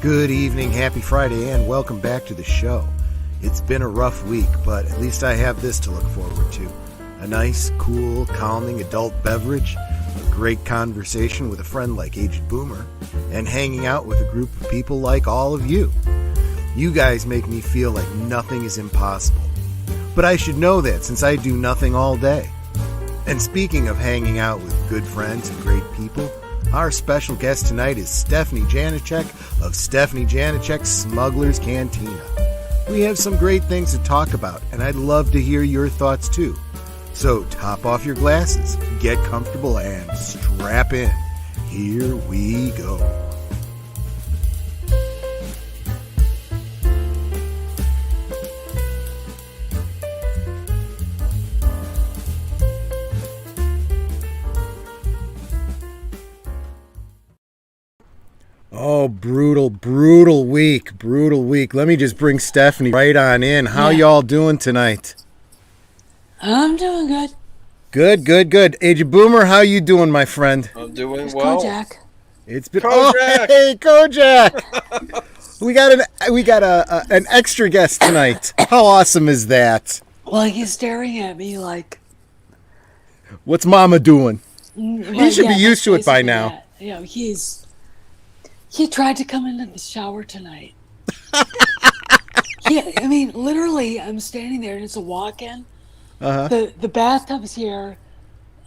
Good evening, happy Friday, and welcome back to the show. It's been a rough week, but at least I have this to look forward to. A nice, cool, calming adult beverage, a great conversation with a friend like Aged Boomer, and hanging out with a group of people like all of you. You guys make me feel like nothing is impossible. But I should know that since I do nothing all day. And speaking of hanging out with good friends and great people, our special guest tonight is Stephanie Janiczek of Stephanie Janiczek Smuggler's Cantina. We have some great things to talk about, and I'd love to hear your thoughts too. So top off your glasses, get comfortable, and strap in. Here we go. Oh, brutal week. Let me just bring Stephanie right on in. How y'all doing tonight? I'm doing good. Good. Aged Boomer, how you doing, my friend? I'm doing There's well. Kojak. It's been Kojak! Oh, hey, Kojak. we got an extra guest tonight. How awesome is that? Well, he's staring at me like... What's Mama doing? Well, He should be used to it by now. that. You know, he tried to come into the shower tonight. Yeah, I mean, literally, I'm standing there and it's a walk-in. Uh-huh. The bathtub's here,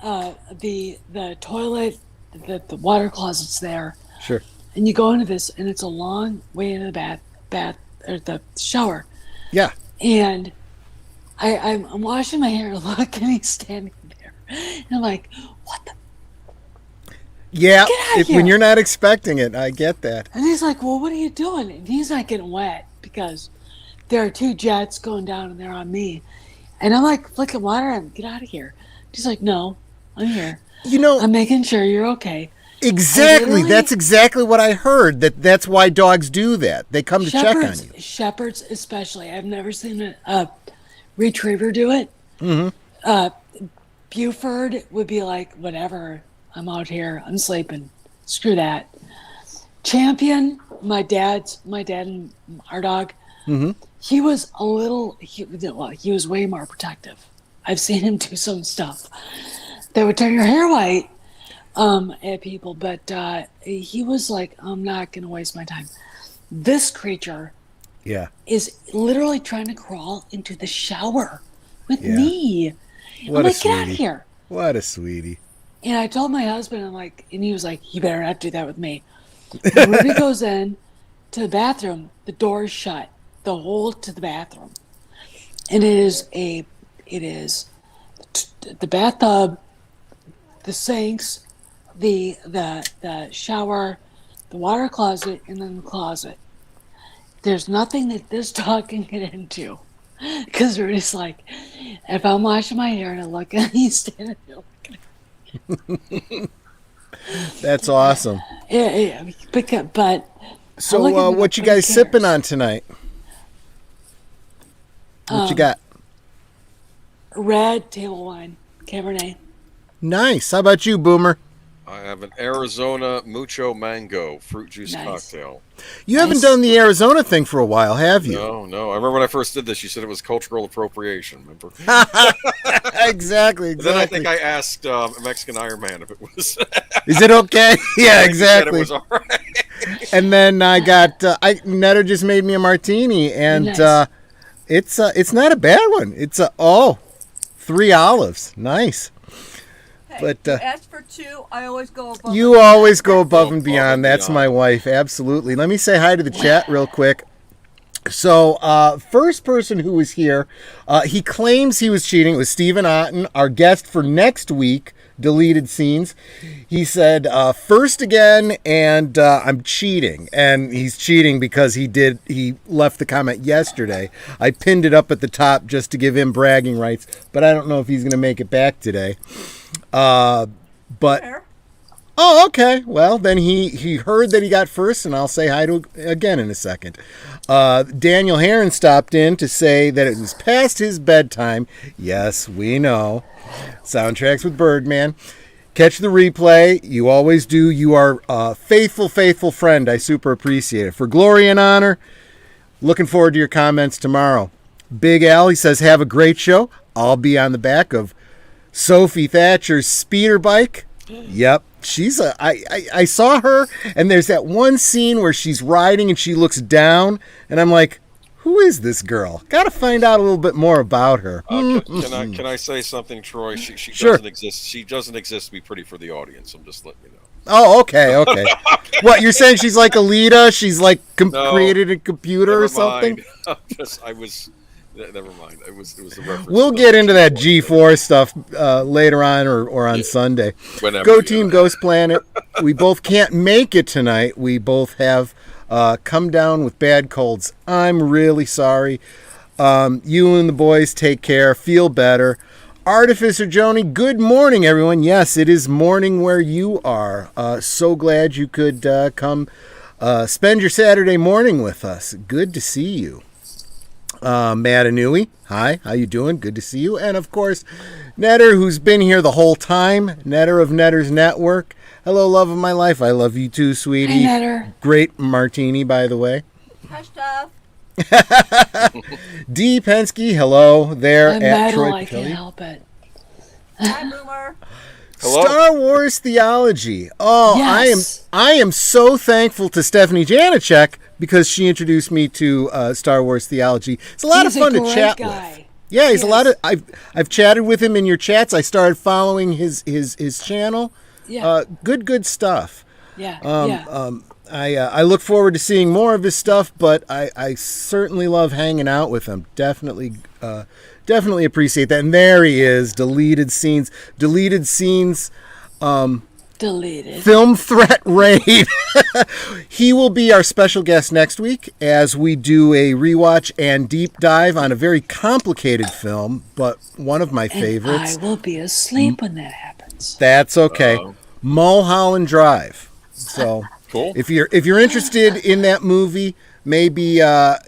the toilet, the water closet's there. Sure. And you go into this, and it's a long way into the bath or the shower. Yeah. And I'm washing my hair, look, and he's standing there. And I'm like, what the? Yeah, Get out of here. when you're not expecting it, I get that. And he's like, well, what are you doing? And he's not getting wet because there are two jets going down and they're on me. And I'm like, flicking water at him, get out of here. He's like, no, I'm here. You know, I'm making sure you're okay. exactly. That's exactly what I heard. That's why dogs do that. They come to check on you. Shepherds especially. I've never seen a retriever do it. Mm-hmm. Buford would be like, whatever, I'm out here, I'm sleeping. Screw that. Champion, my dad and our dog, Mm-hmm. he was he was way more protective. I've seen him do some stuff that would turn your hair white at people, but he was like, I'm not going to waste my time. This creature is literally trying to crawl into the shower with me. What I'm a like, get out of sweetie. here. What a sweetie. And I told my husband, and he was like, you better not do that with me. When Ruby goes in to the bathroom, the door is shut, the hole to the bathroom. And it is the bathtub, the sinks, the shower, the water closet, and then the closet. There's nothing that this dog can get into. Because Rudy's like, if I'm washing my hair and I look and he's standing there looking at That's awesome. yeah, but So, what you guys sipping on tonight? What you got? Red table wine, Cabernet. Nice. How about you, Boomer? I have an Arizona Mucho Mango fruit juice Nice. cocktail. You haven't done the Arizona thing for a while, have you? No. I remember when I first did this, you said it was cultural appropriation, remember? Exactly. Then I think I asked a Mexican Iron Man if it was... Is it okay? Yeah, He said exactly. it was all right. And then I got Netter just made me a martini, and Nice. it's not a bad one. It's 3 olives. Nice. Hey, But, you ask for two, I always go above. You always go above and Above and beyond. That's beyond. my wife. Absolutely. Let me say hi to the chat real quick. So, first person who was here, he claims he was cheating. It was Stephen Otten, our guest for next week, Deleted Scenes. He said, first again, and I'm cheating. And he's cheating because he left the comment yesterday. I pinned it up at the top just to give him bragging rights, but I don't know if he's going to make it back today. But Fair. oh, okay. Well, then he heard that he got first, and I'll say hi to again in a second. Daniel Heron stopped in to say that it was past his bedtime. Yes, we know. Soundtracks with Birdman. Catch the replay. You always do. You are a faithful, faithful friend. I super appreciate it. For glory and honor, looking forward to your comments tomorrow. Big Al, he says, have a great show. I'll be on the back of Sophie Thatcher's speeder bike. Yep. I saw her, and there's that one scene where she's riding and she looks down, and I'm like, who is this girl? Got to find out a little bit more about her. Can I say something, Troy? She Sure. doesn't exist. She doesn't exist to be pretty for the audience. I'm just letting you know. Oh, okay. What, you're saying she's like Alita? She's like created a computer or something? Never mind. It was a reference. We'll get into that G4 stuff later on or on Sunday. Whenever, Go Team Ghost Planet. We both can't make it tonight. We both have come down with bad colds. I'm really sorry. You and the boys take care. Feel better. Artificer Joni, good morning, everyone. Yes, it is morning where you are. So glad you could come spend your Saturday morning with us. Good to see you. Matt Anui, hi, how you doing? Good to see you. And, of course, Netter, who's been here the whole time. Netter of Netter's Network. Hello, love of my life. I love you too, sweetie. Hi, Netter. Great martini, by the way. Hi, Steph. Dee Pensky, hello there I'm at metal, Troy I can't Patilli. help it. Hi, Boomer. Hello? Star Wars theology. Oh, Yes. I am so thankful to Stephanie Janiczek because she introduced me to Star Wars theology. It's a lot He's of fun a to great chat guy. with. Yeah, he's a lot of. Yes. I've chatted with him in your chats. I started following his channel. Yeah. Good stuff. Yeah. I look forward to seeing more of his stuff, but I certainly love hanging out with him. Definitely appreciate that. And there he is, deleted scenes. Deleted. Film threat raid. He will be our special guest next week as we do a rewatch and deep dive on a very complicated film, but one of my favorites. I will be asleep when that happens. That's okay. Mulholland Drive. So Cool. if you're interested in that movie, maybe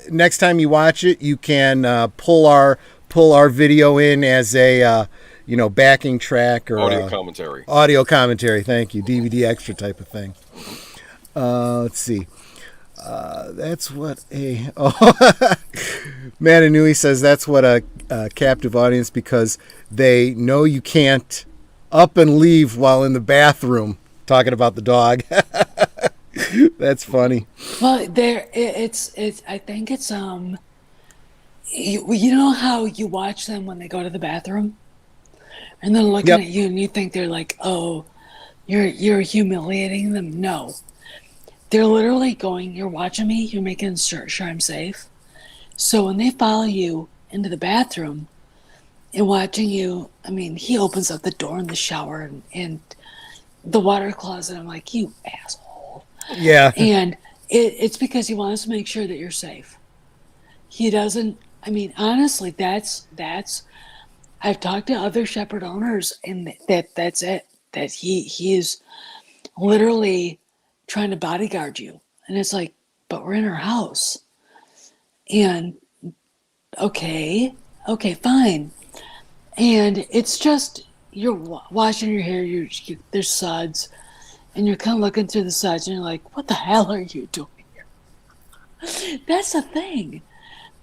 next time you watch it, you can pull our video in as a backing track or Audio commentary. Audio commentary. Thank you. DVD extra type of thing. Let's see. That's what Matt Anui says. That's what a captive audience, because they know you can't up and leave while in the bathroom. Talking about the dog. That's funny. Well, it's. I think it's You know how you watch them when they go to the bathroom, and they're looking Yep. at you, and you think they're like, "Oh, you're humiliating them." No, they're literally going. You're watching me. You're making sure I'm safe. So when they follow you into the bathroom and watching you, I mean, he opens up the door in the shower and the water closet. I'm like, you asshole. Yeah. And it's because he wants to make sure that you're safe. He doesn't. I mean, honestly, that's. I've talked to other shepherd owners, and that's it. That he is literally trying to bodyguard you, and it's like, but we're in our house, and okay, fine, and it's just you're washing your hair. There's suds, and you're kind of looking through the suds, and you're like, what the hell are you doing here? That's the thing.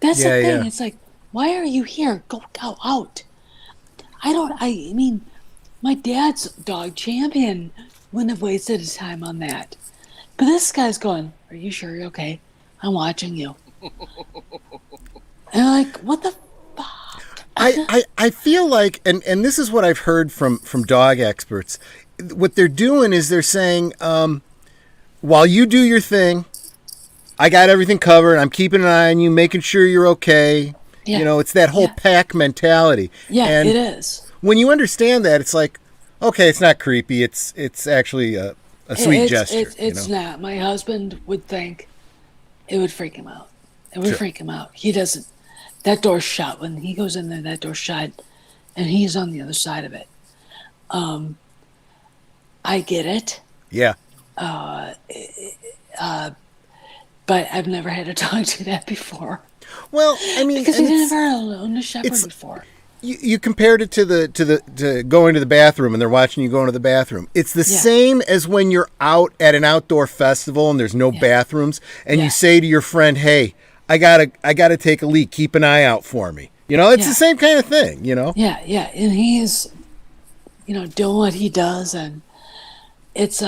That's the thing. Yeah. It's like, why are you here? Go out. I mean, my dad's dog Champion wouldn't have wasted his time on that. But this guy's going, are you sure you're okay? I'm watching you. And I'm like, what the fuck? I feel like, and this is what I've heard from dog experts, what they're doing is they're saying, while you do your thing, I got everything covered. I'm keeping an eye on you, making sure you're okay. Yeah. You know, it's that whole pack mentality. Yeah, and it is. when you understand that, it's like, okay, it's not creepy. It's actually a sweet gesture. It's not. My husband would think it would freak him out. It would freak him out. He doesn't. That door's shut. When he goes in there, that door's shut, and he's on the other side of it. I get it. Yeah. But I've never had a dog do that before. Well, I mean, Because and he it's- never owned a shepherd before. you compared it to going to the bathroom and they're watching you go into the bathroom. It's the same as when you're out at an outdoor festival and there's no bathrooms and you say to your friend, "Hey, I gotta take a leak. Keep an eye out for me." It's the same kind of thing. Yeah, and he's, doing what he does, and it's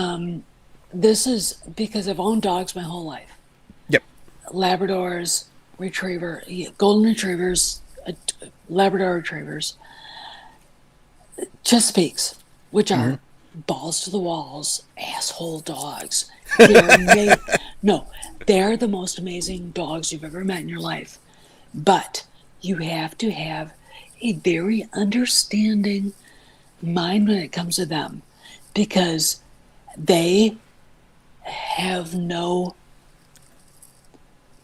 this is because I've owned dogs my whole life. Yep. Labradors, golden retrievers, Labrador retrievers, Chesapeakes, which are balls to the walls, asshole dogs. They're they're the most amazing dogs you've ever met in your life. But you have to have a very understanding mind when it comes to them, because they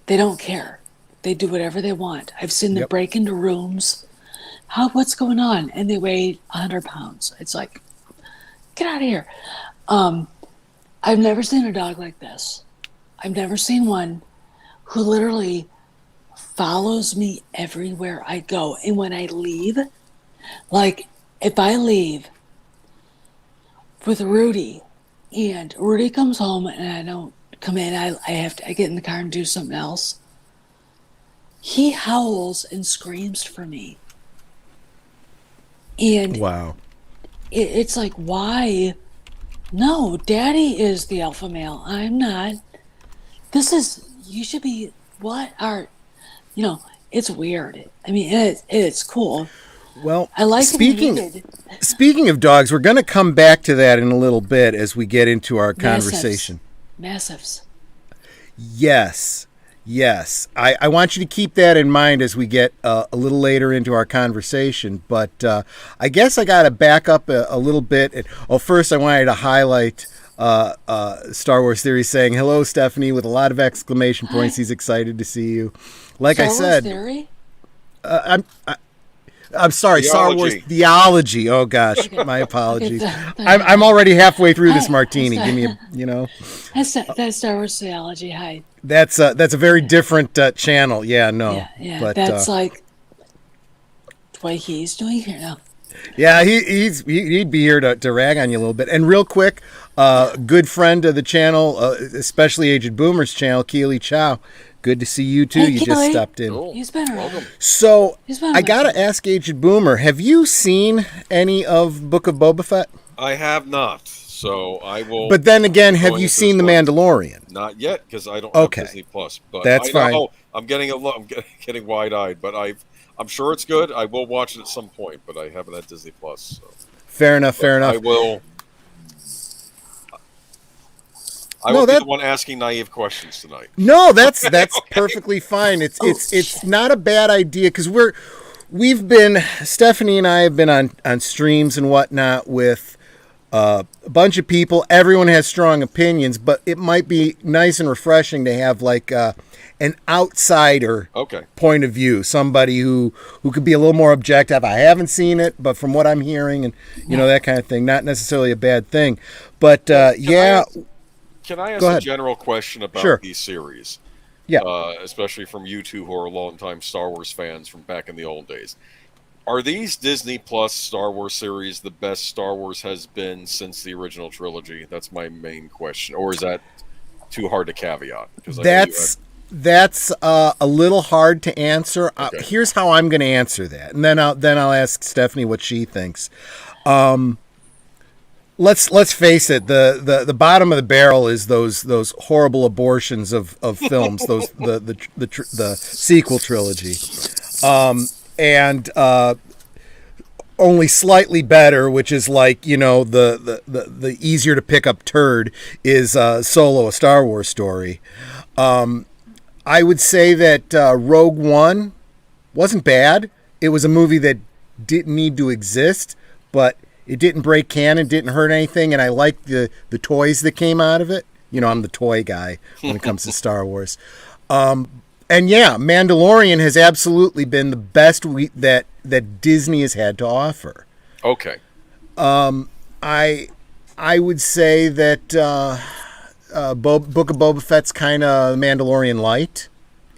don't care. They do whatever they want. I've seen them break into rooms. What's going on? And they weigh 100 pounds. It's like, get out of here. I've never seen a dog like this. I've never seen one who literally follows me everywhere I go. And when I leave, like if I leave with Rudy and Rudy comes home and I don't come in, I get in the car and do something else. He howls and screams for me. And wow. It's like, why? No, Daddy is the alpha male. I'm not. You should be, it's weird. I mean, it's cool. Well, I like speaking of dogs, we're going to come back to that in a little bit as we get into our conversation. Massives. Yes. I want you to keep that in mind as we get a little later into our conversation. But I guess I got to back up a little bit. First, I wanted to highlight Star Wars Theory saying, "Hello, Stephanie," with a lot of exclamation points. He's excited to see you. Like I said, Star Wars Theory? I'm sorry, Theology. Star Wars Theology. Oh gosh, my apologies. I'm already halfway through this martini. Give me That's Star Wars Theology. Hi. That's a very different channel. Yeah, no. Yeah. But, that's like what he's doing here now. Yeah, he'd be here to rag on you a little bit. And real quick, good friend of the channel, especially Aged Boomer's channel, Keely Chow. Good to see you too. Hey, you Keely. just stopped in. Cool. He's been around. So been I gotta ask Aged Boomer, have you seen any of Book of Boba Fett? I have not, so I will. But then again, have you seen The Mandalorian? Not yet, because I don't have Disney Plus. But that's fine. I'm getting wide-eyed, but I'm sure it's good. I will watch it at some point, but I haven't had Disney Plus. So. Fair enough. I will. I will be the one asking naive questions tonight. No, that's perfectly fine. It's not a bad idea because we've been, Stephanie and I have been on streams and whatnot with a bunch of people. Everyone has strong opinions, but it might be nice and refreshing to have like an outsider point of view, somebody who could be a little more objective. I haven't seen it, but from what I'm hearing and that kind of thing, not necessarily a bad thing. But Can I ask a general question about these series? Yeah. Especially from you two who are longtime Star Wars fans from back in the old days. Are these Disney Plus Star Wars series the best Star Wars has been since the original trilogy? That's my main question. Or is that too hard to caveat? That's a little hard to answer. Here's how I'm going to answer that. And then I'll ask Stephanie what she thinks. Let's face it. The bottom of the barrel is those horrible abortions of films. the sequel trilogy, and only slightly better, which is like the easier to pick up turd is Solo: A Star Wars Story. I would say that Rogue One wasn't bad. It was a movie that didn't need to exist, but it didn't break canon, didn't hurt anything, and I liked the toys that came out of it. I'm the toy guy when it comes to Star Wars. And yeah, Mandalorian has absolutely been the best that Disney has had to offer. Okay. I would say that Book of Boba Fett's kind of Mandalorian light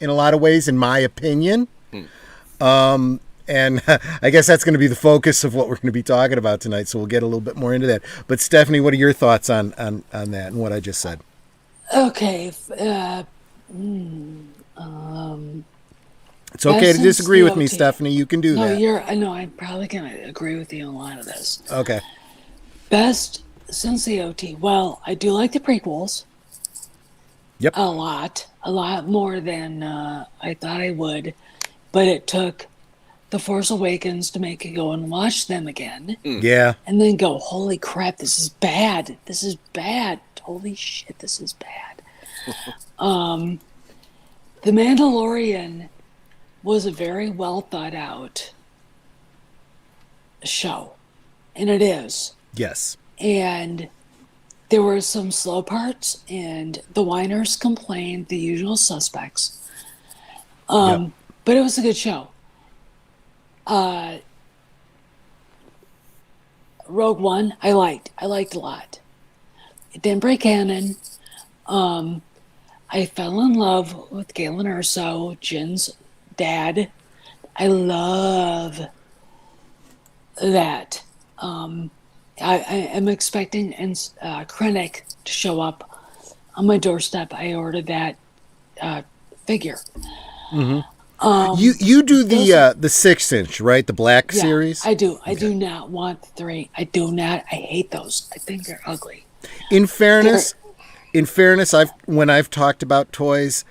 in a lot of ways, in my opinion. And I guess that's going to be the focus of what we're going to be talking about tonight. So we'll get a little bit more into that. But Stephanie, what are your thoughts on that and what I just said? Okay. It's okay to Best disagree with me, COT. Stephanie. You can do No, that. I know. I'm probably gonna agree with you on a lot of this. Okay. Best since the OT. Well, I do like the prequels Yep. a lot more than I thought I would. But it took The Force Awakens to make you go and watch them again, Yeah. and then go, "Holy crap, this is bad! This is bad! Holy shit, this is bad." The Mandalorian was a very well thought out show, and it is. Yes. And there were some slow parts, and the whiners complained, the usual suspects. Yep. But it was a good show. Rogue One, I liked a lot. It didn't break canon. I fell in love with Galen Erso, Jin's dad. I love that. I am expecting Krennic to show up on my doorstep. I ordered that figure. You do the 6-inch, right? The black Yeah, series. I do. I do not want 3. I do not. I hate those. I think they're ugly. In fairness, when I've talked about toys,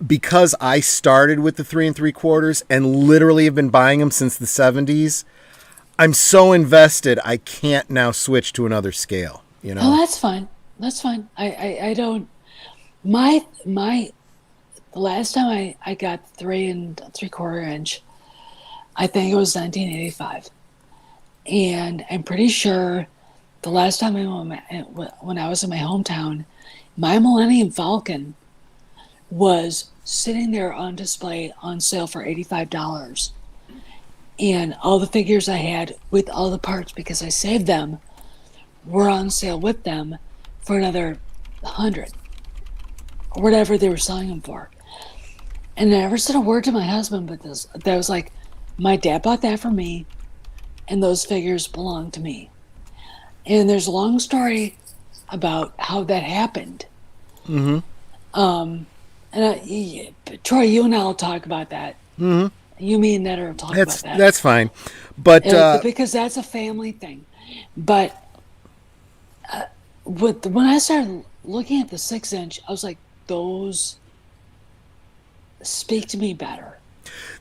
because I started with the 3 3/4 and literally have been buying them since the 70s, I'm so invested I can't now switch to another scale. You know. Oh, that's fine. That's fine. I don't. The last time I got 3 3/4 inch, I think it was 1985, and I'm pretty sure the last time when I was in my hometown, my Millennium Falcon was sitting there on display on sale for $85, and all the figures I had with all the parts, because I saved them, were on sale with them for another 100 or whatever they were selling them for. And I never said a word to my husband, but that was like, my dad bought that for me, and those figures belong to me. And there's a long story about how that happened. Mm-hmm. Troy, you and I will talk about that. Mm-hmm. You, me, and Ned will talk about that. That's fine, but because that's a family thing. But when I started looking at the 6-inch, I was like, those speak to me better.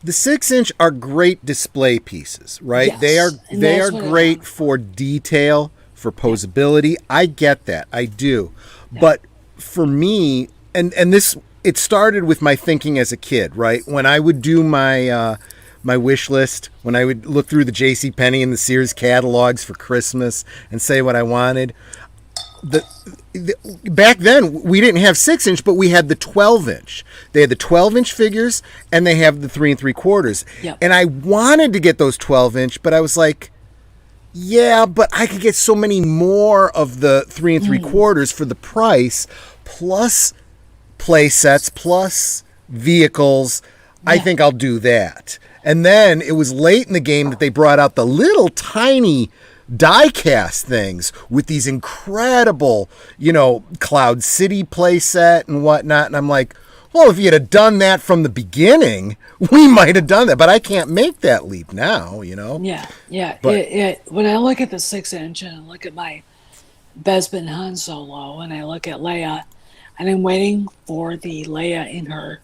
the 6-inch are great display pieces, right? Yes, They are great for detail, for posability. I get that. I do. Yeah. But for me, and this, it started with my thinking as a kid, right? When I would do my my wish list, when I would look through the JCPenney and the Sears catalogs for Christmas and say what I wanted, back then we didn't have 6-inch, but we had the 12-inch. They had the 12-inch figures and they have the 3 3/4. Yep. And I wanted to get those 12-inch, but I was like, yeah, but I could get so many more of the 3 3/4 for the price, plus play sets, plus vehicles. I think I'll do that. And then it was late in the game that they brought out the little tiny die-cast things with these incredible, Cloud City playset and whatnot. And I'm like, well, if you'd have done that from the beginning, we might have done that. But I can't make that leap now, Yeah, yeah. But- When I look at the 6-inch and I look at my Bespin Han Solo and I look at Leia, and I'm waiting for the Leia in her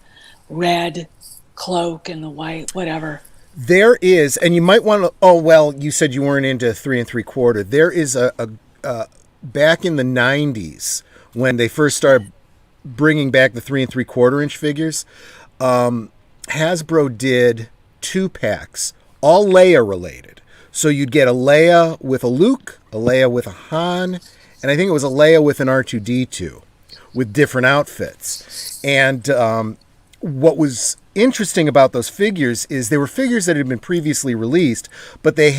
red cloak and the white, whatever. There is, and you might want to. Oh well, you said you weren't into 3 3/4. There is a back in the '90s when they first started bringing back the 3 3/4 inch figures. Hasbro did 2-packs, all Leia related. So you'd get a Leia with a Luke, a Leia with a Han, and I think it was a Leia with an R2D2 with different outfits. And what was interesting about those figures is they were figures that had been previously released, but they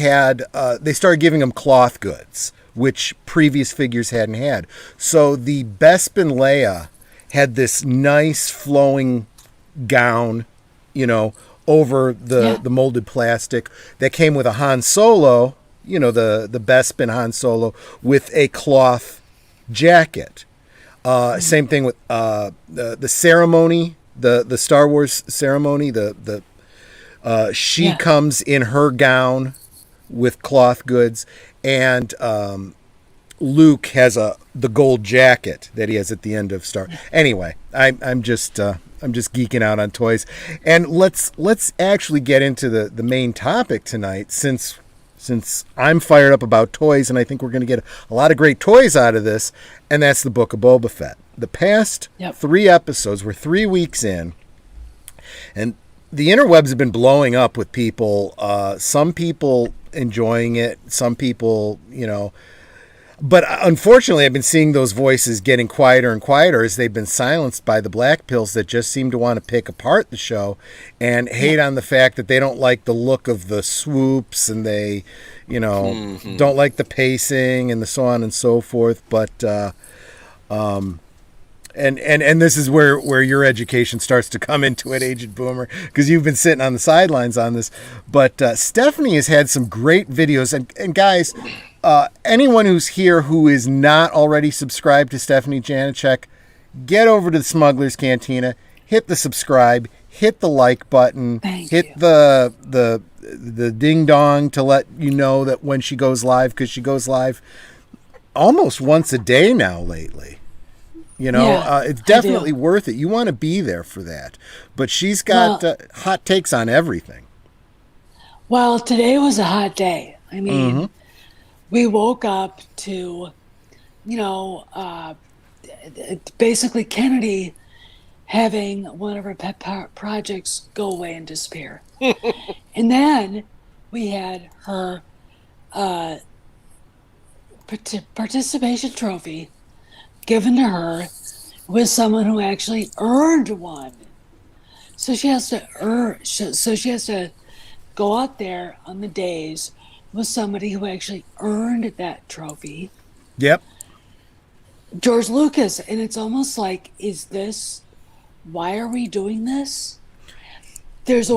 started giving them cloth goods, which previous figures hadn't had. So the Bespin Leia had this nice flowing gown, over the molded plastic that came with a Han Solo, the Bespin Han Solo with a cloth jacket. Same thing with the ceremony, the Star Wars ceremony. She comes in her gown with cloth goods, and Luke has the gold jacket that he has at the end of Star. Anyway, I'm just geeking out on toys, and let's actually get into the main topic tonight, since I'm fired up about toys, and I think we're going to get a lot of great toys out of this, and that's the Book of Boba Fett. The past 3 episodes, we're 3 weeks in, and the interwebs have been blowing up with people. Some people enjoying it, some people, but unfortunately, I've been seeing those voices getting quieter and quieter as they've been silenced by the black pills that just seem to want to pick apart the show and hate on the fact that they don't like the look of the swoops, and they, don't like the pacing and the so on and so forth. But, and this is where your education starts to come into it, Agent Boomer, because you've been sitting on the sidelines on this. But Stephanie has had some great videos, and guys, anyone who's here who is not already subscribed to Stephanie Janiczek, get over to the Smuggler's Cantina, hit the subscribe, hit the like button, hit the ding dong to let you know that when she goes live, because she goes live almost once a day now lately. It's definitely worth it. You want to be there for that. But she's got hot takes on everything. Well, today was a hot day. I mean, we woke up to, basically Kennedy having one of her pet projects go away and disappear. And then we had her participation trophy given to her with someone who actually earned one. So she has to go out there on the days with somebody who actually earned that trophy. Yep. George Lucas, and it's almost like, why are we doing this? There's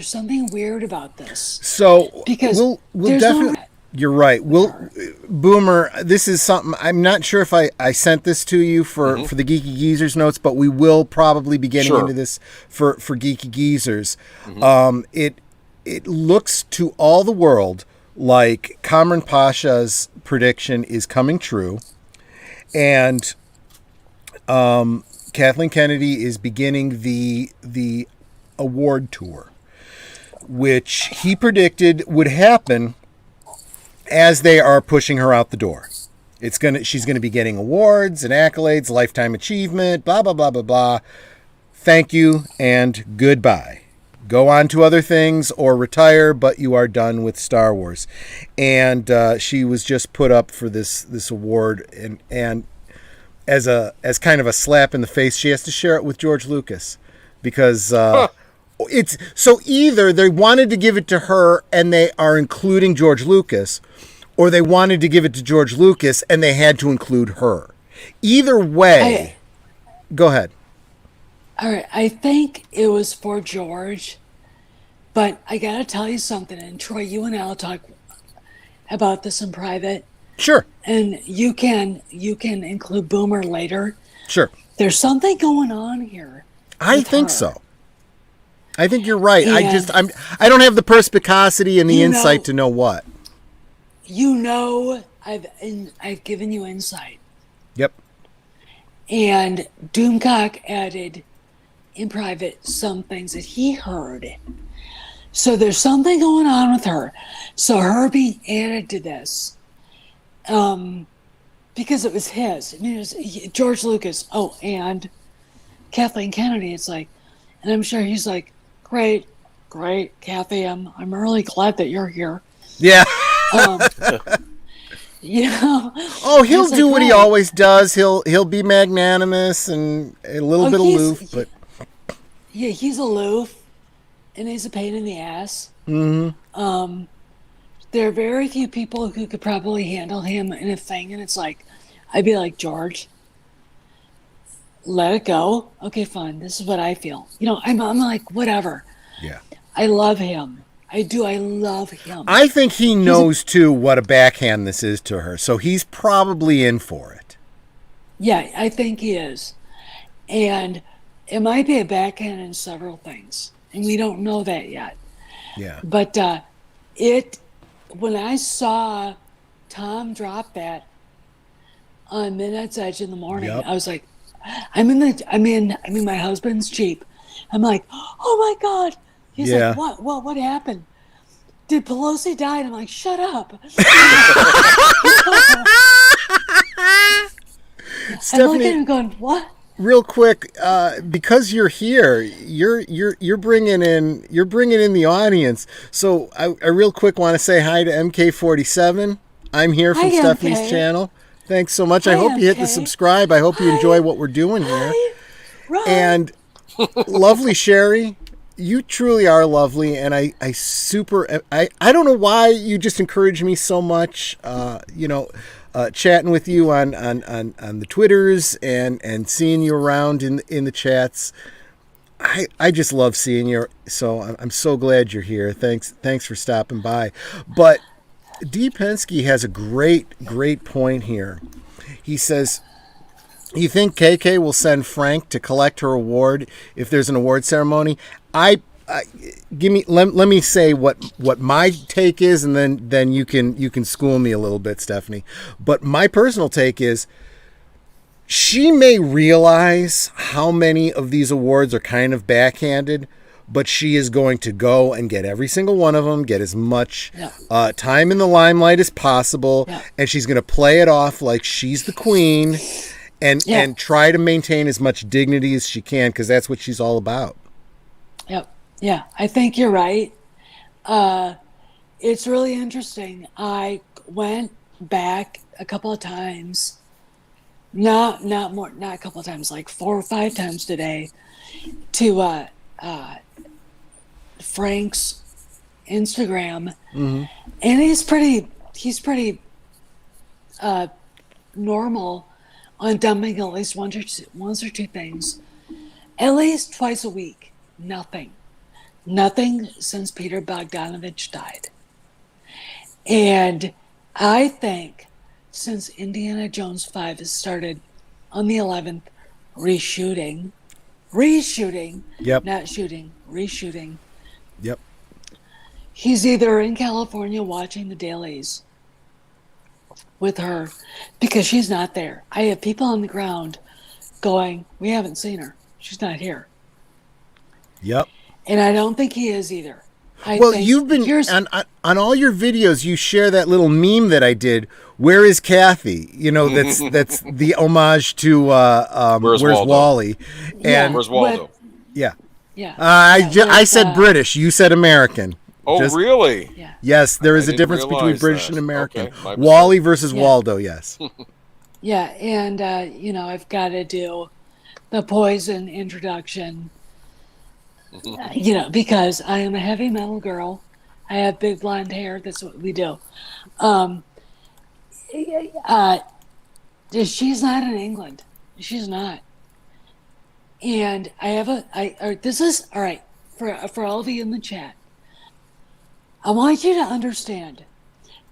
something weird about this. So because we'll definitely. You're right. Boomer, this is something, I'm not sure if I sent this to you for the Geeky Geezers notes, but we will probably be getting into this for Geeky Geezers. It looks to all the world like Kamran Pasha's prediction is coming true, and Kathleen Kennedy is beginning the award tour, which he predicted would happen as they are pushing her out the door. She's gonna be getting awards and accolades, lifetime achievement, blah blah blah blah blah. Thank you and goodbye. Go on to other things or retire, but you are done with Star Wars. And she was just put up for this award, and as kind of a slap in the face, she has to share it with George Lucas, because it's so either they wanted to give it to her and they are including George Lucas, or they wanted to give it to George Lucas and they had to include her. Either way, go ahead. All right, I think it was for George, but I gotta tell you something. And Troy, you and I'll talk about this in private. Sure. And you can include Boomer later. Sure. There's something going on here. I think so. I think you're right. And I don't have the perspicacity and the insight to know what. I've given you insight. Yep. And Doomcock added in private some things that he heard. So there's something going on with her. So her being added to this, because it was his. I mean, it was George Lucas. Oh, and Kathleen Kennedy. It's like, and I'm sure he's like, great, Kathy. I'm really glad that you're here. Yeah. Oh, he'll do what he always does. He'll be magnanimous and a little bit aloof, but yeah, he's aloof, and he's a pain in the ass. Mm-hmm. There are very few people who could probably handle him in a thing, and it's like, I'd be like, George, let it go. Okay, fine. This is what I feel. I'm like, whatever. Yeah. I love him. I do. I love him. I think he knows, too, what a backhand this is to her. So he's probably in for it. Yeah, I think he is. And it might be a backhand in several things. And we don't know that yet. Yeah. But when I saw Tom drop that on Midnight's Edge in the morning, Yep. I was like, I'm in my husband's Jeep. I'm like, oh my God. He's Yeah. like, what happened? Did Pelosi die? And I'm like, shut up. I'm looking at him going, what? Real quick, because you're here, you're bringing in the audience. So I real quick want to say hi to MK47. I'm here from Hi, Stephanie's MK. channel. Thanks so much. I Hi, hope you hit the MK. subscribe. I hope you enjoy what we're doing here. Hi. Right. And lovely Sherry, you truly are lovely, and I don't know why you just encourage me so much. Chatting with you on the Twitters and seeing you around in the chats. I just love seeing you. So I'm so glad you're here. Thanks for stopping by. But D. Pensky has a great point here. He says, you think KK will send Frank to collect her award if there's an award ceremony? Let me say what my take is, and then you can school me a little bit, Stephanie. But my personal take is she may realize how many of these awards are kind of backhanded, but she is going to go and get every single one of them, get as much time in the limelight as possible, and she's going to play it off like she's the queen and try to maintain as much dignity as she can, because that's what she's all about. Yep. Yeah, I think you're right. It's really interesting. I went back a couple of times, not a couple of times, like 4 or 5 times today, to Frank's Instagram, and he's pretty normal on dumping at least one or two things, at least twice a week. Nothing since Peter Bogdanovich died. And I think since Indiana Jones 5 has started on the 11th, reshooting, not shooting, reshooting. Yep. He's either in California watching the dailies with her, because she's not there. I have people on the ground going, we haven't seen her. She's not here. Yep. And I don't think he is either. You've been on all your videos. You share that little meme that I did. Where is Kathy? That's the homage to Where's Wally? And Where's Waldo? Yeah. Yeah. I said British. You said American. Oh, really? Yeah. Yes, there is a difference between British and American. Okay, Wally versus Waldo. Yes. Yeah, and I've got to do the Poison introduction. Because I am a heavy metal girl. I have big blonde hair. That's what we do. She's not in England. She's not. And this is all right for all of you in the chat. I want you to understand.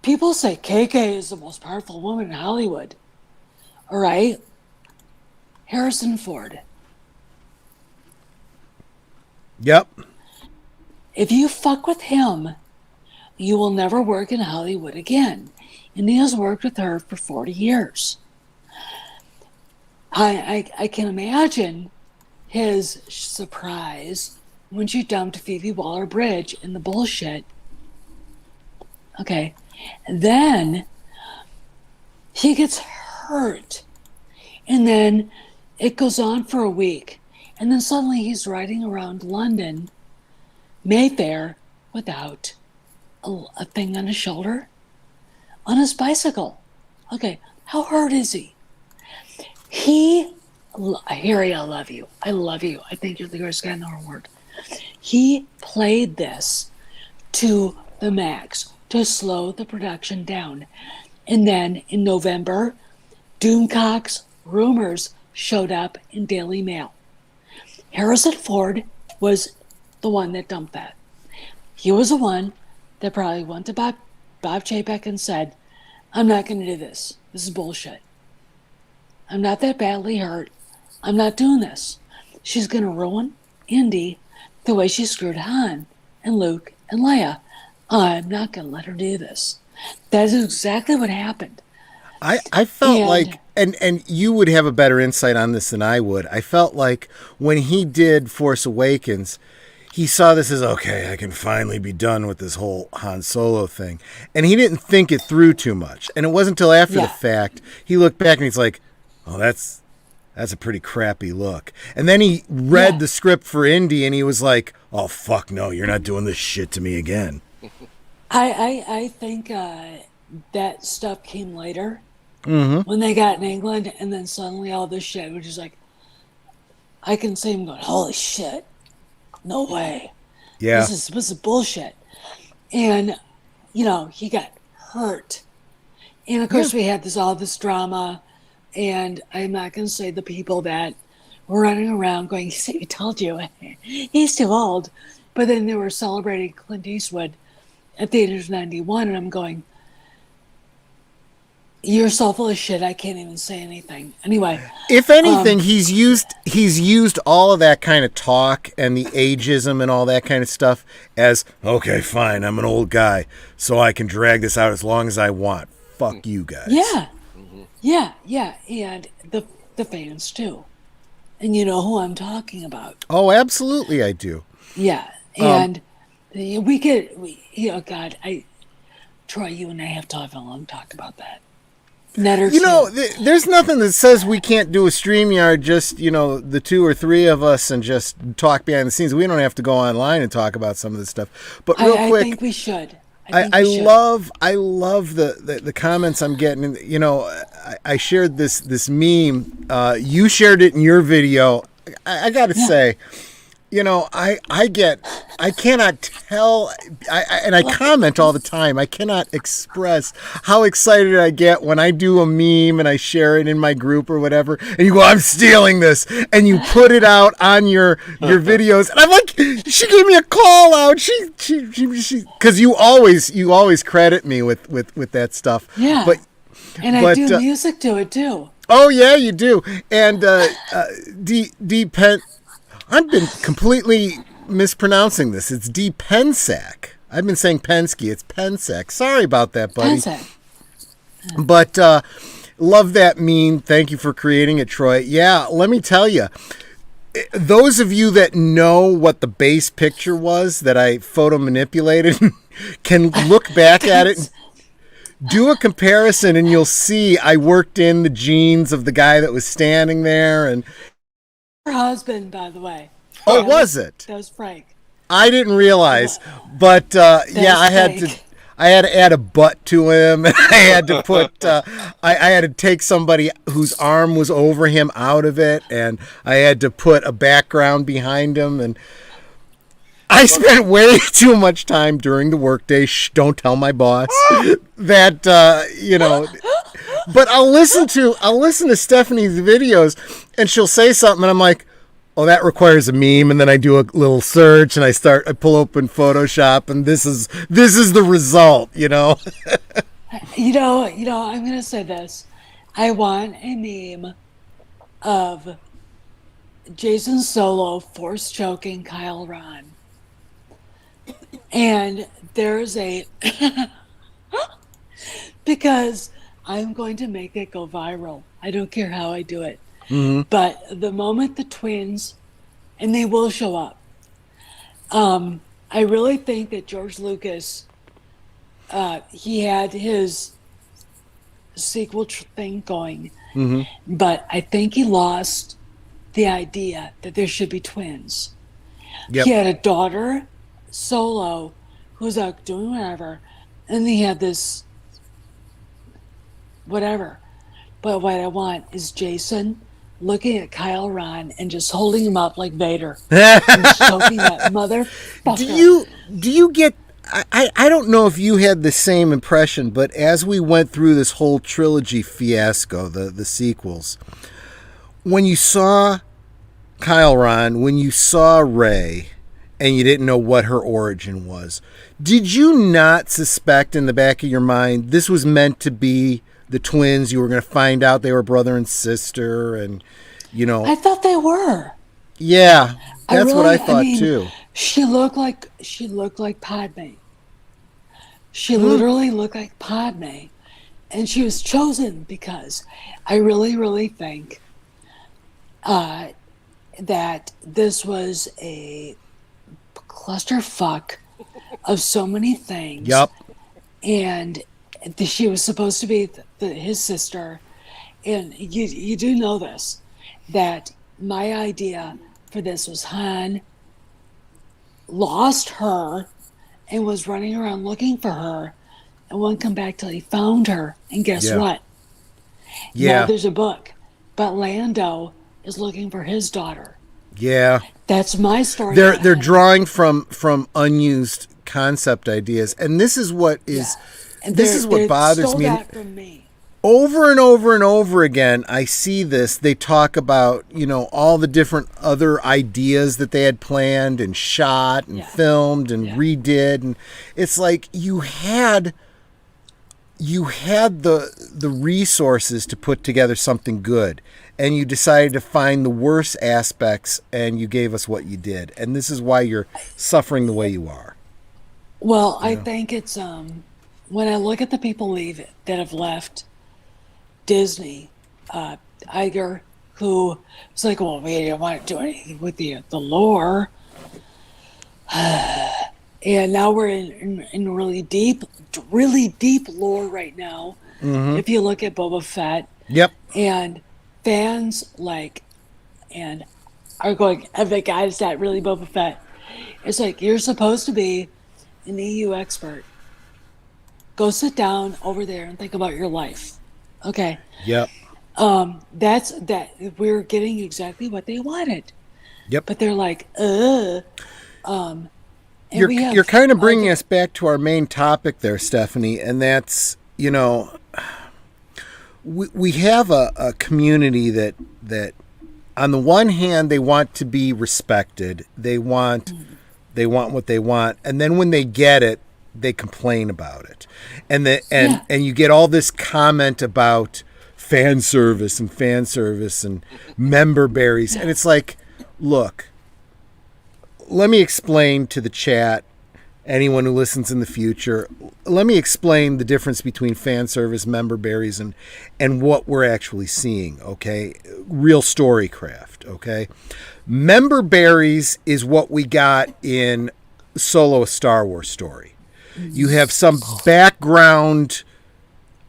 People say KK is the most powerful woman in Hollywood. All right. Harrison Ford. Yep. If you fuck with him, you will never work in Hollywood again. And he has worked with her for 40 years. I can imagine his surprise when she dumped Phoebe Waller-Bridge in the bullshit. Okay. And then he gets hurt. And then it goes on for a week. And then suddenly he's riding around London, Mayfair, without a thing on his shoulder, on his bicycle. Okay, how hurt is he? Harry, I love you. I love you. I think you're the greatest guy in the whole world. He played this to the max to slow the production down. And then in November, Doomcock's rumors showed up in Daily Mail. Harrison Ford was the one that dumped that. He was the one that probably went to Bob Chapek and said, I'm not going to do this. This is bullshit. I'm not that badly hurt. I'm not doing this. She's going to ruin Indy the way she screwed Han and Luke and Leia. I'm not going to let her do this. That is exactly what happened. I felt like, and you would have a better insight on this than I would. I felt like when he did Force Awakens, he saw this as, okay, I can finally be done with this whole Han Solo thing. And he didn't think it through too much. And it wasn't until after the fact, he looked back and he's like, oh, that's a pretty crappy look. And then he read the script for Indy and he was like, oh, fuck no, you're not doing this shit to me again. I think that stuff came later when they got in England, and then suddenly all this shit was just like, I can see him going, holy shit, no way. Yeah. This is bullshit. And, you know, he got hurt. And of course we had all this drama, and I'm not going to say the people that were running around going, see, we told you, he's too old. But then they were celebrating Clint Eastwood at Theaters 91, and I'm going, you're so full of shit, I can't even say anything. Anyway. If anything, he's used all of that kind of talk and the ageism and all that kind of stuff as, okay, fine, I'm an old guy, so I can drag this out as long as I want. Fuck you guys. Yeah. Yeah. And the fans too. And you know who I'm talking about. Oh, absolutely I do. Yeah. And God, Troy, you and I have to have a long talk about that. You know, there's nothing that says we can't do a StreamYard, just, you know, the two or three of us and just talk behind the scenes. We don't have to go online and talk about some of this stuff. But real quick, I think we should. I love the comments I'm getting. You know, I shared this meme. You shared it in your video. I got to say, you know, I cannot tell, and I comment all the time. I cannot express how excited I get when I do a meme and I share it in my group or whatever, and you go, I'm stealing this, and you put it out on your videos, and I'm like, she gave me a call out. She, because you always credit me with that stuff. Yeah. But I do music to it too. Oh yeah, you do. And I've been completely mispronouncing this. It's D. Pensac. I've been saying Penske. It's Pensac. Sorry about that, buddy. Pensac. But love that meme. Thank you for creating it, Troy. Yeah, let me tell you. Those of you that know what the base picture was that I photo manipulated can look back at it and do a comparison, and you'll see I worked in the jeans of the guy that was standing there. And her husband, by the way. Oh, was it? That was Frank. I didn't realize, but I had to add a butt to him, and I had to put I had to take somebody whose arm was over him out of it, and I had to put a background behind him, and I spent way too much time during the workday. Shh, don't tell my boss that you know. But I'll listen to Stephanie's videos, and she'll say something, and I'm like, oh, that requires a meme, and then I do a little search, and I pull open Photoshop, and this is the result, you know. You know, I'm gonna say this. I want a meme of Jason Solo force choking Kyle Ron, and there's a because I'm going to make it go viral. I don't care how I do it. Mm-hmm. But the moment the twins, and they will show up, I really think that George Lucas, he had his sequel thing going, but I think he lost the idea that there should be twins. Yep. He had a daughter, Solo, who's out doing whatever, and he had this whatever. But what I want is Jason looking at Kyle Ron and just holding him up like Vader and choking that motherfucker. Do you get? I don't know if you had the same impression, but as we went through this whole trilogy fiasco, the sequels, when you saw Kyle Ron, when you saw Rey, and you didn't know what her origin was. Did you not suspect in the back of your mind this was meant to be the twins? You were going to find out they were brother and sister, and I thought they were. Yeah, that's what I thought too. She looked like Padme. She literally looked like Padme, and she was chosen because I really, really think that this was a clusterfuck of so many things. Yep. And she was supposed to be his sister, and you do know this, that my idea for this was Han lost her and was running around looking for her and wouldn't come back till he found her. And guess what? Yeah. Now there's a book, but Lando is looking for his daughter. Yeah. That's my story. They're drawing from unused concept ideas, and this is what is this is what bothers me. That from me. Over and over and over again, I see this. They talk about, all the different other ideas that they had planned and shot and filmed and redid. And it's like you had the resources to put together something good, and you decided to find the worst aspects, and you gave us what you did. And this is why you're suffering the way you are. Well, I think it's when I look at the people that have left Disney, Iger, who was like, well, we didn't want to do anything with the lore. And now we're in really deep lore right now. Mm-hmm. If you look at Boba Fett. Yep. And fans and are going, oh my God, is that really Boba Fett? It's like, you're supposed to be an EU expert. Go sit down over there and think about your life. Okay. Yep. That's we're getting exactly what they wanted. Yep. But they're like, You're kind of bringing us back to our main topic there, Stephanie, and that's, we have a community that on the one hand they want to be respected. They want what they want, and then when they get it, they complain about it. And you get all this comment about fan service and member berries. And it's like, look, let me explain to the chat, anyone who listens in the future, let me explain the difference between fan service, member berries, and what we're actually seeing, okay? Real storycraft, okay? Member berries is what we got in Solo: A Star Wars Story. You have some background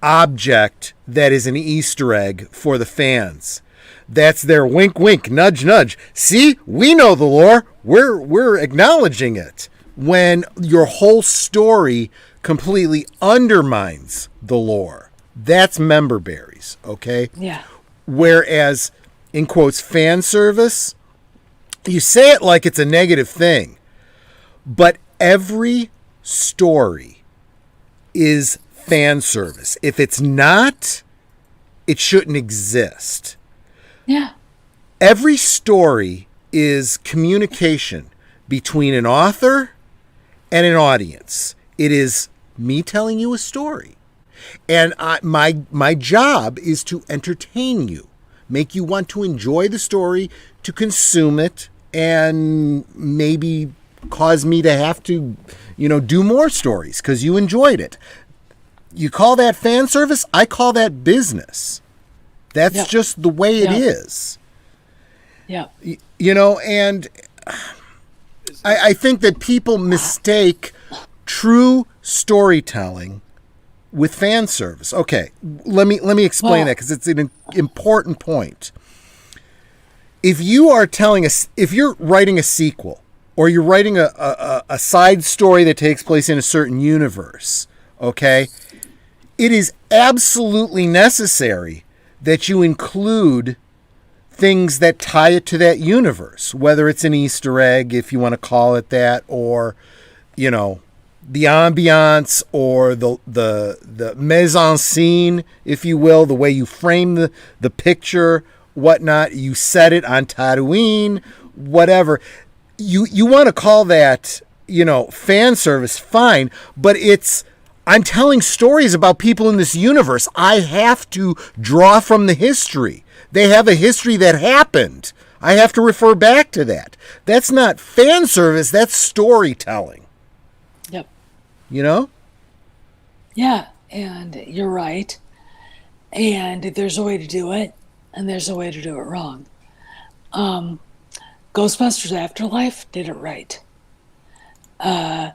object that is an Easter egg for the fans. That's their wink, wink, nudge, nudge. See, we know the lore. We're acknowledging it. When your whole story completely undermines the lore, that's member berries, okay? Yeah. Whereas, in quotes, fan service, you say it like it's a negative thing, but every story is fan service. If it's not, it shouldn't exist. Yeah. Every story is communication between an author and an audience. It is me telling you a story. And my job is to entertain you, make you want to enjoy the story, to consume it, and maybe cause me to have to, do more stories because you enjoyed it. You call that fan service? I call that business. That's just the way it is. Yeah. And I think that people mistake true storytelling with fan service. Okay, let me explain that because it's an important point. If you're writing a sequel, or you're writing a side story that takes place in a certain universe, okay, it is absolutely necessary that you include things that tie it to that universe, whether it's an Easter egg, if you want to call it that, or, the ambiance, or the mise en scene, if you will, the way you frame the picture, whatnot. You set it on Tatooine, whatever. you want to call that, fan service, fine, but I'm telling stories about people in this universe. I have to draw from the history. They have a history that happened. I have to refer back to that. That's not fan service, that's storytelling. Yep. Yeah, and you're right. And there's a way to do it, and there's a way to do it wrong. Ghostbusters Afterlife did it right. The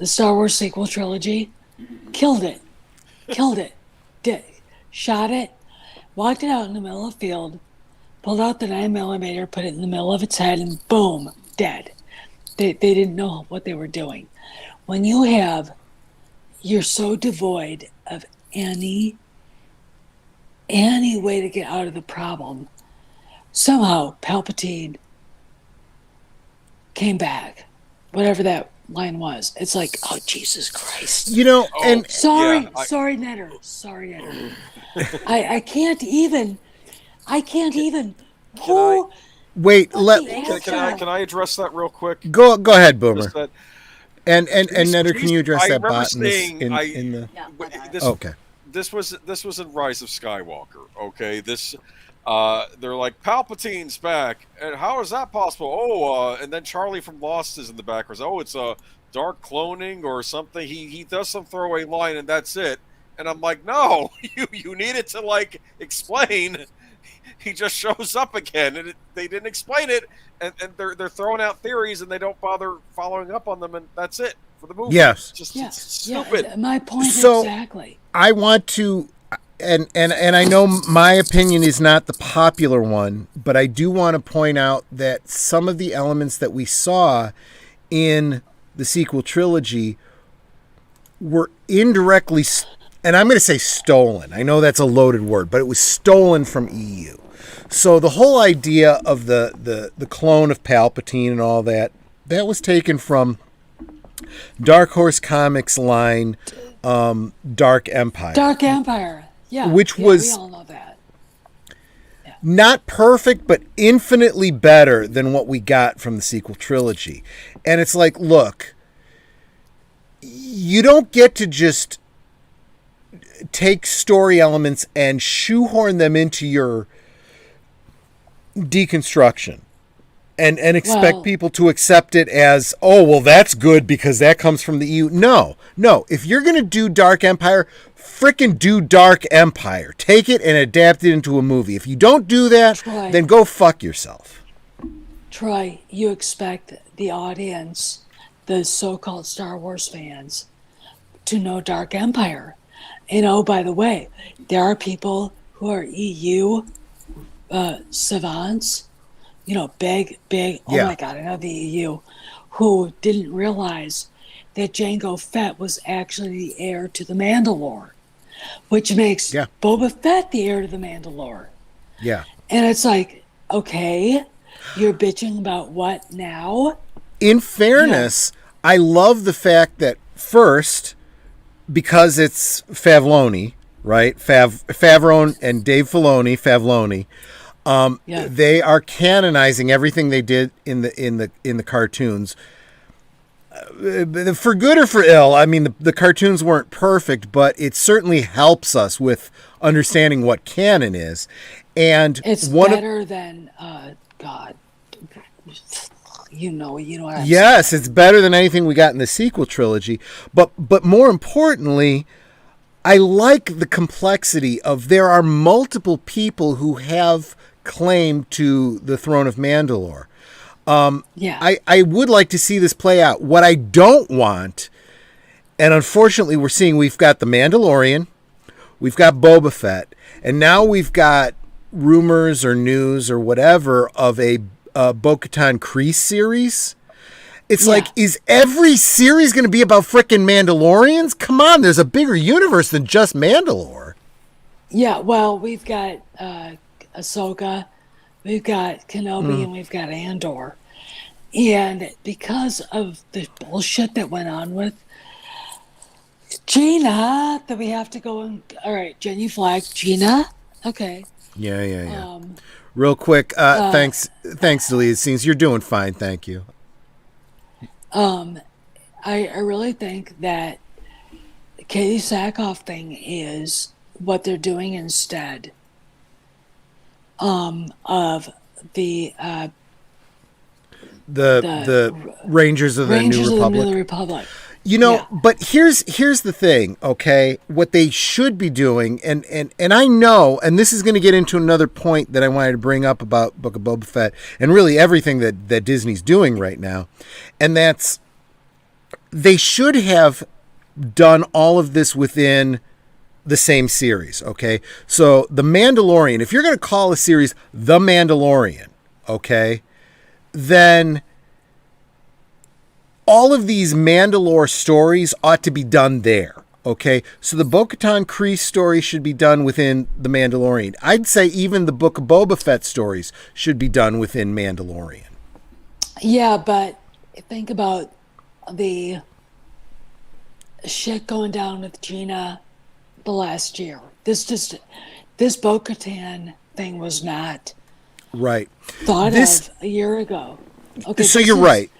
Star Wars sequel trilogy killed it. Shot it, walked it out in the middle of the field, pulled out the 9mm, put it in the middle of its head, and boom, dead. They didn't know what they were doing. When you're so devoid of any way to get out of the problem, somehow Palpatine came back, whatever that line was. It's like, oh, Jesus Christ. And sorry, Netter. I can't even pull. Wait, Can I address that real quick? Go ahead, Boomer. Just that- And Netter, can you address I that remember bot seeing- in I- the? Yeah, my bad. Okay. This was in Rise of Skywalker. Okay, they're like, Palpatine's back, and how is that possible? And then Charlie from Lost is in the background. Oh, it's a dark cloning or something. He does some throwaway line, and that's it. And I'm like, no, you needed to explain. He just shows up again, and they didn't explain it, and they're throwing out theories, and they don't bother following up on them, and that's it for the movie. Yes. It's stupid. Yeah, my point So, exactly. I want to, and I know my opinion is not the popular one, but I do want to point out that some of the elements that we saw in the sequel trilogy were indirectly, and I'm going to say stolen. I know that's a loaded word, but it was stolen from EU. So the whole idea of the clone of Palpatine and all that was taken from Dark Horse Comics line, Dark Empire. Dark Empire. Yeah. Which we was all know that. not perfect, but infinitely better than what we got from the sequel trilogy. And it's like, look, you don't get to just take story elements and shoehorn them into your deconstruction and expect people to accept it as, oh, well, that's good because that comes from the EU. No. If you're going to do Dark Empire, frickin' do Dark Empire. Take it and adapt it into a movie. If you don't do that, Troy. then go fuck yourself. Troy, you expect the audience, the so-called Star Wars fans, to know Dark Empire. And oh, by the way, there are people who are EU savants, big, oh my God, I know the EU, who didn't realize that Jango Fett was actually the heir to the Mandalore, which makes Boba Fett the heir to the Mandalore. Yeah. And it's like, okay, you're bitching about what now? In fairness, I love the fact that first, because it's Favloni, right? Favreau and Dave Filoni, they are canonizing everything they did in the cartoons. For good or for ill, I mean, the cartoons weren't perfect, but it certainly helps us with understanding what canon is. And it's better than God. You know what I'm yes, it's better than anything we got in the sequel trilogy. But more importantly, I like the complexity of there are multiple people who have claim to the throne of Mandalore. I would like to see this play out. What I don't want, and unfortunately we've got the Mandalorian, we've got Boba Fett, and now we've got rumors or news or whatever of a Bo-Katan Kryze series. It's like, is every series going to be about frickin' Mandalorians? Come on, there's a bigger universe than just Mandalore. Yeah, well, we've got Ahsoka, we've got Kenobi, and we've got Andor. And because of the bullshit that went on with Gina, that we have to go and... All right, genuflect. Gina? Okay. Yeah. Real quick, thanks, Delise. Seems you're doing fine. Thank you. I really think that the Katie Sackhoff thing is what they're doing instead of the Rangers of the Rangers New of Republic. the New Republic. You know, Yeah. but here's the thing, okay? What they should be doing, and I know, and this is going to get into another point that I wanted to bring up about Book of Boba Fett, and really everything that Disney's doing right now, and that's they should have done all of this within the same series, okay? So The Mandalorian, if you're going to call a series The Mandalorian, okay, then all of these Mandalore stories ought to be done there, okay? So the Bo-Katan Kryze story should be done within The Mandalorian. I'd say even the Book of Boba Fett stories should be done within Mandalorian. Yeah, but think about the shit going down with Gina the last year. This Bo-Katan thing was not Right. thought of a year ago. Okay, so you're right.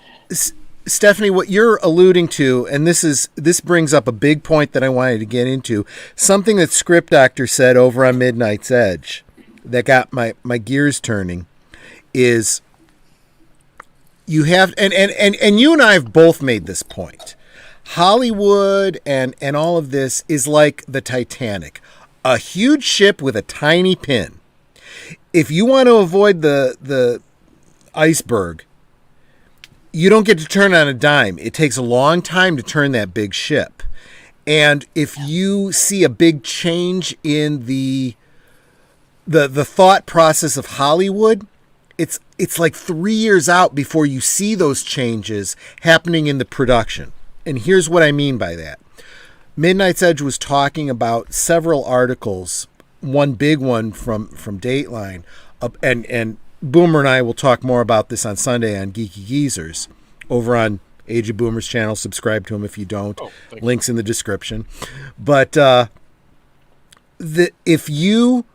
Stephanie, what you're alluding to, and this brings up a big point that I wanted to get into, something that Script Doctor said over on Midnight's Edge that got my gears turning, is you have, and you and I have both made this point. Hollywood and all of this is like the Titanic, a huge ship with a tiny pin. If you want to avoid the iceberg, you don't get to turn on a dime. It takes a long time to turn that big ship. And if you see a big change in the thought process of Hollywood, it's like 3 years out before you see those changes happening in the production. And here's what I mean by that. Midnight's Edge was talking about several articles, one big one from Dateline, and Boomer and I will talk more about this on Sunday on Geeky Geezers over on Age of Boomer's channel. Subscribe to him if you don't. Links in the description. But if you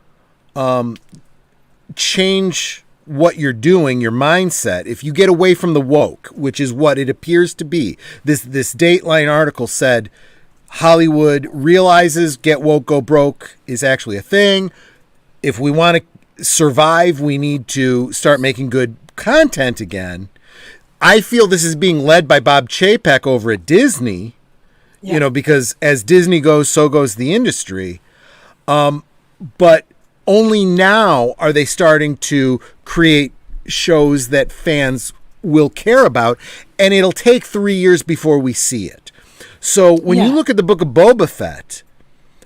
change what you're doing, your mindset, if you get away from the woke, which is what it appears to be, this Dateline article said Hollywood realizes get woke, go broke is actually a thing. If we want to survive, we need to start making good content again. I feel this is being led by Bob Chapek over at Disney, because as Disney goes, so goes the industry. But only now are they starting to create shows that fans will care about, and it'll take 3 years before we see it. So when you look at the Book of Boba Fett,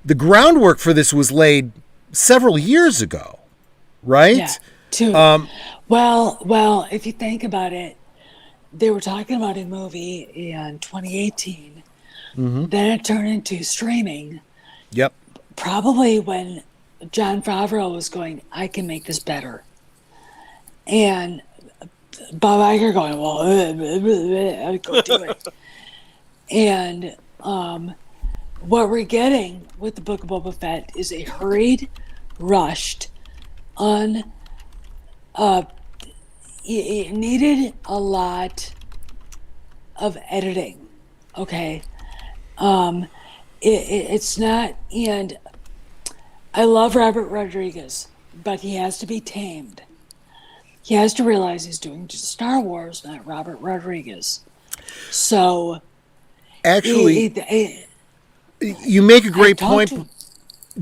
the groundwork for this was laid several years ago. Right? Yeah. Well, if you think about it, they were talking about a movie in 2018. Mm-hmm. Then it turned into streaming. Yep. Probably when Jon Favreau was going, I can make this better. And Bob Iger going, well, I'll go do it. And what we're getting with the Book of Boba Fett is a hurried, rushed, it needed a lot of editing. Okay. It's not, and I love Robert Rodriguez, but he has to be tamed. He has to realize he's doing Star Wars, not Robert Rodriguez. So actually, you make a great point.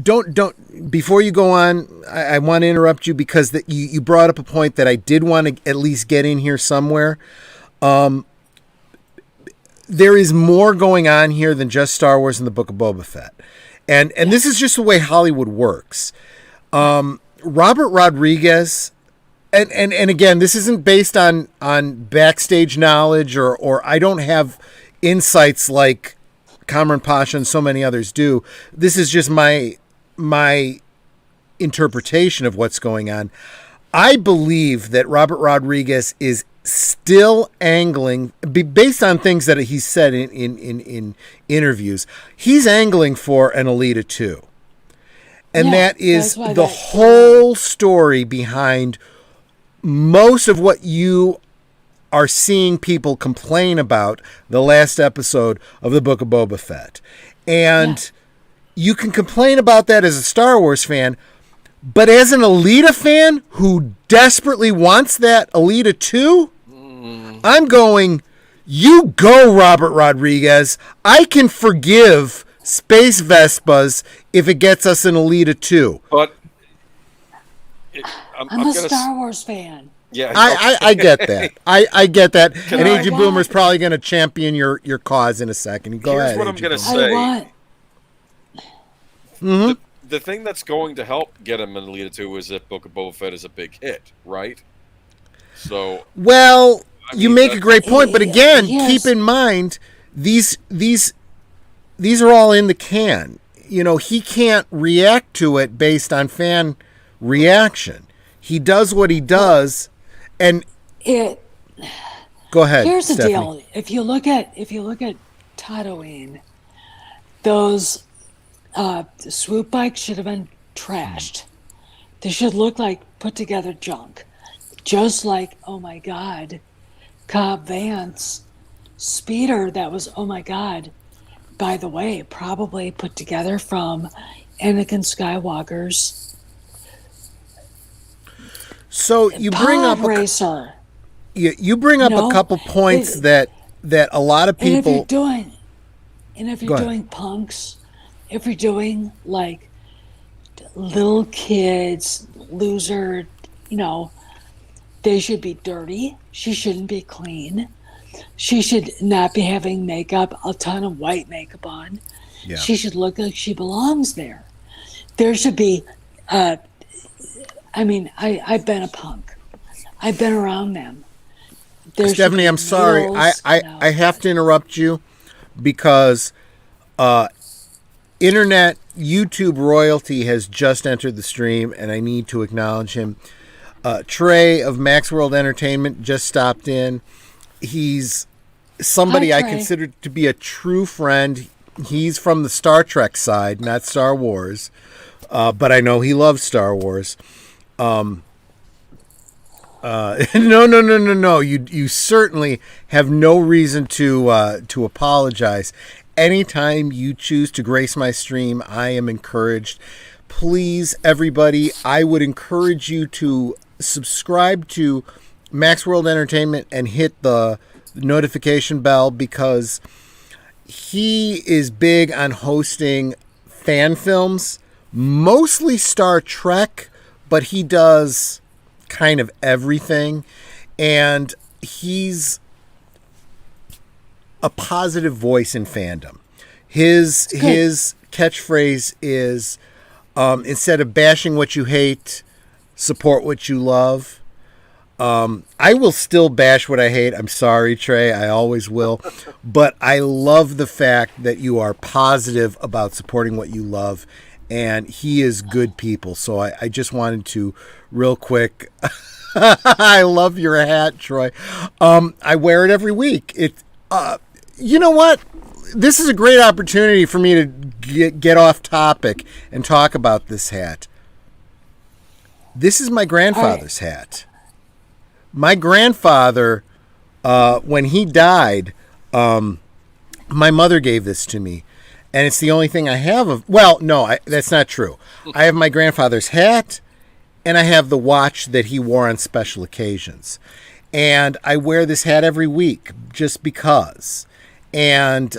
Don't before you go on, I want to interrupt you because that you brought up a point that I did want to at least get in here somewhere. There is more going on here than just Star Wars and the Book of Boba Fett. And this is just the way Hollywood works. Robert Rodriguez, and again, this isn't based on backstage knowledge or I don't have insights like Cameron Pasha and so many others do. This is just my interpretation of what's going on. I believe that Robert Rodriguez is still angling, based on things that he's said in interviews, he's angling for an Alita 2. And Yeah, that is that's why the that- whole story behind most of what you are seeing people complain about the last episode of the Book of Boba Fett. And you can complain about that as a Star Wars fan, but as an Alita fan who desperately wants that Alita 2, I'm going, you go, Robert Rodriguez. I can forgive Space Vespas if it gets us an Alita 2. But I'm I'm a gonna Star Wars fan. Yeah, I get that. I get that. And I Agent want- Boomer's probably going to champion your cause in a second. Go Here's ahead. what I'm Agent gonna Boomer. say. I want. The thing that's going to help get him an Alita 2 is if Book of Boba Fett is a big hit, right? So Well, I you mean, make that- a great point, but again, Yes. keep in mind these are all in the can. You know, he can't react to it based on fan reaction. He does what he does, and It. go ahead. Here's the Stephanie. deal. If you look at Tatooine, those swoop bikes should have been trashed. They should look like put together junk. Just like, oh my God, Cobb Vance's speeder that was, oh my God, by the way, probably put together from Anakin Skywalker's So you bring up pod racer. you bring up No, a couple points it- that a lot of And if people. you're doing, Go ahead. doing punks, if you're doing like little kids, loser, they should be dirty. She shouldn't be clean. She should not be having makeup, a ton of white makeup on. Yeah. She should look like she belongs there. There should be, I've been a punk. I've been around them. There should Stephanie, be I'm sorry. needles, I have to interrupt you because internet YouTube royalty has just entered the stream, and I need to acknowledge him. Trey of Max World Entertainment just stopped in. He's somebody Hi, I Trey. consider to be a true friend. He's from the Star Trek side, not Star Wars, but I know he loves Star Wars. No. You certainly have no reason to apologize. Anytime you choose to grace my stream, I am encouraged. Please, everybody, I would encourage you to subscribe to Max World Entertainment and hit the notification bell because he is big on hosting fan films, mostly Star Trek, but he does kind of everything, and he's a positive voice in fandom. His catchphrase is instead of bashing what you hate, support what you love. I will still bash what I hate. I'm sorry, Trey. I always will. But I love the fact that you are positive about supporting what you love. And he is good people. So I just wanted to real quick. I love your hat, Troy. I wear it every week. You know what? This is a great opportunity for me to get off topic and talk about this hat. This is my grandfather's hat. My grandfather, when he died, my mother gave this to me. And it's the only thing I have of... Well, no, that's not true. I have my grandfather's hat, and I have the watch that he wore on special occasions. And I wear this hat every week just because. And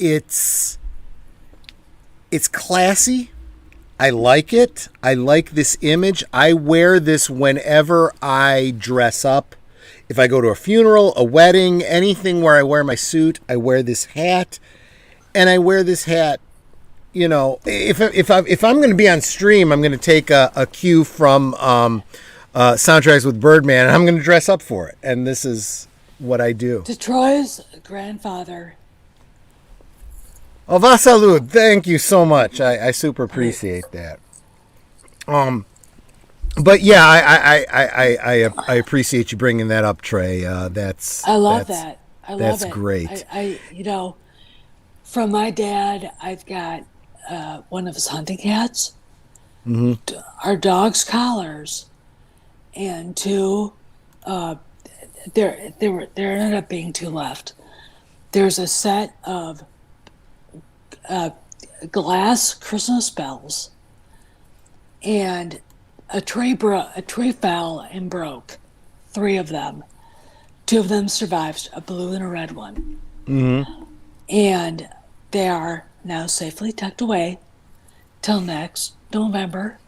it's classy. I like it. I like this image. I wear this whenever I dress up. If I go to a funeral, a wedding, anything where I wear my suit, I wear this hat. And I wear this hat, if I'm going to be on stream, I'm going to take a cue from Soundtracks with Birdman, and I'm going to dress up for it. And this is what I do. To Troy's grandfather. Oh, va salud. Thank you so much. I super appreciate that. But yeah, I appreciate you bringing that up, Trey. I love that's, that. I love that's it. great. From my dad, I've got one of his hunting hats. our dog's collars, and two. There ended up being two left. There's a set of glass Christmas bells, and a tray fell and broke. Three of them. Two of them survived, a blue and a red one. And they are now safely tucked away till next November,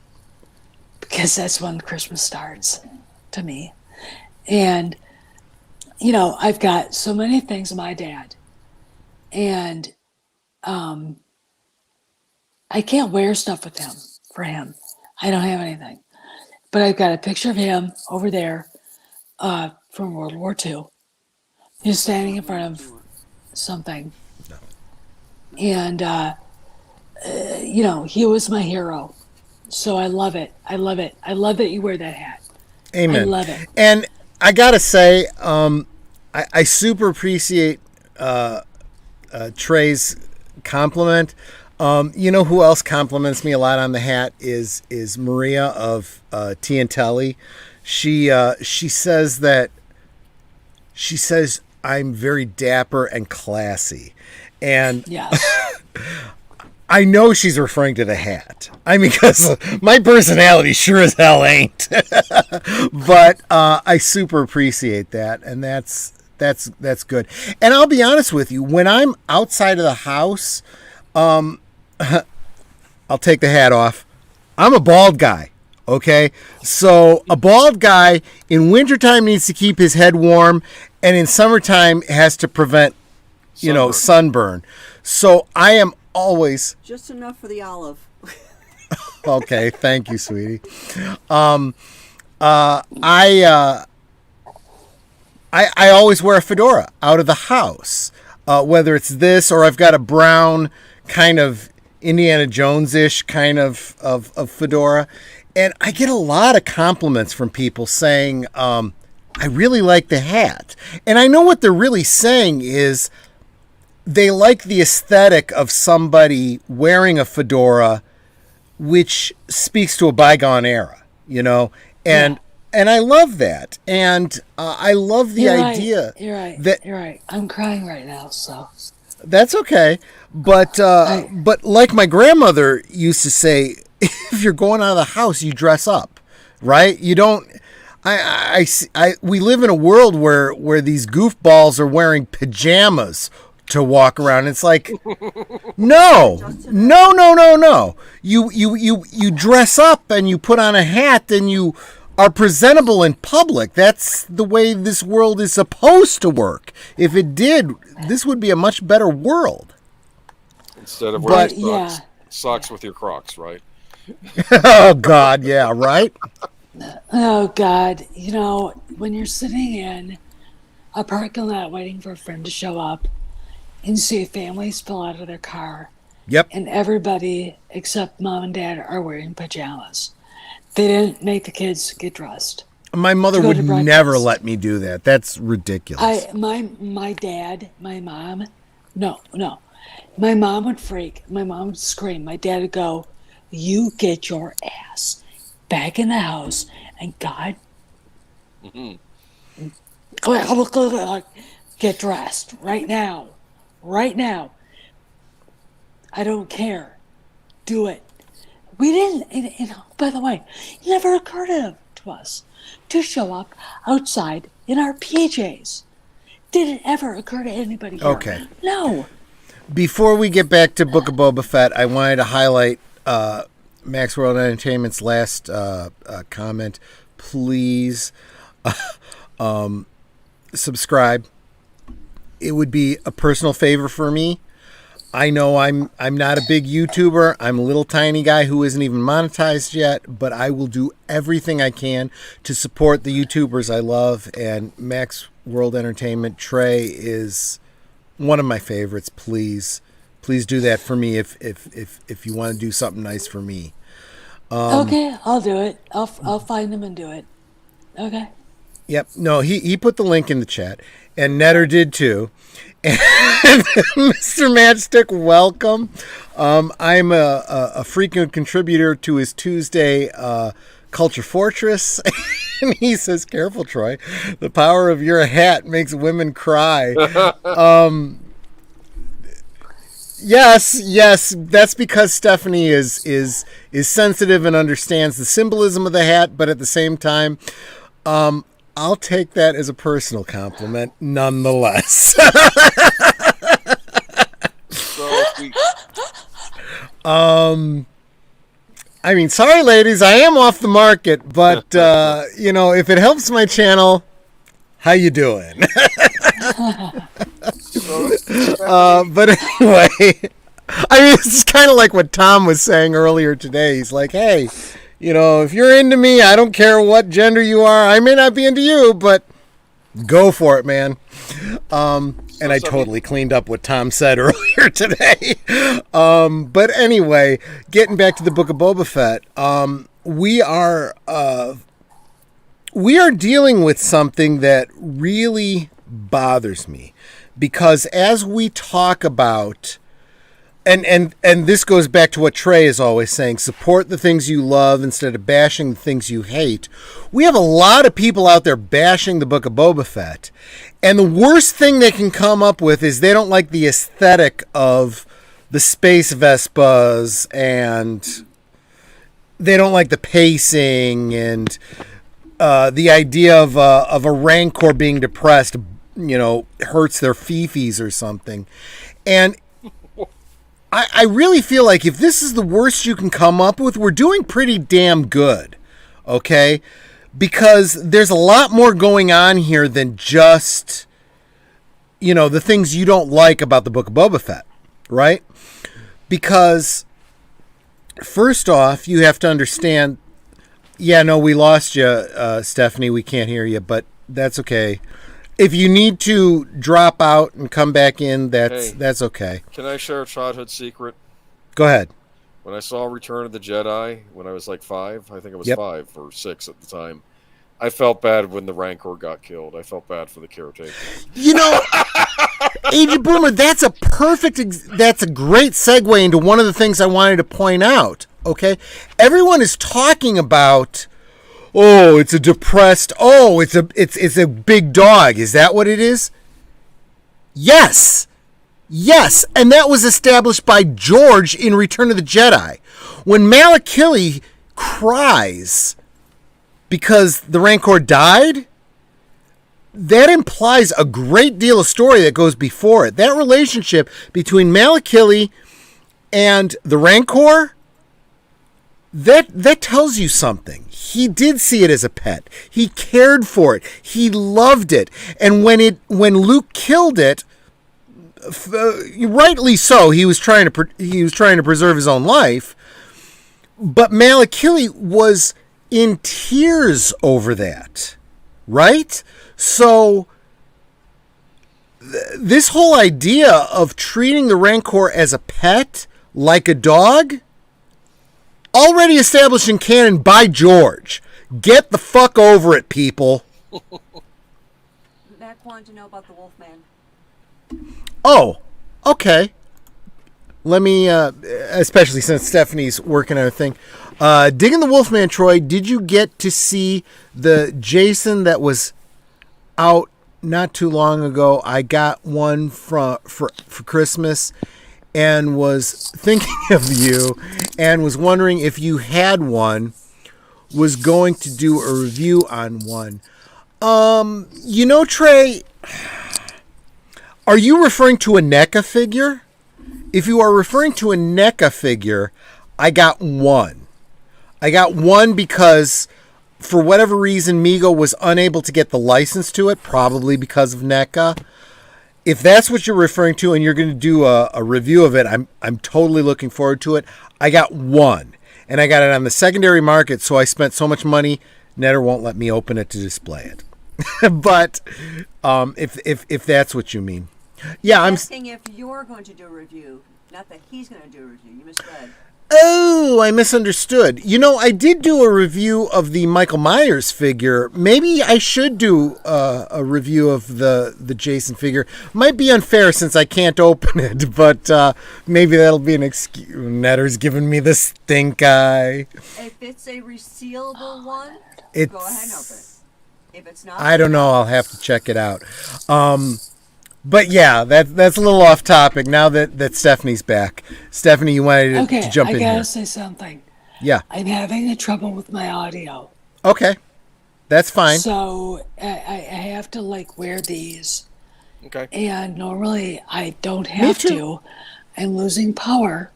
because that's when Christmas starts to me. And, you know, I've got so many things of my dad. And I can't wear stuff with him for him. I don't have anything. But I've got a picture of him over there from World War II. He's standing in front of something. And, you know, he was my hero. So I love it. I love it. I love that you wear that hat. Amen. I love it. And I got to say, I super appreciate Trey's compliment. You know who else compliments me a lot on the hat is Maria of Tea and Telly. She says I'm very dapper and classy. And Yes. I know she's referring to the hat. I mean, because my personality sure as hell ain't. But I super appreciate that, and that's good. And I'll be honest with you, when I'm outside of the house, I'll take the hat off. I'm a bald guy, okay? So a bald guy in wintertime needs to keep his head warm, and in summertime has to prevent, sunburn. So I am always... Just enough for the olive. Okay, thank you, sweetie. I always wear a fedora out of the house, whether it's this or I've got a brown kind of Indiana Jones-ish kind of fedora, and I get a lot of compliments from people saying I really like the hat, and I know what they're really saying is they like the aesthetic of somebody wearing a fedora, which speaks to a bygone era, and I love that, and I love the idea. You're right. You're right. I'm crying right now, so that's okay. But like my grandmother used to say, if you're going out of the house, you dress up, right? You don't. We live in a world where these goofballs are wearing pajamas to walk around. It's like, no. You dress up and you put on a hat and you are presentable in public. That's the way this world is supposed to work. If it did, this would be a much better world. Instead of wearing socks with your Crocs, right? Oh, God, yeah, right? Oh, God. When you're sitting in a parking lot waiting for a friend to show up and see families pull out of their car. Yep. And everybody except mom and dad are wearing pajamas. They didn't make the kids get dressed. My mother would never let me do that. That's ridiculous. My dad, my mom, no. My mom would freak. My mom would scream. My dad would go, "You get your ass back in the house and God, get dressed right now. Right now. I don't care. Do it." We didn't, by the way, it never occurred to us to show up outside in our PJs. Did it ever occur to anybody here? Okay. No. Before we get back to Book of Boba Fett, I wanted to highlight Max World Entertainment's last comment. Please subscribe. It would be a personal favor for me. I know I'm not a big YouTuber. I'm a little tiny guy who isn't even monetized yet, but I will do everything I can to support the YouTubers I love. And Max World Entertainment, Trey is one of my favorites. Please do that for me if you want to do something nice for me. Okay, I'll do it. I'll find them and do it. Okay. Yep. No, he put the link in the chat, and Netter did too. And Mr. Matchstick, welcome. I'm a frequent contributor to his Tuesday Culture Fortress. And he says, careful, Troy. The power of your hat makes women cry. Yes. That's because Stephanie is sensitive and understands the symbolism of the hat, but at the same time, I'll take that as a personal compliment nonetheless. So sweet. I mean, sorry, ladies, I am off the market, but if it helps my channel, how you doing? But anyway, I mean, it's kind of like what Tom was saying earlier today. He's like, hey, if you're into me, I don't care what gender you are. I may not be into you, but go for it, man. And I totally cleaned up what Tom said earlier today. But anyway, getting back to the Book of Boba Fett, we are dealing with something that really bothers me, because as we talk about, and this goes back to what Trey is always saying, support the things you love instead of bashing the things you hate. We have a lot of people out there bashing the Book of Boba Fett, and the worst thing they can come up with is they don't like the aesthetic of the space Vespas, and they don't like the pacing, and the idea of a Rancor being depressed, hurts their fifis or something. And I really feel like if this is the worst you can come up with, we're doing pretty damn good, okay? Because there's a lot more going on here than just, the things you don't like about the Book of Boba Fett, right? Because, first off, you have to understand, we lost you, Stephanie, we can't hear you, but that's okay. If you need to drop out and come back in, that's okay. Can I share a childhood secret? Go ahead. When I saw Return of the Jedi, when I was like 5, I think I was 5 or 6 at the time, I felt bad when the Rancor got killed. I felt bad for the caretaker. Agent Boomer, that's a great segue into one of the things I wanted to point out, okay? Everyone is talking about, it's a depressed, it's a big dog. Is that what it is? Yes, and that was established by George in Return of the Jedi. When Malakili cries because the Rancor died, that implies a great deal of story that goes before it. That relationship between Malakili and the Rancor, that tells you something. He did see it as a pet. He cared for it. He loved it. And when Luke killed it, rightly so, he was trying to preserve his own life. But Malakili was in tears over that, right? So this whole idea of treating the Rancor as a pet, like a dog, already established in canon by George. Get the fuck over it, people. Mac wanted to know about the Wolfman. Oh, okay. Let me, especially since Stephanie's working on a thing. Digging the Wolfman, Troy, did you get to see the Jason that was out not too long ago? I got one for Christmas and was thinking of you and was wondering if you had one, was going to do a review on one. Trey, are you referring to a NECA figure? If you are referring to a NECA figure, I got one. I got one because for whatever reason, Mego was unable to get the license to it, probably because of NECA. If that's what you're referring to and you're going to do a review of it, I'm totally looking forward to it. I got one, and I got it on the secondary market, so I spent so much money, Netter won't let me open it to display it. But if that's what you mean. Yeah, I'm asking if you're going to do a review, not that he's going to do a review. You misread. Oh, I misunderstood. I did do a review of the Michael Myers figure. Maybe I should do a review of the Jason figure. Might be unfair since I can't open it, but maybe that'll be an excuse. Netter's giving me the stink eye. If it's a resealable one, It's, go ahead and open it. If it's not, I don't know. I'll have to check it out. But yeah, that's a little off topic. Now that Stephanie's back, Stephanie, you wanted to jump in I here. gotta say something. Yeah. I'm having trouble with my audio, Okay. That's fine. so I have to wear these, Okay. and normally I don't have too. to. I'm losing power,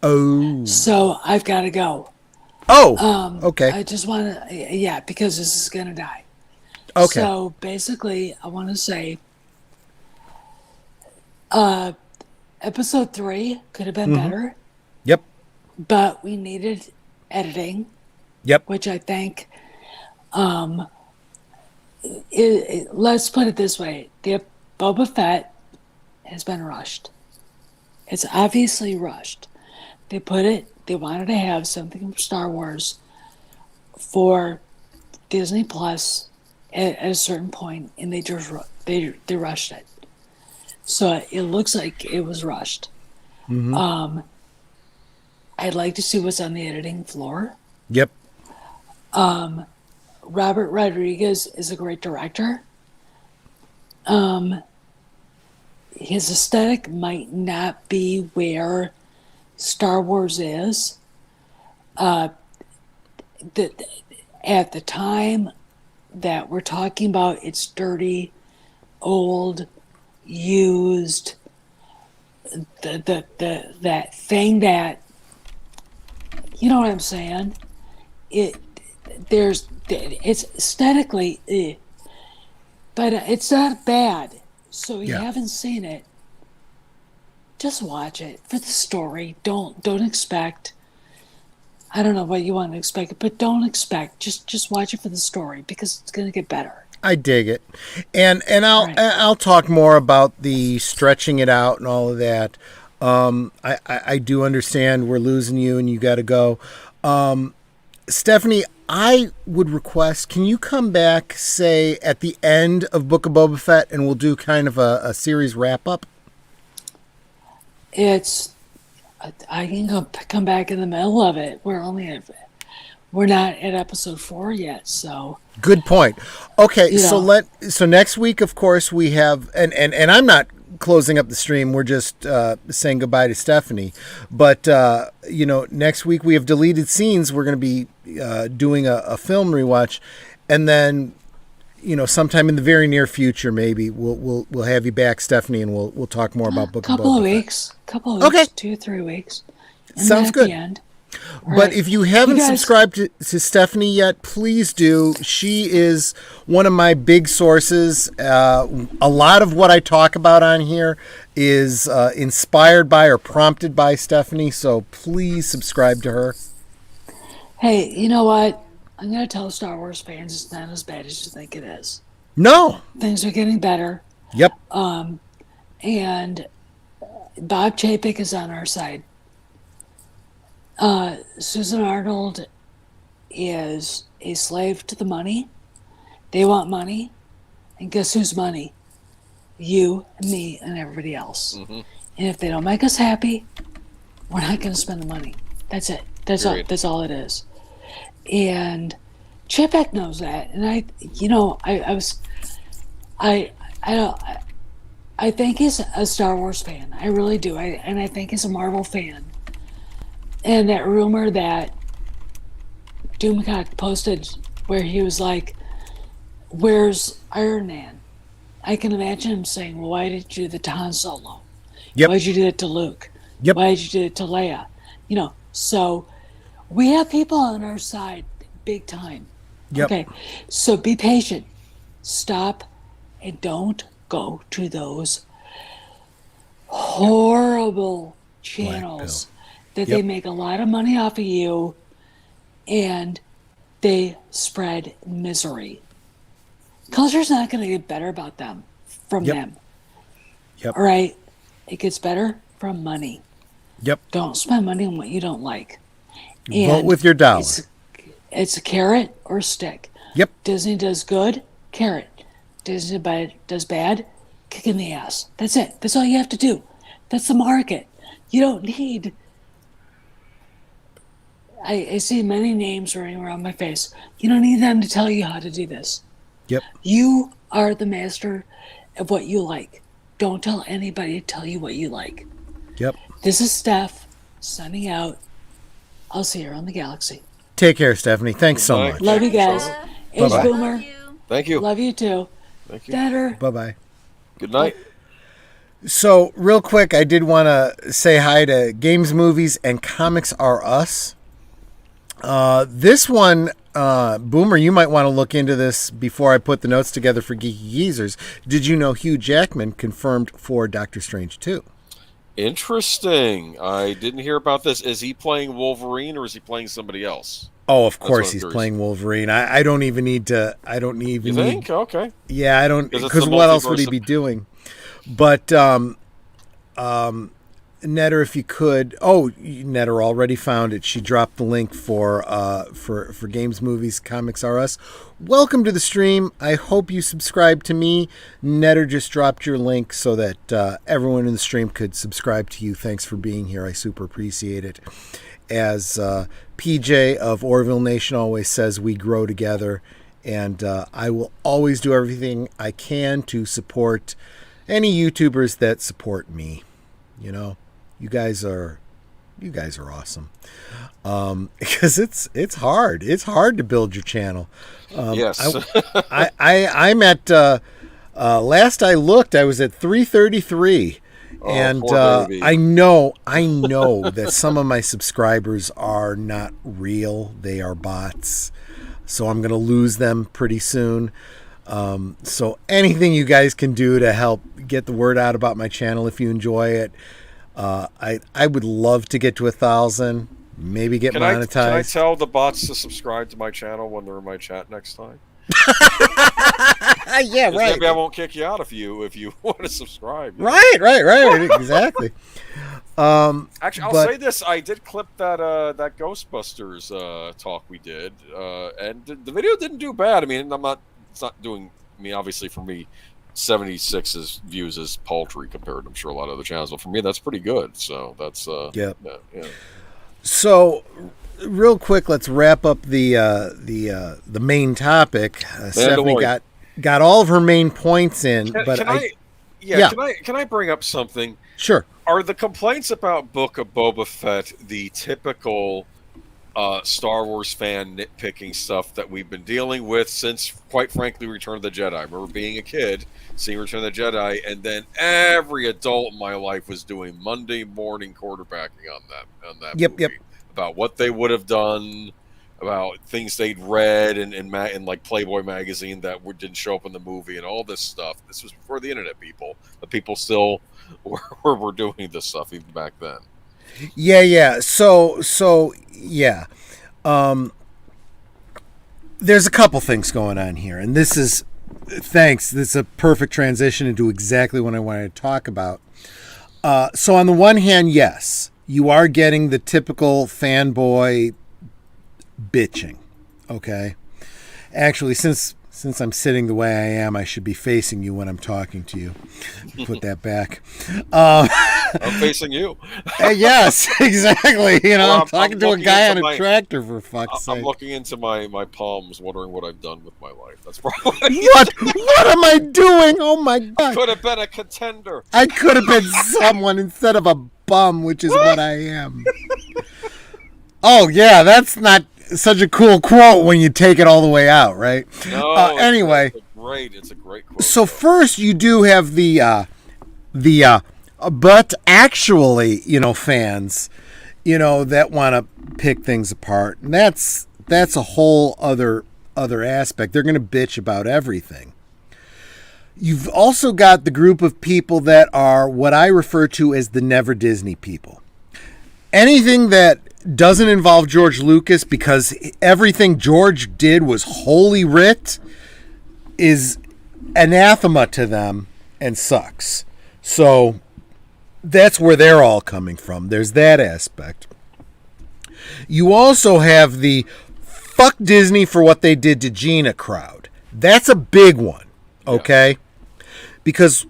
Oh. so I've got to go. Oh. Okay. I just want to, yeah, because this is gonna die. Okay. So basically, I want to say, episode 3 could have been better, Yep. but we needed editing, Yep. which I think, let's put it this way: the Boba Fett has been rushed. It's obviously rushed. They wanted to have something from Star Wars for Disney Plus at a certain point, and they rushed it. So it looks like it was rushed. Mm-hmm. I'd like to see what's on the editing floor. Yep. Robert Rodriguez is a great director. His aesthetic might not be where Star Wars is. At the time that we're talking about, it's dirty, old, used. That thing that, you know what I'm saying? It's aesthetically, but it's not bad. So if you haven't seen it, just watch it for the story. Don't expect. I don't know what you want to expect, but don't expect. Just watch it for the story because it's going to get better. I dig it, and I'll talk more about the stretching it out and all of that. I do understand we're losing you and you got to go. Stephanie, I would request, can you come back, say, at the end of Book of Boba Fett, and we'll do kind of a series wrap-up? I can come back in the middle of it. We're not at episode 4 yet, so. Good point. Okay, so next week, of course, we have, and I'm not closing up the stream. We're just saying goodbye to Stephanie. But next week we have deleted scenes. We're going to be doing a film rewatch, and then sometime in the very near future, maybe we'll have you back, Stephanie, and we'll talk more about Book of Boba Fett. Couple of weeks, 2-3 weeks. And sounds then good. At the end. But if you haven't subscribed to Stephanie yet, please do. She is one of my big sources. A lot of what I talk about on here is inspired by or prompted by Stephanie, so please subscribe to her. Hey, you know what? I'm going to tell Star Wars fans it's not as bad as you think it is. No. Things are getting better. Yep. And Bob Chapek is on our side. Susan Arnold is a slave to the money. They want money. And guess whose money? You, me, and everybody else. Mm-hmm. And if they don't make us happy, we're not going to spend the money. That's it. That's all it is. And Chapek knows that. And I think he's a Star Wars fan. I really do. And I think he's a Marvel fan. And that rumor that Doomcock posted where he was like, "Where's Iron Man?" I can imagine him saying, "Well, why did you do that to Han Solo? Yep. Why did you do that to Luke? Yep. Why did you do it to Leia?" So we have people on our side big time. Yep. Okay, so be patient. Stop and don't go to those horrible channels that they make a lot of money off of you and they spread misery. Culture's not going to get better from them. Yep. All right? It gets better from money. Yep. Don't spend money on what you don't like. Vote with your dollar. It's a carrot or stick. Yep. Disney does good, carrot. Disney does bad, kick in the ass. That's it. That's all you have to do. That's the market. You don't need. I see many names running around my face. You don't need them to tell you how to do this. Yep. You are the master of what you like. Don't tell anybody to tell you what you like. Yep. This is Steph signing out. I'll see you around the galaxy. Take care, Stephanie. Thanks so much. Love you guys. Age Bye-bye. Boomer. Thank you. Love you too. Thank you. Better. Bye-bye. Good night. So, real quick, I did want to say hi to Games, Movies, and Comics Are Us. This one, Boomer, you might want to look into this before I put the notes together for Geeky Geezers. Did you know Hugh Jackman confirmed for Doctor Strange 2? Interesting. I didn't hear about this. Is he playing Wolverine or is he playing somebody else? Oh, of That's course what I'm he's curious. playing Wolverine. I don't even need to. I don't even You need. think? Okay. Yeah, I don't. 'Cause it's Because the what else would he multiverse. be doing? But Netter, if you could. Oh, Netter already found it. She dropped the link for Games, Movies, Comics R Us. Welcome to the stream. I hope you subscribe to me. Netter just dropped your link so that everyone in the stream could subscribe to you. Thanks for being here. I super appreciate it. As PJ of Orville Nation always says, we grow together. And I will always do everything I can to support any YouTubers that support me. You know, you guys are awesome. Because it's hard. It's hard to build your channel. Yes. I'm at last I looked, I was at 333. Oh, And poor baby. I know that some of my subscribers are not real. They are bots. So I'm going to lose them pretty soon. So anything you guys can do to help get the word out about my channel if you enjoy it. I would love to get to 1,000. Maybe get Can monetized. I tell the bots to subscribe to my channel when they're in my chat next time? Yeah, 'Cause right. Maybe I won't kick you out if you want to subscribe. Right. Exactly. Actually, I'll But- say this: I did clip that Ghostbusters talk we did, and the video didn't do bad. I mean, it's not doing. I mean, obviously for me, 76's views is paltry compared to, I'm sure, a lot of other channels. But for me, that's pretty good. So that's Yep. yeah. So, real quick, let's wrap up the main topic. Stephanie got all of her main points in, but Can I bring up something? Sure. Are the complaints about Book of Boba Fett the typical Star Wars fan nitpicking stuff that we've been dealing with since, quite frankly, Return of the Jedi? I remember being a kid, seeing Return of the Jedi, and then every adult in my life was doing Monday morning quarterbacking on that movie. Yep. About what they would have done, about things they'd read in like Playboy magazine that didn't show up in the movie, and all this stuff. This was before the internet, people. The people still were doing this stuff even back then. Yeah. So yeah. There's a couple things going on here, and this is a perfect transition into exactly what I wanted to talk about. So on the one hand, yes, you are getting the typical fanboy bitching. Okay. Actually, since I'm sitting the way I am, I should be facing you when I'm talking to you. Put that back. I'm facing you. Yes, exactly. You know, Well, I'm talking I'm to a looking guy on into a my- tractor, for fuck's I'm sake. looking into my palms, wondering what I've done with my life. That's probably What am I doing? Oh my god. could have been a contender. I could have been someone instead of a bum, which is what I am. Oh yeah, that's not such a cool quote when you take it all the way out, right? No. Anyway, it's a great quote. so first you do have the but actually, fans, that want to pick things apart, and that's a whole other aspect. They're going to bitch about everything. You've also got the group of people that are what I refer to as the never Disney people. Anything that doesn't involve George Lucas, because everything George did was holy writ, is anathema to them and sucks. So that's where they're all coming from. There's that aspect. You also have the fuck Disney for what they did to Gina crowd. That's a big one, okay? Yeah. Because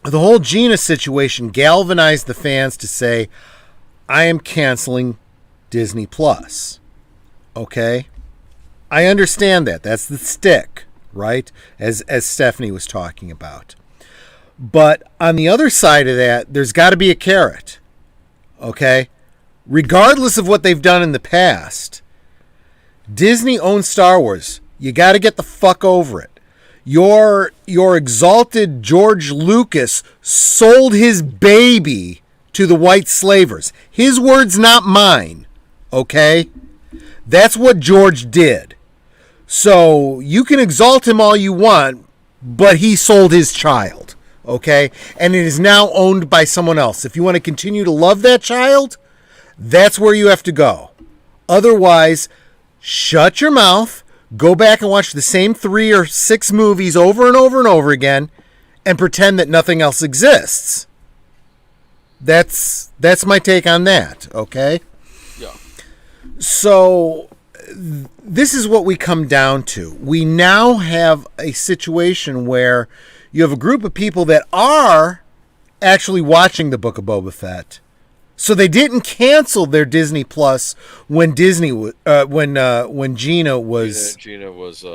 the whole Gina situation galvanized the fans to say, I am canceling Disney Plus. Okay? I understand that. That's the stick, right? As Stephanie was talking about. But on the other side of that, there's got to be a carrot. Okay? Regardless of what they've done in the past, Disney owns Star Wars. You got to get the fuck over it. Your exalted George Lucas sold his baby to the white slavers. His words, not mine. Okay? That's what George did. So you can exalt him all you want, but he sold his child. Okay? And it is now owned by someone else. If you want to continue to love that child, that's where you have to go. Otherwise, shut your mouth, go back and watch the same 3 or 6 movies over and over and over again and pretend that nothing else exists. That's my take on that, okay? Yeah. So this is what we come down to. We now have a situation where you have a group of people that are actually watching the Book of Boba Fett. So they didn't cancel their Disney Plus when when Gina was. Gina was.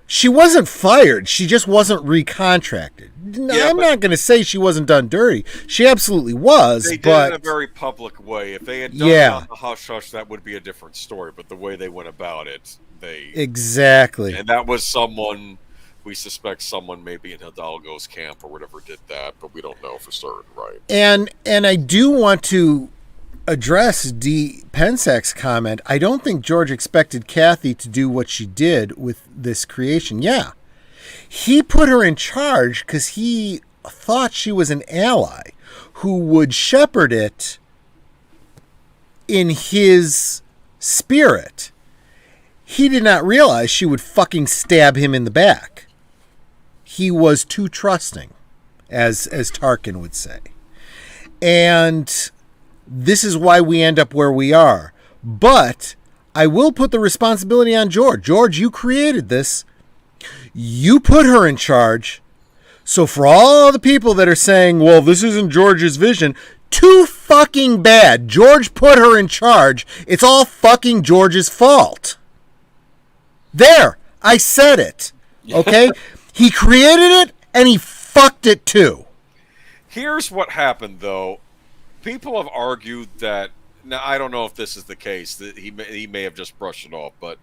She wasn't fired. She just wasn't recontracted. I'm not going to say she wasn't done dirty. She absolutely was. They did it in a very public way. If they had done it on the hush hush, that would be a different story. But the way they went about it, exactly. And that was someone. We suspect someone maybe in Hidalgo's camp or whatever did that, but we don't know for certain, right? And I do want to address D. Pensac's comment. I don't think George expected Kathy to do what she did with this creation. Yeah. He put her in charge because he thought she was an ally who would shepherd it in his spirit. He did not realize she would fucking stab him in the back. He was too trusting, as Tarkin would say. And this is why we end up where we are. But I will put the responsibility on George. George, you created this. You put her in charge. So for all the people that are saying, well, this isn't George's vision, too fucking bad. George put her in charge. It's all fucking George's fault. There, I said it. Okay? He created it, and he fucked it too. Here's what happened, though. People have argued that. Now, I don't know if this is the case. That he may have just brushed it off, but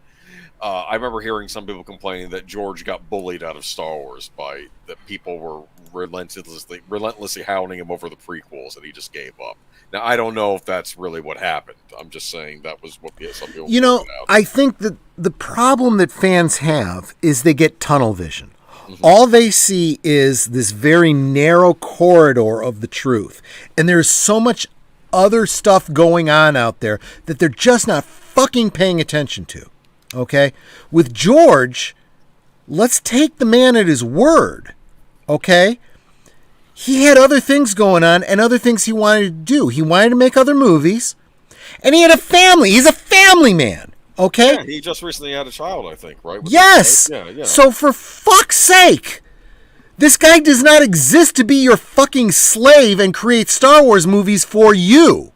I remember hearing some people complaining that George got bullied out of Star Wars by that people were relentlessly hounding him over the prequels, and he just gave up. Now, I don't know if that's really what happened. I'm just saying that was what some people. I think that the problem that fans have is they get tunnel vision. Mm-hmm. All they see is this very narrow corridor of the truth. And there's so much other stuff going on out there that they're just not fucking paying attention to. Okay? With George, let's take the man at his word. Okay? He had other things going on and other things he wanted to do. He wanted to make other movies. And he had a family. He's a family man. Okay? Yeah, he just recently had a child, I think, right? Yes! Yeah. So for fuck's sake, this guy does not exist to be your fucking slave and create Star Wars movies for you.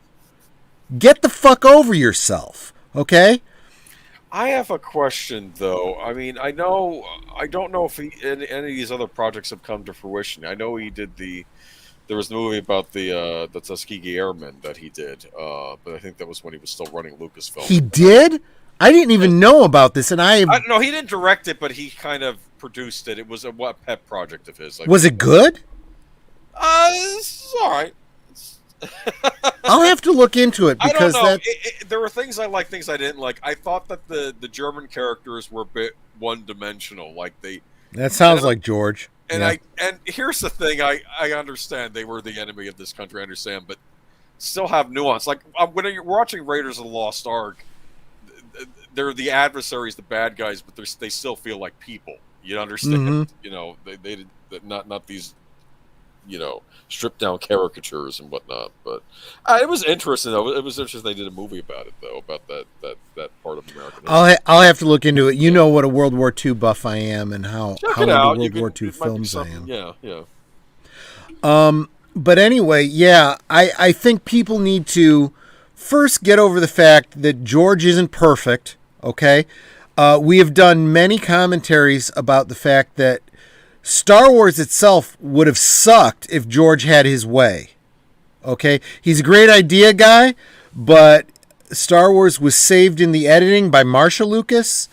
Get the fuck over yourself. Okay? I have a question, though. I mean, I don't know if any of these other projects have come to fruition. I know he did there was a movie about the Tuskegee Airmen that he did, but I think that was when he was still running Lucasfilm. He did? I didn't even know about this, and no, he didn't direct it, but he kind of produced it. It was a pet project of his. Was it good? It's all right. I'll have to look into it because I don't know. There were things I liked, things I didn't like. I thought that the German characters were a bit one-dimensional. That sounds like George. And here's the thing: I understand they were the enemy of this country. I understand, but still have nuance. Like when you're watching Raiders of the Lost Ark, they're the adversaries, the bad guys, but they still feel like people. You understand? Mm-hmm. They not these stripped down caricatures and whatnot. But it was interesting though. It was interesting they did a movie about it though, about that part of American history. I'll have to look into it. You know what a World War II buff I am, and how into World War II films I am. Yeah. But anyway, yeah, I think people need to first get over the fact that George isn't perfect, okay? We have done many commentaries about the fact that Star Wars itself would have sucked if George had his way, okay? He's a great idea guy, but Star Wars was saved in the editing by Marsha Lucas.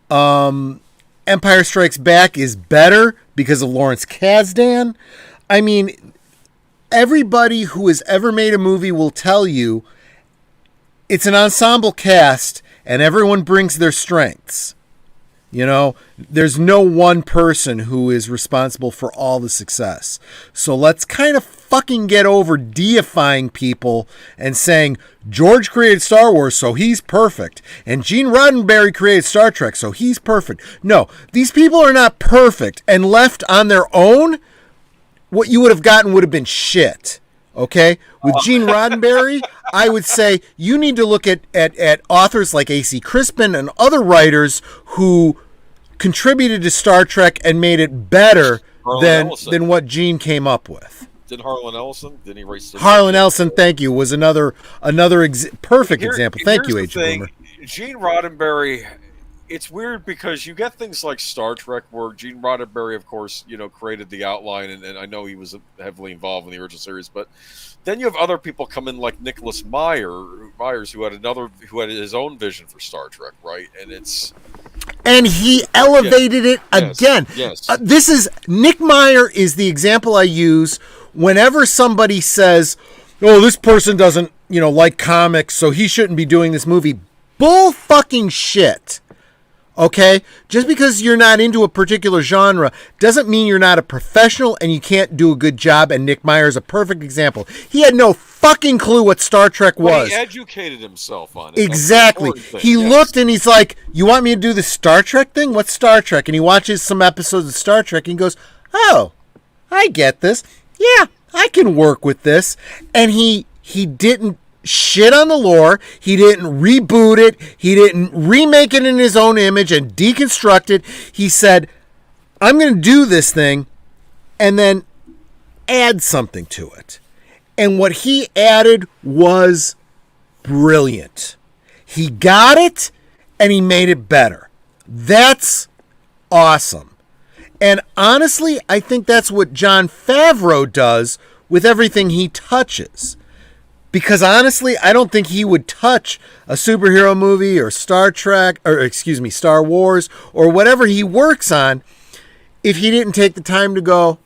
Empire Strikes Back is better because of Lawrence Kasdan. I mean, everybody who has ever made a movie will tell you it's an ensemble cast and everyone brings their strengths. You know, there's no one person who is responsible for all the success. So let's kind of fucking get over deifying people and saying George created Star Wars, so he's perfect. And Gene Roddenberry created Star Trek, so he's perfect. No, these people are not perfect. And left on their own, what you would have gotten would have been shit. Okay? With Gene Roddenberry, I would say you need to look at authors like A.C. Crispin and other writers who contributed to Star Trek and made it better than what Gene came up with. Did Harlan Ellison? Didn't he write? Harlan Ellison, thank you, was another perfect example. Thank you, H. Boomer. Gene Roddenberry. It's weird because you get things like Star Trek where Gene Roddenberry, of course, created the outline, and I know he was heavily involved in the original series, but then you have other people come in like Nicholas Myers, who had his own vision for Star Trek, right? And he elevated it again. Yes. Nick Meyer is the example I use whenever somebody says, "Oh, this person doesn't, like comics, so he shouldn't be doing this movie." Bull fucking shit. Okay? Just because you're not into a particular genre doesn't mean you're not a professional and you can't do a good job, and Nick Meyer is a perfect example. He had no fucking clue what Star Trek was. He educated himself on it. Exactly. He looked and he's like, "You want me to do the Star Trek thing? What's Star Trek?" And he watches some episodes of Star Trek and he goes, "Oh, I get this. Yeah, I can work with this." And he didn't shit on the lore. He didn't reboot it. He didn't remake it in his own image and deconstruct it. He said, "I'm going to do this thing and then add something to it." And what he added was brilliant. He got it and he made it better. That's awesome. And honestly, I think that's what Jon Favreau does with everything he touches. Because honestly, I don't think he would touch a superhero movie or Star Wars or whatever he works on if he didn't take the time to go,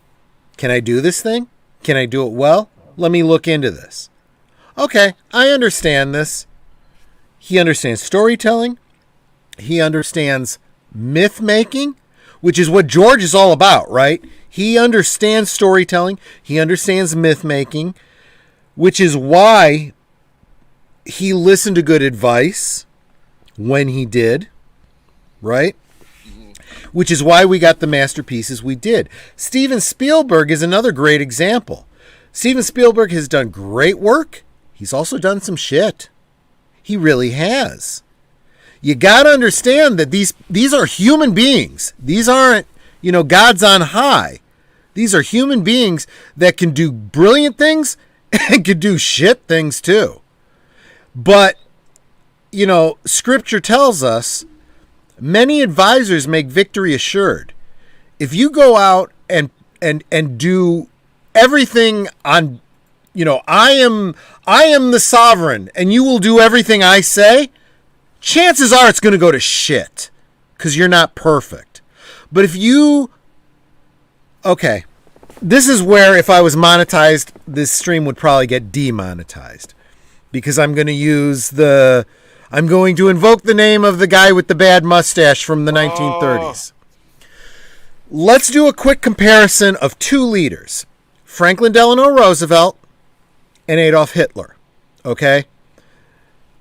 "Can I do this thing? Can I do it well? Let me look into this." Okay, I understand this. He understands storytelling. He understands myth making, which is what George is all about, right? He understands storytelling. He understands myth making, which is why he listened to good advice when he did, right? Which is why we got the masterpieces we did. Steven Spielberg is another great example. Steven Spielberg has done great work. He's also done some shit. He really has. You got to understand that these are human beings. These aren't, gods on high. These are human beings that can do brilliant things and could do shit things too. But, scripture tells us many advisors make victory assured. If you go out and do everything on, I am the sovereign and you will do everything I say, chances are it's going to go to shit because you're not perfect. But if you, okay, this is where if I was monetized, this stream would probably get demonetized because I'm going to invoke the name of the guy with the bad mustache from the 1930s. Let's do a quick comparison of two leaders, Franklin Delano Roosevelt and Adolf Hitler. Okay?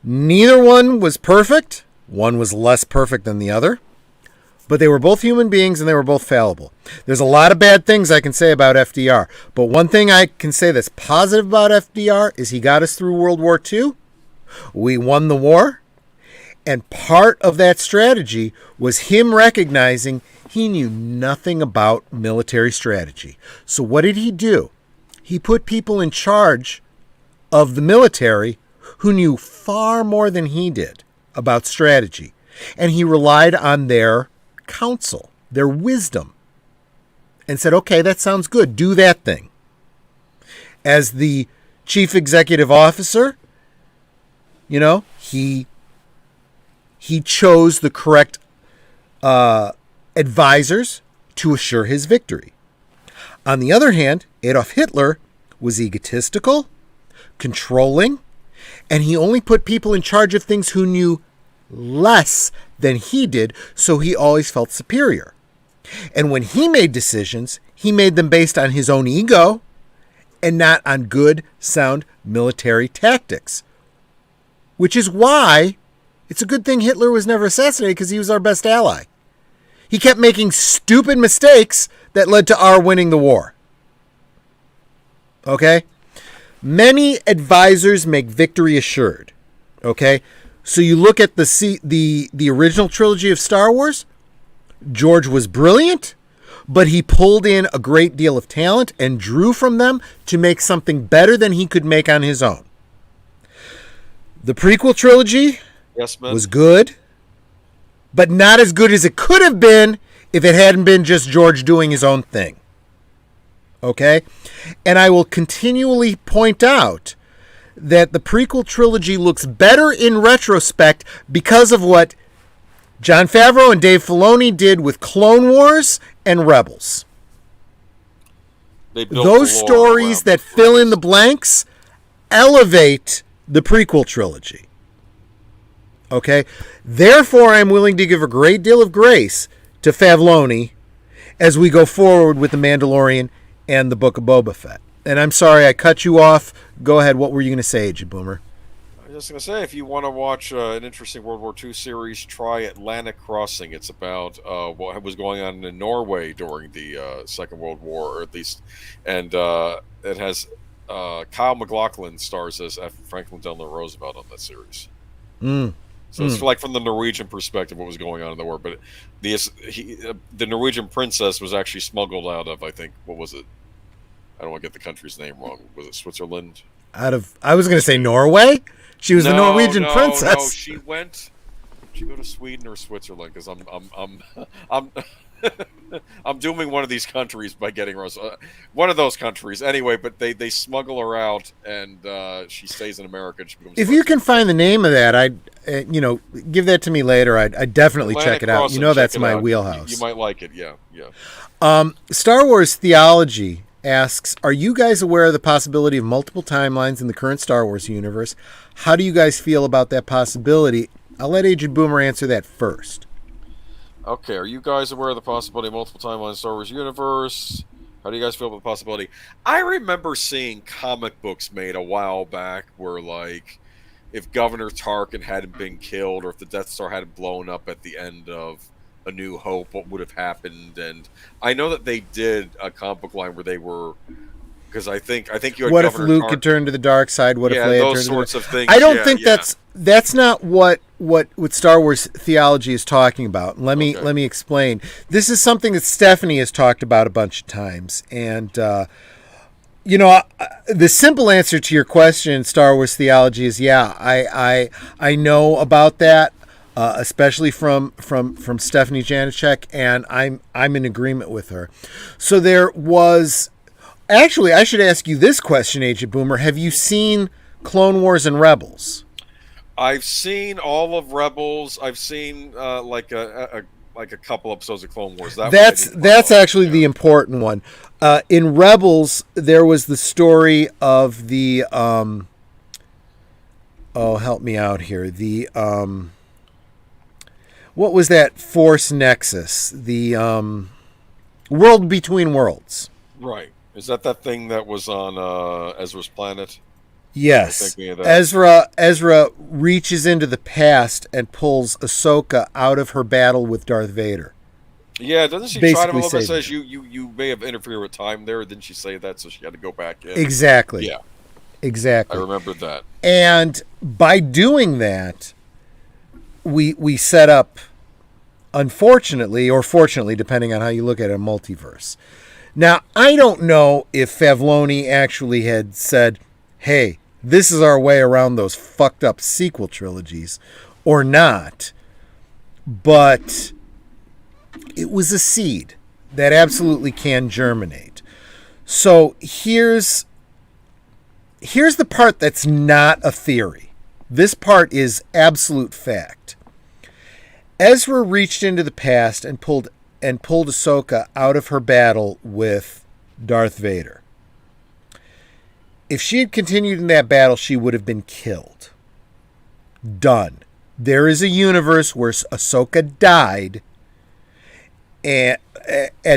Neither one was perfect. One was less perfect than the other. But they were both human beings and they were both fallible. There's a lot of bad things I can say about FDR. But one thing I can say that's positive about FDR is he got us through World War II. We won the war. And part of that strategy was him recognizing he knew nothing about military strategy. So what did he do? He put people in charge of the military who knew far more than he did about strategy. And he relied on their counsel, their wisdom, and said, okay, that sounds good. Do that thing. As the chief executive officer, he chose the correct advisors to assure his victory. On the other hand, Adolf Hitler was egotistical, controlling, and he only put people in charge of things who knew less than he did, so he always felt superior. And when he made decisions, he made them based on his own ego and not on good, sound military tactics. Which is why it's a good thing Hitler was never assassinated, because he was our best ally. He kept making stupid mistakes that led to our winning the war. Okay? Many advisors make victory assured. Okay? So you look at the original trilogy of Star Wars, George was brilliant, but he pulled in a great deal of talent and drew from them to make something better than he could make on his own. The prequel trilogy was good, but not as good as it could have been if it hadn't been just George doing his own thing. Okay? And I will continually point out that the prequel trilogy looks better in retrospect because of what Jon Favreau and Dave Filoni did with Clone Wars and Rebels. Those stories that fill in the blanks elevate the prequel trilogy. Okay? Therefore, I'm willing to give a great deal of grace to Favloni as we go forward with The Mandalorian and the Book of Boba Fett. And I'm sorry I cut you off. Go ahead. What were you going to say, Agent Boomer? I was just going to say, if you want to watch an interesting World War II series, try Atlantic Crossing. It's about what was going on in Norway during the Second World War, or at least. And it has Kyle MacLachlan stars as Franklin Delano Roosevelt on that series. So it's like from the Norwegian perspective what was going on in the war. But the Norwegian princess was actually smuggled out of, I think, what was it? I don't want to get the country's name wrong. Was it Switzerland? I was going to say Norway. She was the Norwegian princess. No, she went. Did she go to Sweden or Switzerland? Because I'm I'm dooming one of these countries by getting Rose. One of those countries, anyway. But they smuggle her out, and she stays in America. And she becomes if you can find the name of that, I'd give that to me later. I'd definitely check it out. That's my wheelhouse. You might like it. Yeah. Star Wars Theology asks, are you guys aware of the possibility of multiple timelines in the current Star Wars universe? How do you guys feel about that possibility? I'll let Agent Boomer answer that first. Okay, are you guys aware of the possibility of multiple timelines in Star Wars universe? How do you guys feel about the possibility? I remember seeing comic books made a while back where, like, if Governor Tarkin hadn't been killed, or if the Death Star hadn't blown up at the end of A New Hope, what would have happened? And I know that they did a comic book line where they were, because I think you had what Governor if Luke Tarkin had turned to the dark side? What if Leia those turned sorts to the... of things. I don't think that's not what Star Wars Theology is talking about. Let me explain. This is something that Stephanie has talked about a bunch of times, and the simple answer to your question, Star Wars Theology, is I know about that. Especially from Stephanie Janiczek, and I'm in agreement with her. So there was, actually, I should ask you this question, Agent Boomer. Have you seen Clone Wars and Rebels? I've seen all of Rebels. I've seen like a couple episodes of Clone Wars. That's actually the important one. In Rebels, there was the story of the help me out here. The what was that Force Nexus? The World Between Worlds. Right. Is that thing that was on Ezra's planet? Yes. Ezra reaches into the past and pulls Ahsoka out of her battle with Darth Vader. Yeah, doesn't she try to basically a little bit? saving Says her. you may have interfered with time there. Didn't she say that? So she had to go back in. Exactly. Yeah, I Exactly. remember that. And by doing that, we set up, unfortunately or fortunately, depending on how you look at it, a multiverse. Now, I don't know if Favloni actually had said, hey, this is our way around those fucked up sequel trilogies or not, but it was a seed that absolutely can germinate. So here's the part that's not a theory. This part is absolute fact. Ezra reached into the past and pulled Ahsoka out of her battle with Darth Vader. If she had continued in that battle, she would have been killed. Done. There is a universe where Ahsoka died at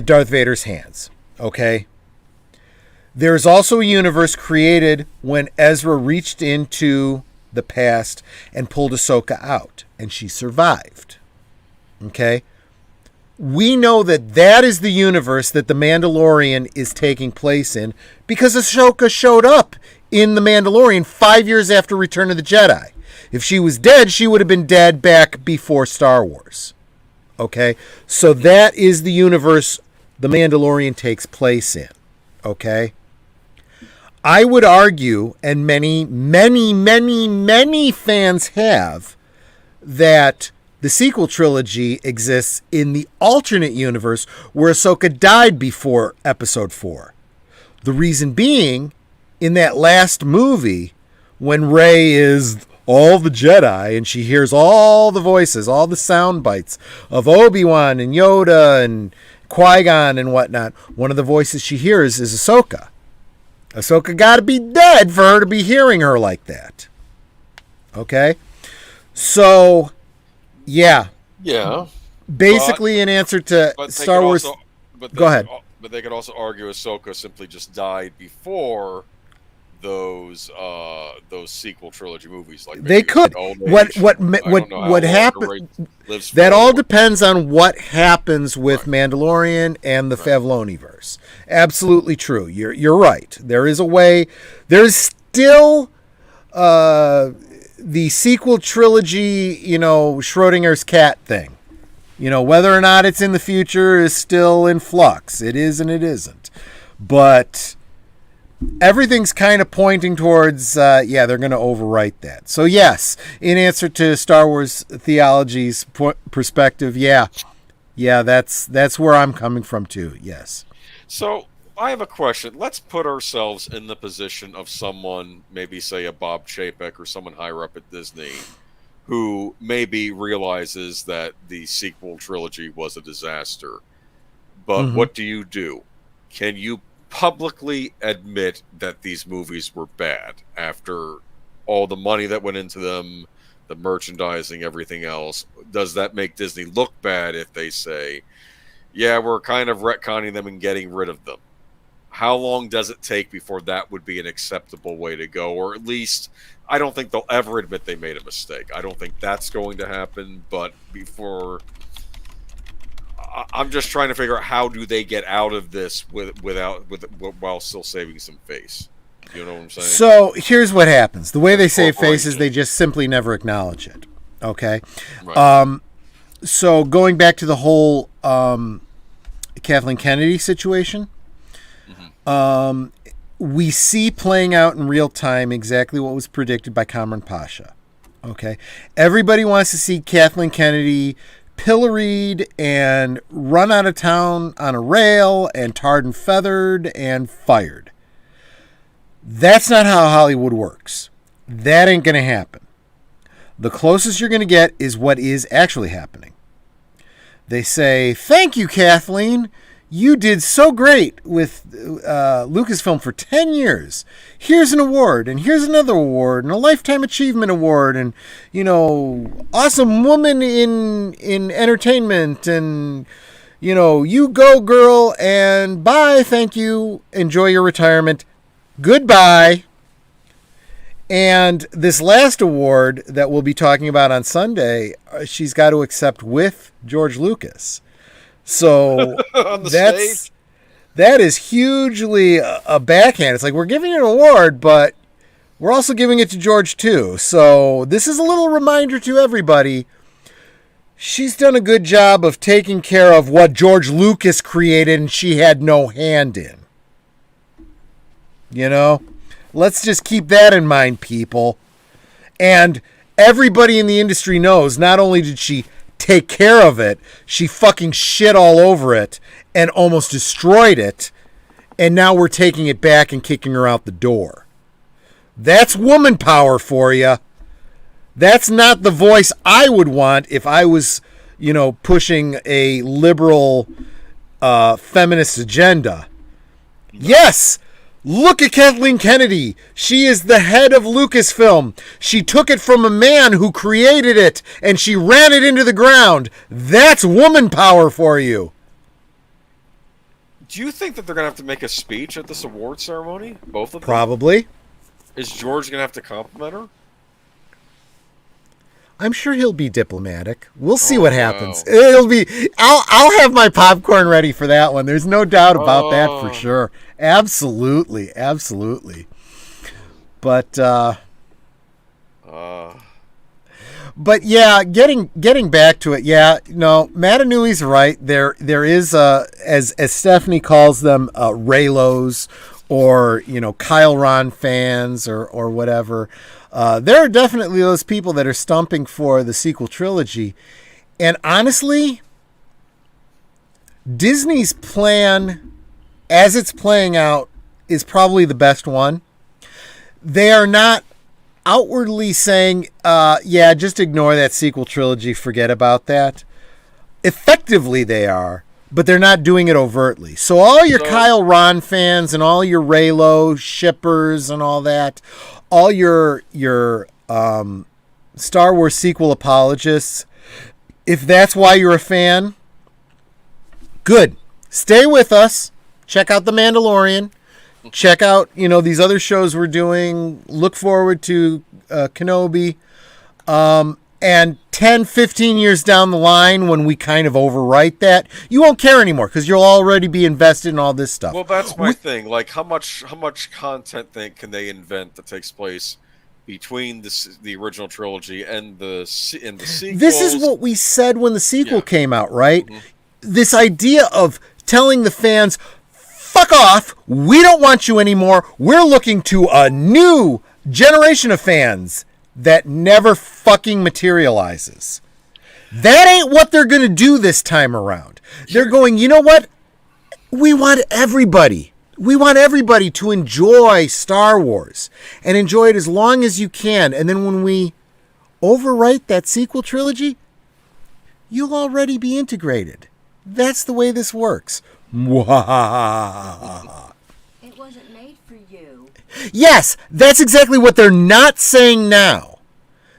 Darth Vader's hands. Okay? There is also a universe created when Ezra reached into the past and pulled Ahsoka out, and she survived. Okay? We know that is the universe that The Mandalorian is taking place in because Ahsoka showed up in The Mandalorian 5 years after Return of the Jedi. If she was dead, she would have been dead back before Star Wars. Okay? So that is the universe The Mandalorian takes place in. Okay? I would argue, and many, many, many, many fans have, that the sequel trilogy exists in the alternate universe where Ahsoka died before Episode 4. The reason being, in that last movie, when Rey is all the Jedi and she hears all the voices, all the sound bites of Obi-Wan and Yoda and Qui-Gon and whatnot, one of the voices she hears is Ahsoka. Ahsoka got to be dead for her to be hearing her like that. Okay? So, yeah. Yeah. Basically, in answer to Star Wars... Go ahead. But they could also argue Ahsoka simply just died before those sequel trilogy movies. Like they could. What happened? That all depends on what happens with Mandalorian and the Favloniverse. Absolutely true. You're right. There is a way. There's still the sequel trilogy. Schrodinger's cat thing. Whether or not it's in the future is still in flux. It is and it isn't. But everything's kind of pointing towards, they're going to overwrite that. So, yes, in answer to Star Wars theology's perspective, that's where I'm coming from, too, yes. So, I have a question. Let's put ourselves in the position of someone, maybe, say, a Bob Chapek or someone higher up at Disney, who maybe realizes that the sequel trilogy was a disaster. But what do you do? Can you publicly admit that these movies were bad after all the money that went into them, the merchandising, everything else? Does that make Disney look bad if they say, yeah, we're kind of retconning them and getting rid of them? How long does it take before that would be an acceptable way to go? Or at least, I don't think they'll ever admit they made a mistake. I don't think that's going to happen, but before... I'm just trying to figure out how do they get out of this while still saving some face. You know what I'm saying? So here's what happens. The way they save face is they just simply never acknowledge it. Okay? Right. So going back to the whole Kathleen Kennedy situation, we see playing out in real time exactly what was predicted by Kamran Pasha. Okay? Everybody wants to see Kathleen Kennedy pilloried and run out of town on a rail and tarred and feathered and fired. That's not how Hollywood works. That ain't going to happen. The closest you're going to get is what is actually happening. They say, thank you, Kathleen. You did so great with Lucasfilm for 10 years. Here's an award, and here's another award, and a Lifetime Achievement Award, and, awesome woman in entertainment, and, you go, girl, and bye, thank you, enjoy your retirement, goodbye. And this last award that we'll be talking about on Sunday, she's got to accept with George Lucas. So On the stage? that is hugely a backhand. It's like, we're giving you an award, but we're also giving it to George too. So this is a little reminder to everybody. She's done a good job of taking care of what George Lucas created and she had no hand in. You know? Let's just keep that in mind, people. And everybody in the industry knows not only did she take care of it, she fucking shit all over it and almost destroyed it. And now we're taking it back and kicking her out the door. That's woman power for you. That's not the voice I would want if I was, pushing a liberal feminist agenda. Yes, look at Kathleen Kennedy. She is the head of Lucasfilm. She took it from a man who created it and she ran it into the ground. That's woman power for you. Do you think that they're going to have to make a speech at this award ceremony? Both of them? Probably. Is George going to have to compliment her? I'm sure he'll be diplomatic. We'll see Oh, what happens. wow. It'll be. I'll have my popcorn ready for that one. There's no doubt about that for Oh. sure. Absolutely, absolutely. But yeah, getting back to it. Yeah, no, Matanui's right. There is as Stephanie calls them, Raylos, or Kyle Ron fans or whatever. There are definitely those people that are stumping for the sequel trilogy. And honestly, Disney's plan, as it's playing out, is probably the best one. They are not outwardly saying, yeah, just ignore that sequel trilogy, forget about that. Effectively, they are, but they're not doing it overtly. So all your Kyle Ron fans and all your Raylo shippers and all that, all your Star Wars sequel apologists, if that's why you're a fan, good. Stay with us. Check out The Mandalorian. Check out, these other shows we're doing. Look forward to Kenobi. And 10, 15 years down the line, when we kind of overwrite that, you won't care anymore because you'll already be invested in all this stuff. Well, that's my thing. Like, how much content can they invent that takes place between the original trilogy and the sequels? This is what we said when the sequel came out, right? Mm-hmm. This idea of telling the fans, fuck off, we don't want you anymore. We're looking to a new generation of fans that never fucking materializes. That ain't what they're going to do this time around. They're going, you know what? We want everybody. We want everybody to enjoy Star Wars and enjoy it as long as you can. And then when we overwrite that sequel trilogy, you'll already be integrated. That's the way this works. It wasn't made for you. Yes, that's exactly what they're not saying now.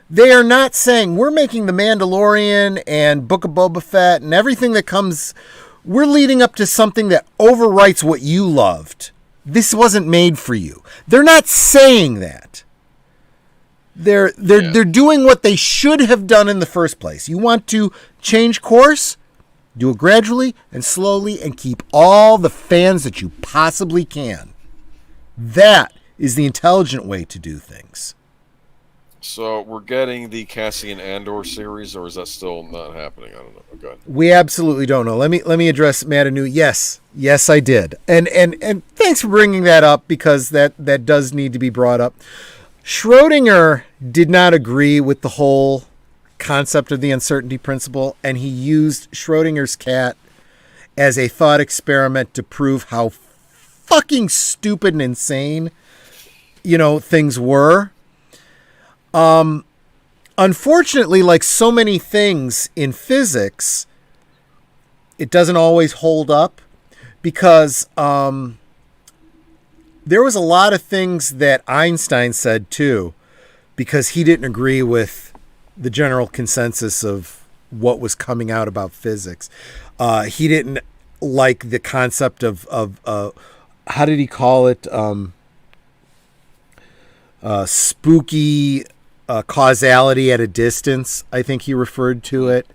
They are not saying, we're making The Mandalorian and Book of Boba Fett and everything that comes. We're leading up to something that overwrites what you loved. This wasn't made for you. They're not saying that. They're doing what they should have done in the first place. You want to change course? Do it gradually and slowly and keep all the fans that you possibly can. That is the intelligent way to do things. So we're getting the Cassian Andor series, or is that still not happening? I don't know. Okay. We absolutely don't know. Let me address Matanu. Yes, I did, and thanks for bringing that up because that does need to be brought up. Schrodinger did not agree with the whole concept of the uncertainty principle, and he used Schrodinger's cat as a thought experiment to prove how fucking stupid and insane things were. Unfortunately, like so many things in physics, it doesn't always hold up because there was a lot of things that Einstein said too, because he didn't agree with the general consensus of what was coming out about physics. He didn't like the concept of how did he call it? Spooky causality at a distance, I think he referred to it.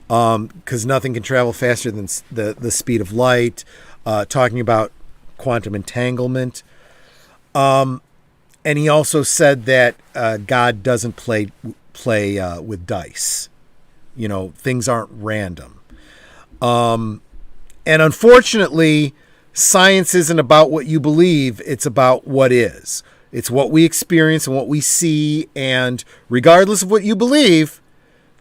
because nothing can travel faster than the speed of light. Talking about quantum entanglement. And he also said that God doesn't play with dice. Things aren't random. And unfortunately, science isn't about what you believe. It's about what is. It's what we experience and what we see. And regardless of what you believe,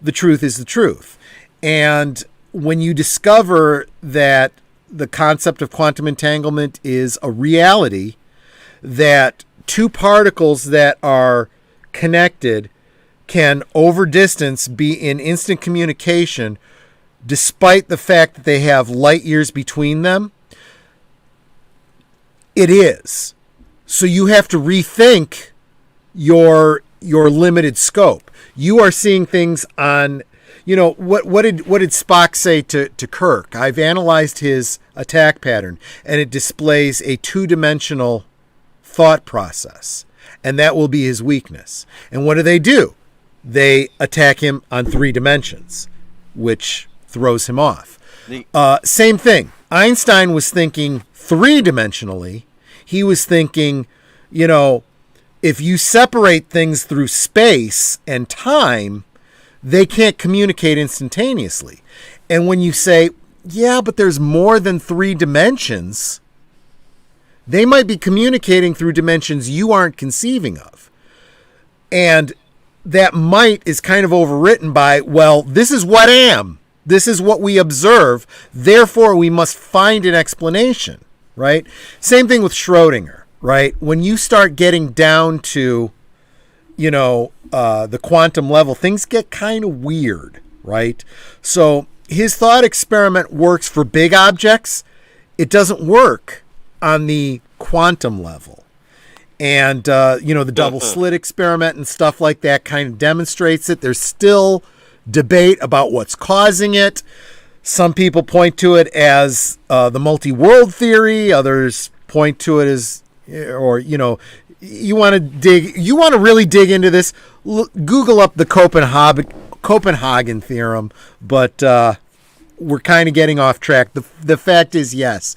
the truth is the truth. And when you discover that the concept of quantum entanglement is a reality, that two particles that are connected can over distance be in instant communication despite the fact that they have light years between them, it is. So you have to rethink your limited scope. You are seeing things on, what did Spock say to Kirk? I've analyzed his attack pattern, and it displays a two-dimensional thought process, and that will be his weakness. And what do? They attack him on 3 dimensions, which throws him off. Same thing. Einstein was thinking 3-dimensionally. He was thinking, if you separate things through space and time, they can't communicate instantaneously. And when you say, yeah, but there's more than 3 dimensions, they might be communicating through dimensions you aren't conceiving of. And that might is kind of overwritten by, well, this is what am. This is what we observe. Therefore, we must find an explanation, right? Same thing with Schrodinger, right? When you start getting down to, the quantum level, things get kind of weird, right? So his thought experiment works for big objects. It doesn't work on the quantum level. And, the double slit experiment and stuff like that kind of demonstrates it. There's still debate about what's causing it. Some people point to it as the multi-world theory. Others point to it as, you want to really dig into this. Google up the Copenhagen theorem, but we're kind of getting off track. The fact is, yes,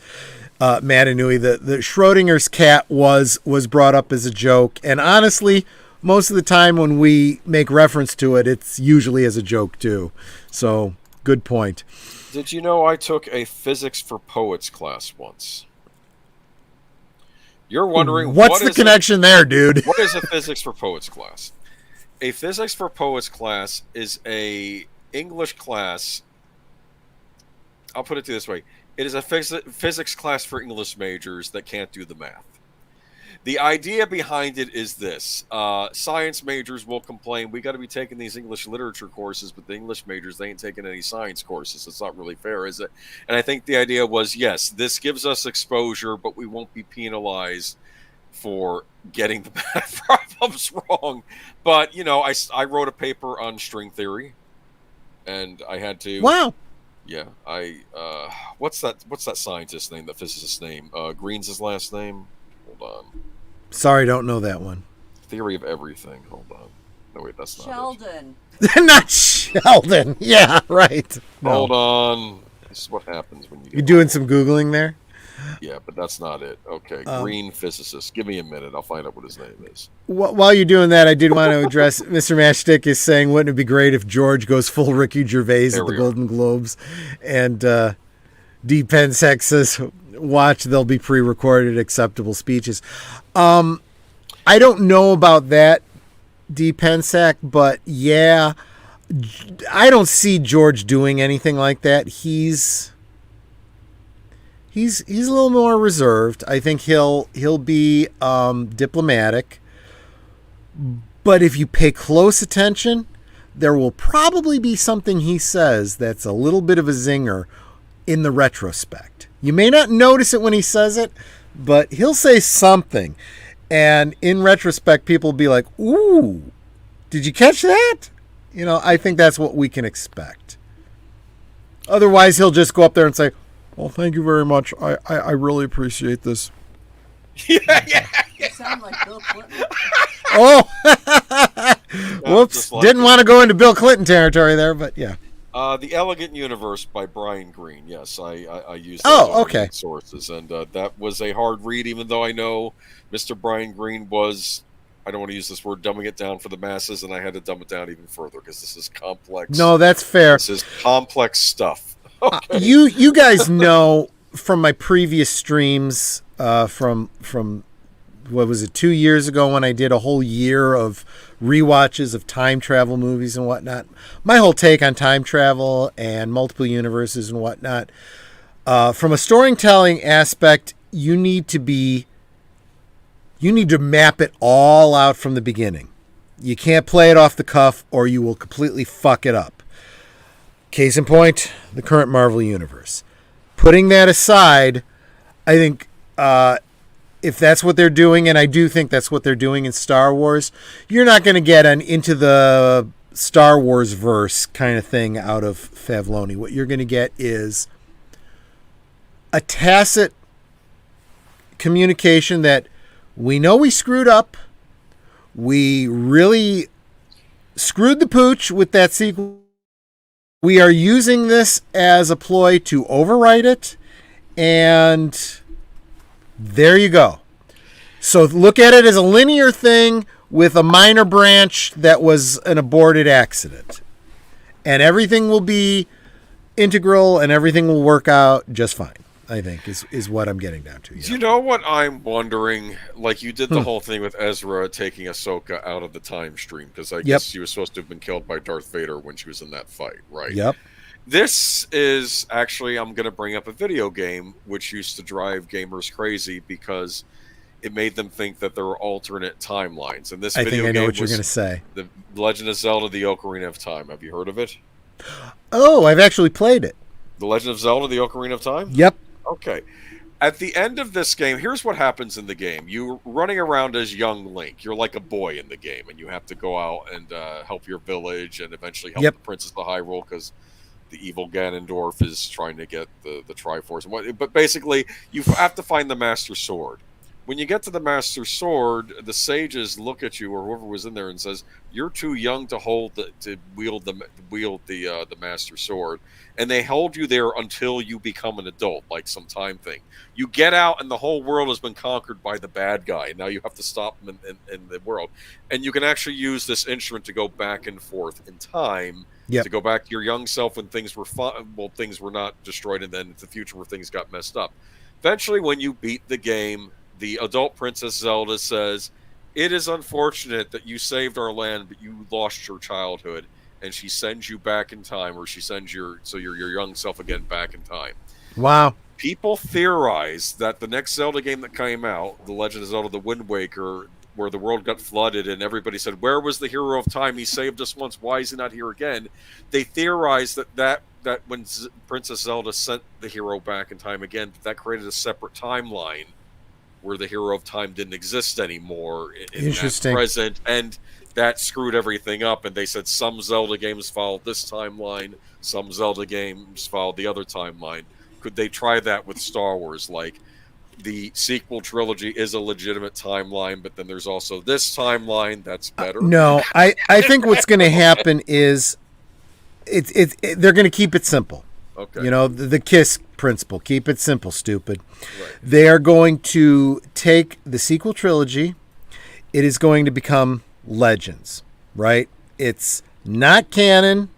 Matt Inouye, the Schrodinger's cat was brought up as a joke, and honestly, most of the time when we make reference to it, it's usually as a joke too. So, good point. Did you know I took a physics for poets class once? You're wondering what's the connection there, dude? What is a physics for poets class? A physics for poets class is a English class. I'll put it this way: it is a physics class for English majors that can't do the math. The idea behind it is this: science majors will complain, we got to be taking these English literature courses, but the English majors, they ain't taking any science courses. It's not really fair, is it? And I think the idea was, yes, this gives us exposure, but we won't be penalized for getting the math problems wrong. But, I wrote a paper on string theory, and I had to... Wow. Yeah, what's that scientist's name, that physicist's name? Green's his last name? Hold on. Sorry, don't know that one. Theory of everything. Hold on. No, wait, that's not Sheldon. Not Sheldon. Yeah, right. No. Hold on. This is what happens when you get You're doing some Googling there? Yeah, but that's not it. Okay, green physicist. Give me a minute. I'll find out what his name is. While you're doing that, I did want to address Mr. Mashtick is saying, wouldn't it be great if George goes full Ricky Gervais at the Golden Globes? And D. Pensek says, watch, they'll be pre-recorded acceptable speeches. I don't know about that, D. Pensek, but yeah, I don't see George doing anything like that. He's a little more reserved. I think he'll be diplomatic. But if you pay close attention, there will probably be something he says that's a little bit of a zinger in the retrospect. You may not notice it when he says it, but he'll say something. And in retrospect, people will be like, ooh, did you catch that? I think that's what we can expect. Otherwise, he'll just go up there and say, well, thank you very much. I really appreciate this. Yeah. You sound like Bill Clinton. Oh, whoops. Didn't want to go into Bill Clinton territory there, but yeah. The Elegant Universe by Brian Greene. Yes, I used Oh, okay. sources, and that was a hard read. Even though I know Mr. Brian Greene was, I don't want to use this word, dumbing it down for the masses, and I had to dumb it down even further because this is complex. No, that's fair. This is complex stuff. Okay. You guys know from my previous streams from what was it, 2 years ago when I did a whole year of rewatches of time travel movies and whatnot. My whole take on time travel and multiple universes and whatnot. From a storytelling aspect, you need to map it all out from the beginning. You can't play it off the cuff or you will completely fuck it up. Case in point, the current Marvel Universe. Putting that aside, I think if that's what they're doing, and I do think that's what they're doing in Star Wars, you're not going to get an into the Star Wars verse kind of thing out of Favloni. What you're going to get is a tacit communication that we know we screwed up. We really screwed the pooch with that sequel. We are using this as a ploy to overwrite it, and there you go. So look at it as a linear thing with a minor branch that was an aborted accident. And everything will be integral and everything will work out just fine, I think, is what I'm getting down to. Do you know what I'm wondering? Like, you did the whole thing with Ezra taking Ahsoka out of the time stream, because I guess she was supposed to have been killed by Darth Vader when she was in that fight, right? Yep. This is actually, I'm going to bring up a video game which used to drive gamers crazy because it made them think that there were alternate timelines. And this I video think I know game what you're going to say. The Legend of Zelda: The Ocarina of Time. Have you heard of it? Oh, I've actually played it. The Legend of Zelda: The Ocarina of Time? Yep. Okay. At the end of this game, here's what happens in the game. You're running around as young Link. You're like a boy in the game, and you have to go out and help your village and eventually help the Princess of Hyrule because the evil Ganondorf is trying to get the Triforce. But basically, you have to find the Master Sword. When you get to the Master Sword, the sages look at you, or whoever was in there, and says, "You're too young to wield the Master Sword," and they hold you there until you become an adult, like some time thing. You get out, and the whole world has been conquered by the bad guy. Now you have to stop him in the world, and you can actually use this instrument to go back and forth in time. To go back to your young self when things were things were not destroyed, and then the future where things got messed up. Eventually, when you beat the game, the adult Princess Zelda says, "It is unfortunate that you saved our land, but you lost your childhood," and she sends you back in time, or she sends your young self again back in time. Wow. People theorize that the next Zelda game that came out, The Legend of Zelda: The Wind Waker, where the world got flooded and everybody said, "Where was the hero of time? He saved us once. Why is he not here again?" They theorize that when Princess Zelda sent the hero back in time again, that created a separate timeline where the hero of time didn't exist anymore in that present, and that screwed everything up. And they said some Zelda games followed this timeline, some Zelda games followed the other timeline. Could they try that with Star Wars? Like, the sequel trilogy is a legitimate timeline, but then there's also this timeline that's better. No, I think what's going to happen is they're going to keep it simple. Okay. You know, the KISS principle. Keep it simple, stupid. Right. They are going to take the sequel trilogy. It is going to become Legends, right? It's not canon,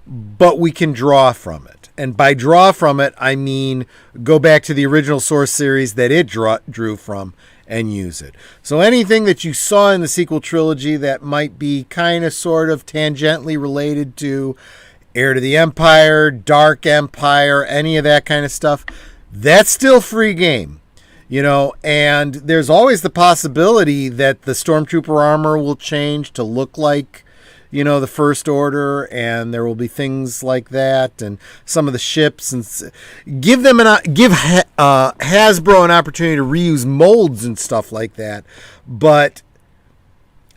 but we can draw from it. And by draw from it, I mean go back to the original source series that it drew from and use it. So anything that you saw in the sequel trilogy that might be kind of sort of tangentially related to Heir to the Empire, Dark Empire, any of that kind of stuff, that's still free game. You know, and there's always the possibility that the Stormtrooper armor will change to look like, you know, the First Order, and there will be things like that, and some of the ships, and give Hasbro an opportunity to reuse molds and stuff like that. But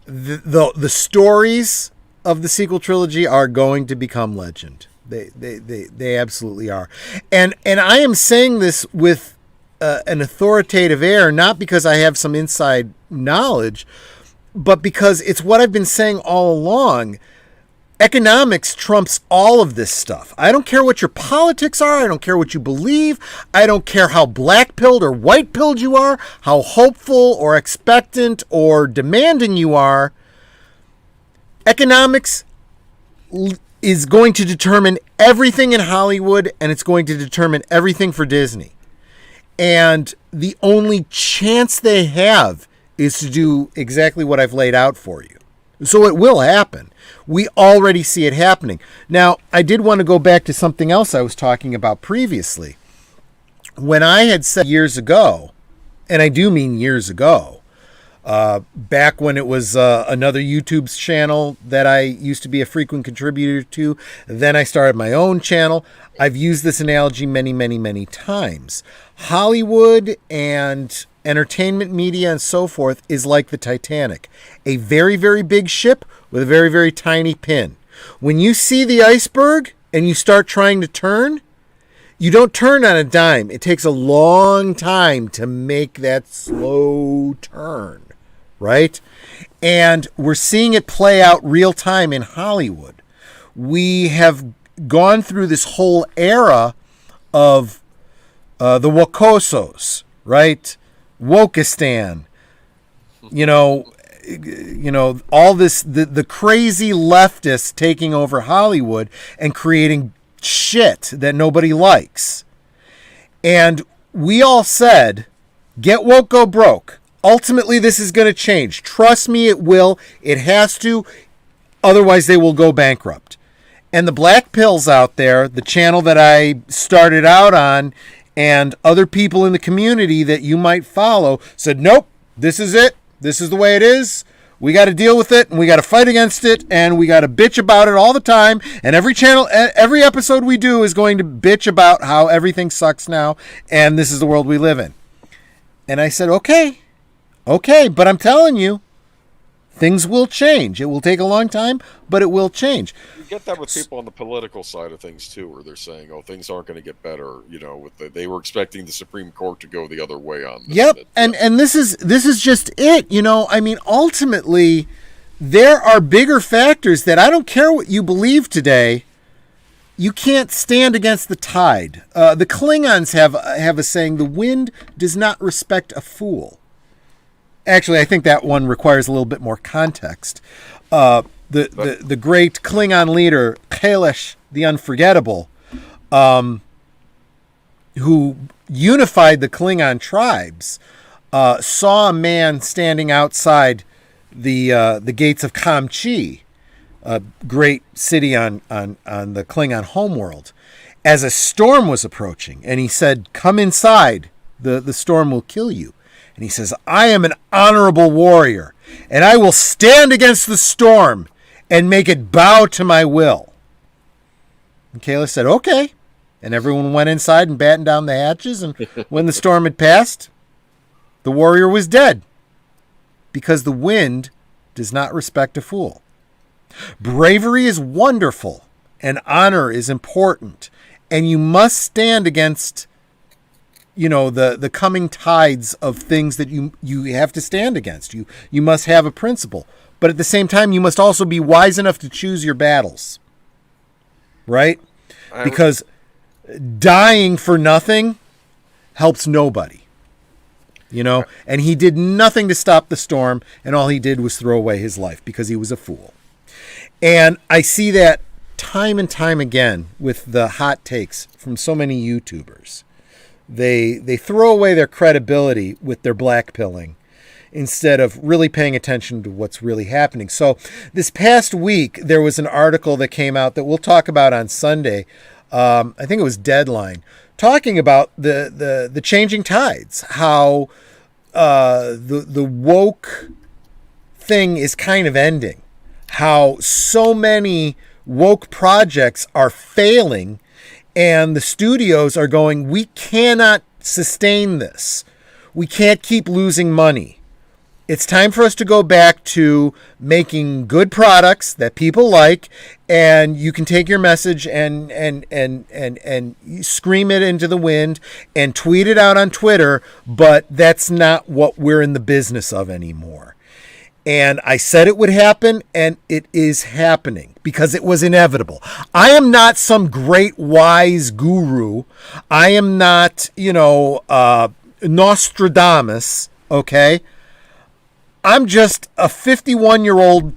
the stories of the sequel trilogy are going to become legend. They absolutely are, and I am saying this with an authoritative air, not because I have some inside knowledge, but because it's what I've been saying all along. Economics trumps all of this stuff. I don't care what your politics are. I don't care what you believe. I don't care how black-pilled or white-pilled you are, how hopeful or expectant or demanding you are. Economics is going to determine everything in Hollywood, and it's going to determine everything for Disney. And the only chance they have is to do exactly what I've laid out for you. So it will happen. We already see it happening. Now, I did want to go back to something else I was talking about previously. When I had said years ago, and I do mean years ago, back when it was another YouTube channel that I used to be a frequent contributor to, then I started my own channel. I've used this analogy many, many, many times. Hollywood and entertainment media and so forth is like the Titanic, a very, very big ship with a very, very tiny pin. When you see the iceberg and you start trying to turn, you don't turn on a dime. It takes a long time to make that slow turn, right? And we're seeing it play out real time in Hollywood. We have gone through this whole era of the Wokosos, right? Wokistan, all this, the crazy leftists taking over Hollywood and creating shit that nobody likes. And we all said, get woke, go broke. Ultimately, this is going to change. Trust me, it will. It has to. Otherwise, they will go bankrupt. And the black pills out there, the channel that I started out on, and other people in the community that you might follow said, nope, this is it. This is the way it is. We got to deal with it, and we got to fight against it, and we got to bitch about it all the time. And every episode we do is going to bitch about how everything sucks now, and this is the world we live in. And I said, okay, but I'm telling you, things will change. It will take a long time, but it will change. You get that with people on the political side of things too, where they're saying, "Oh, things aren't going to get better." They were expecting the Supreme Court to go the other way on this. Yep, and this is just it. I mean, ultimately, there are bigger factors that I don't care what you believe today. You can't stand against the tide. The Klingons have a saying: "The wind does not respect a fool." Actually, I think that one requires a little bit more context. The great Klingon leader, Kalish the Unforgettable, who unified the Klingon tribes, saw a man standing outside the gates of Kamchi, a great city on the Klingon homeworld, as a storm was approaching. And he said, "Come inside, the storm will kill you." And he says, "I am an honorable warrior, and I will stand against the storm and make it bow to my will." And Kayla said, "Okay." And everyone went inside and battened down the hatches. And when the storm had passed, the warrior was dead, because the wind does not respect a fool. Bravery is wonderful, and honor is important. And you must stand against the coming tides of things that you have to stand against. You must have a principle. But at the same time, you must also be wise enough to choose your battles. Right? Because dying for nothing helps nobody. And he did nothing to stop the storm, and all he did was throw away his life because he was a fool. And I see that time and time again with the hot takes from so many YouTubers. They throw away their credibility with their blackpilling instead of really paying attention to what's really happening. So this past week, there was an article that came out that we'll talk about on Sunday. I think it was Deadline, talking about the changing tides, how the woke thing is kind of ending, how so many woke projects are failing. And the studios are going, we cannot sustain this. We can't keep losing money. It's time for us to go back to making good products that people like, and you can take your message and scream it into the wind and tweet it out on Twitter, but that's not what we're in the business of anymore. And I said it would happen, and it is happening because it was inevitable. I am not some great wise guru. I am not, Nostradamus, okay? I'm just a 51-year-old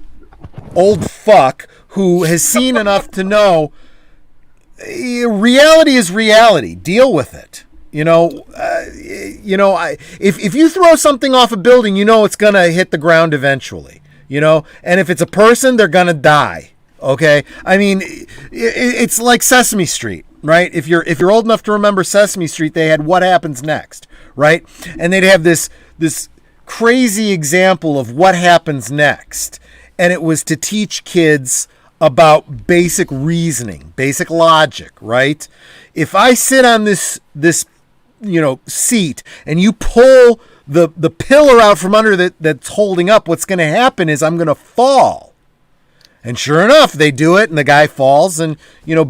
old fuck who has seen enough to know reality is reality. Deal with it. If you throw something off a building, it's going to hit the ground eventually, and if it's a person, they're going to die. Okay. I mean, it's like Sesame Street, right? If you're old enough to remember Sesame Street, they had What Happens Next, right? And they'd have this crazy example of what happens next. And it was to teach kids about basic reasoning, basic logic, right? If I sit on this seat and you pull the pillar out from under that's holding up, what's going to happen is I'm going to fall. And sure enough, they do it and the guy falls and,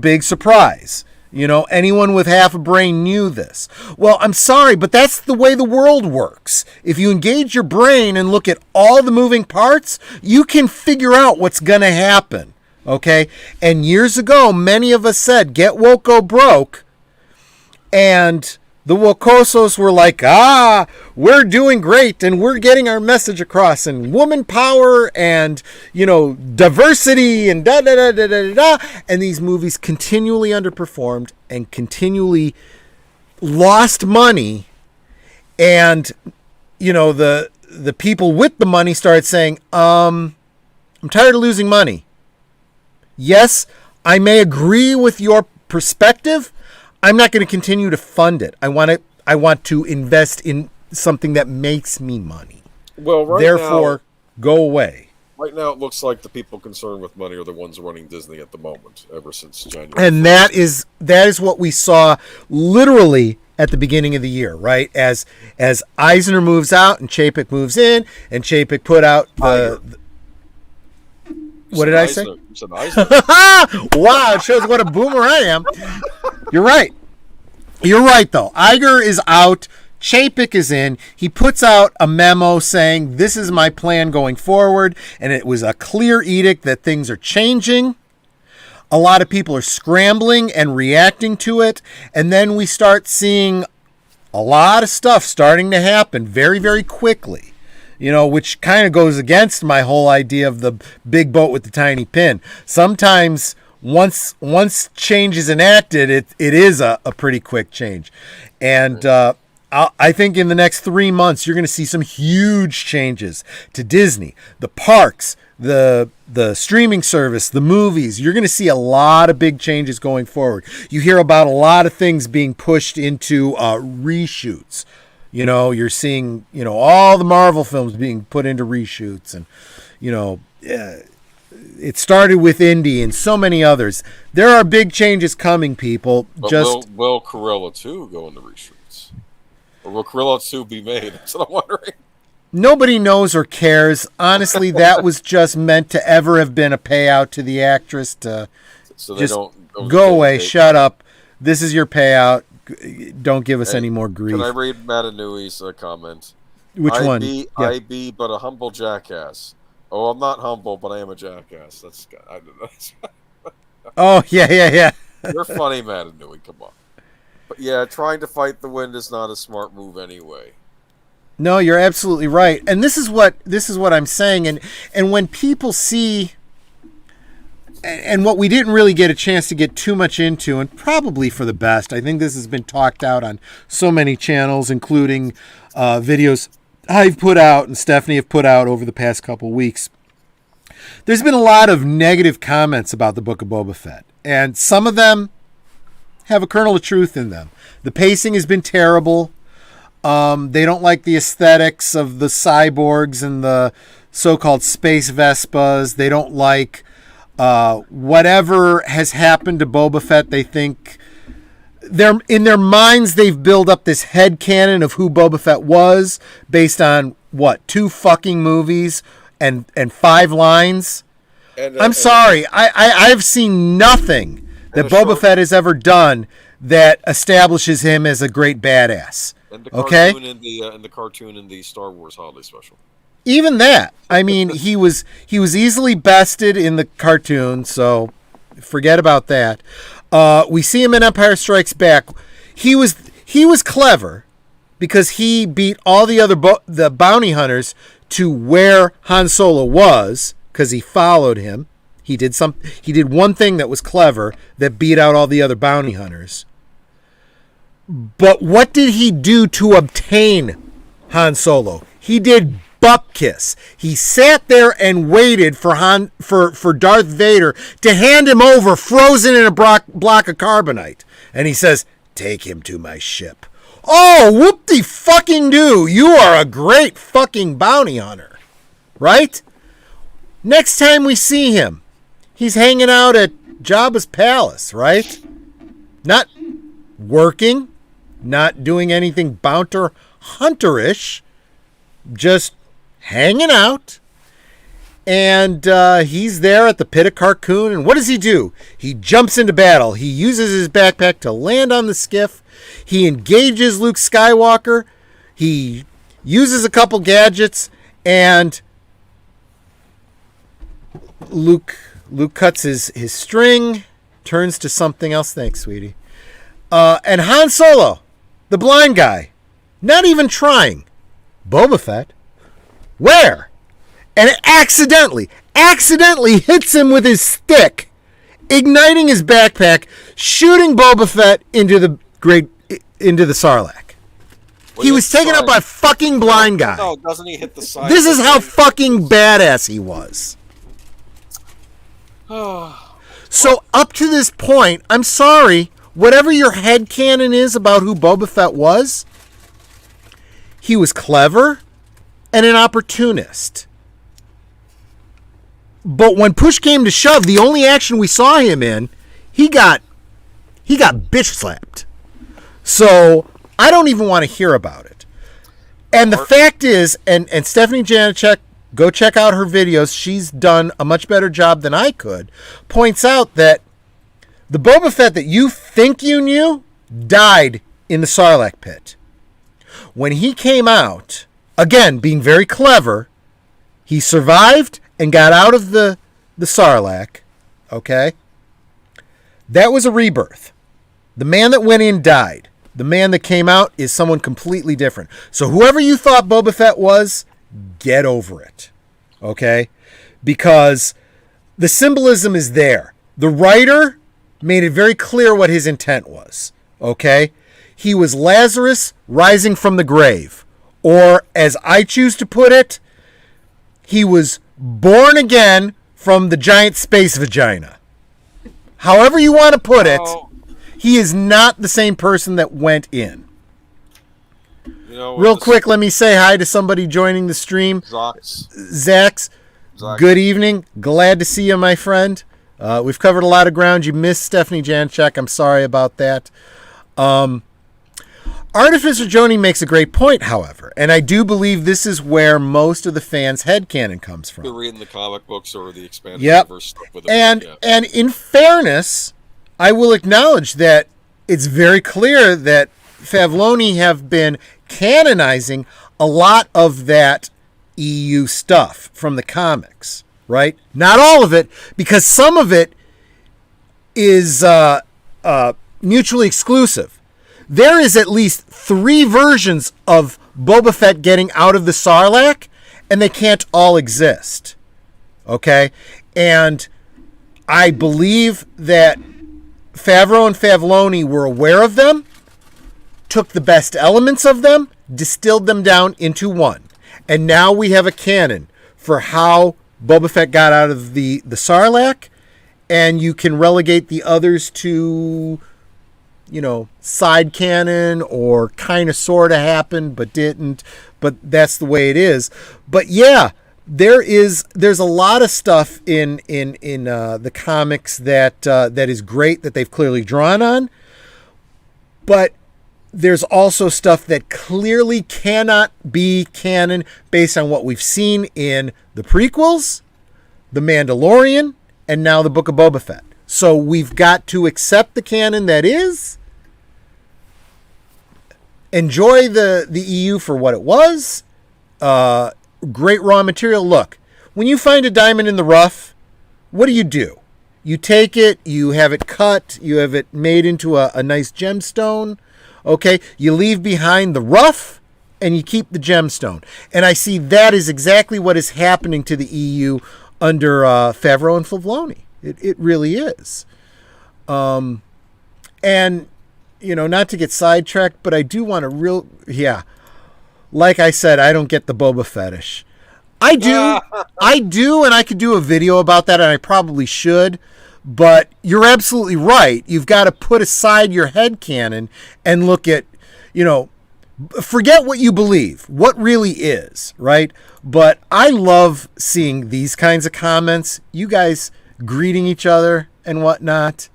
big surprise. Anyone with half a brain knew this. Well, I'm sorry, but that's the way the world works. If you engage your brain and look at all the moving parts, you can figure out what's going to happen. Okay? And years ago, many of us said, get woke, go broke. And the wokosos were like, we're doing great and we're getting our message across and woman power and, diversity and da-da-da-da-da-da. And these movies continually underperformed and continually lost money. And, the people with the money started saying, I'm tired of losing money. Yes, I may agree with your perspective. I'm not going to continue to fund it. I want to invest in something that makes me money. Well, Therefore, go away. Right now, it looks like the people concerned with money are the ones running Disney at the moment, ever since January. And that is what we saw literally at the beginning of the year, right? As Eisner moves out and Chapek moves in, and Chapek put out what did I say? You said Eisner. Wow, it shows what a boomer I am. You're right. You're right, though. Iger is out. Chapek is in. He puts out a memo saying, this is my plan going forward. And it was a clear edict that things are changing. A lot of people are scrambling and reacting to it. And then we start seeing a lot of stuff starting to happen very, very quickly. Which kind of goes against my whole idea of the big boat with the tiny pin. Sometimes once change is enacted, it is a pretty quick change. And I think in the next 3 months, you're going to see some huge changes to Disney, the parks, the streaming service, the movies. You're going to see a lot of big changes going forward. You hear about a lot of things being pushed into reshoots. You're seeing, all the Marvel films being put into reshoots and, it started with Indy and so many others. There are big changes coming, people. But will Cruella 2 go into reshoots? Or will Cruella 2 be made? That's what I'm wondering. Nobody knows or cares. Honestly, that was just meant to ever have been a payout to the actress to so just go away, shut up. This is your payout. Don't give us any more grief. Can I read Matanui's comment? Which one? I be but a humble jackass. Oh, I'm not humble, but I am a jackass. I don't know. Oh, yeah. You're funny, Matanui. Come on. But yeah, trying to fight the wind is not a smart move anyway. No, you're absolutely right. And this is what I'm saying. And when people see, and what we didn't really get a chance to get too much into, and probably for the best, I think this has been talked out on so many channels, including videos I've put out and Stephanie have put out over the past couple weeks. There's been a lot of negative comments about the Book of Boba Fett, and some of them have a kernel of truth in them. The pacing has been terrible. They don't like the aesthetics of the cyborgs and the so-called space Vespas. They don't like whatever has happened to Boba Fett. They think in their minds they've built up this headcanon of who Boba Fett was based on what, 2 fucking movies and 5 lines. I'm sorry, I've seen nothing that Boba Fett has ever done that establishes him as a great badass. And the cartoon in the cartoon in the Star Wars holiday special. even that. I mean, he was easily bested in the cartoon, so forget about that. We see him in Empire Strikes Back. He was clever because he beat all the other the bounty hunters to where Han Solo was because he followed him. He did one thing that was clever that beat out all the other bounty hunters. But what did he do to obtain Han Solo? He did butt kiss. He sat there and waited for Darth Vader to hand him over frozen in a block of carbonite. And he says, "Take him to my ship." Oh, whoop-de-fucking-do. You are a great fucking bounty hunter. Right? Next time we see him, he's hanging out at Jabba's palace, right? Not working, not doing anything bounty hunterish, just hanging out. And he's there at the pit of Carkoon. And what does he do? He jumps into battle. He uses his backpack to land on the skiff. He engages Luke Skywalker. He uses a couple gadgets. And Luke cuts his string, turns to something else. Thanks, sweetie. And Han Solo, the blind guy, not even trying. Boba Fett. Where? And it accidentally hits him with his stick, igniting his backpack, shooting Boba Fett into the Sarlacc. He was taken out by a fucking blind guy. No, doesn't he hit the side? This is how fucking badass he was. So up to this point, I'm sorry, whatever your headcanon is about who Boba Fett was, he was clever and an opportunist. But when push came to shove, the only action we saw him in, he got bitch slapped. So I don't even want to hear about it. And the fact is, and Stephanie Janiczek, go check out her videos. She's done a much better job than I could. Points out that the Boba Fett that you think you knew died in the Sarlacc pit. When he came out, again, being very clever, he survived and got out of the Sarlacc, okay? That was a rebirth. The man that went in died. The man that came out is someone completely different. So whoever you thought Boba Fett was, get over it, okay? Because the symbolism is there. The writer made it very clear what his intent was, okay? He was Lazarus rising from the grave. Or, as I choose to put it, he was born again from the giant space vagina. However you want to put it, he is not the same person that went in. Real quick, let me say hi to somebody joining the stream. Zax. Good evening. Glad to see you, my friend. We've covered a lot of ground. You missed Stephanie Janiczek. I'm sorry about that. Artificer Joni makes a great point, however, and I do believe this is where most of the fans' headcanon comes from. They're reading the comic books or the expanded universe stuff with it. And in fairness, I will acknowledge that it's very clear that Favloni have been canonizing a lot of that EU stuff from the comics, right? Not all of it, because some of it is mutually exclusive. There is at least 3 versions of Boba Fett getting out of the Sarlacc, and they can't all exist. Okay? And I believe that Favreau and Favloni were aware of them, took the best elements of them, distilled them down into one. And now we have a canon for how Boba Fett got out of the Sarlacc, and you can relegate the others to, side canon or kind of sort of happened but didn't, but that's the way it is. But yeah, there's a lot of stuff in the comics that is great that they've clearly drawn on, but there's also stuff that clearly cannot be canon based on what we've seen in the prequels, The Mandalorian, and now the Book of Boba Fett. So we've got to accept the canon that is, enjoy the EU for what it was, great raw material. Look, when you find a diamond in the rough, what do? You take it, you have it cut, you have it made into a nice gemstone. Okay, you leave behind the rough and you keep the gemstone. And I see that is exactly what is happening to the EU under Favreau and Flavoni. It really is. And, not to get sidetracked, but I do want to like I said, I don't get the Boba fetish. I do, and I could do a video about that, and I probably should. But you're absolutely right. You've got to put aside your headcanon and look at, forget what you believe, what really is, right? But I love seeing these kinds of comments, you guys greeting each other and whatnot.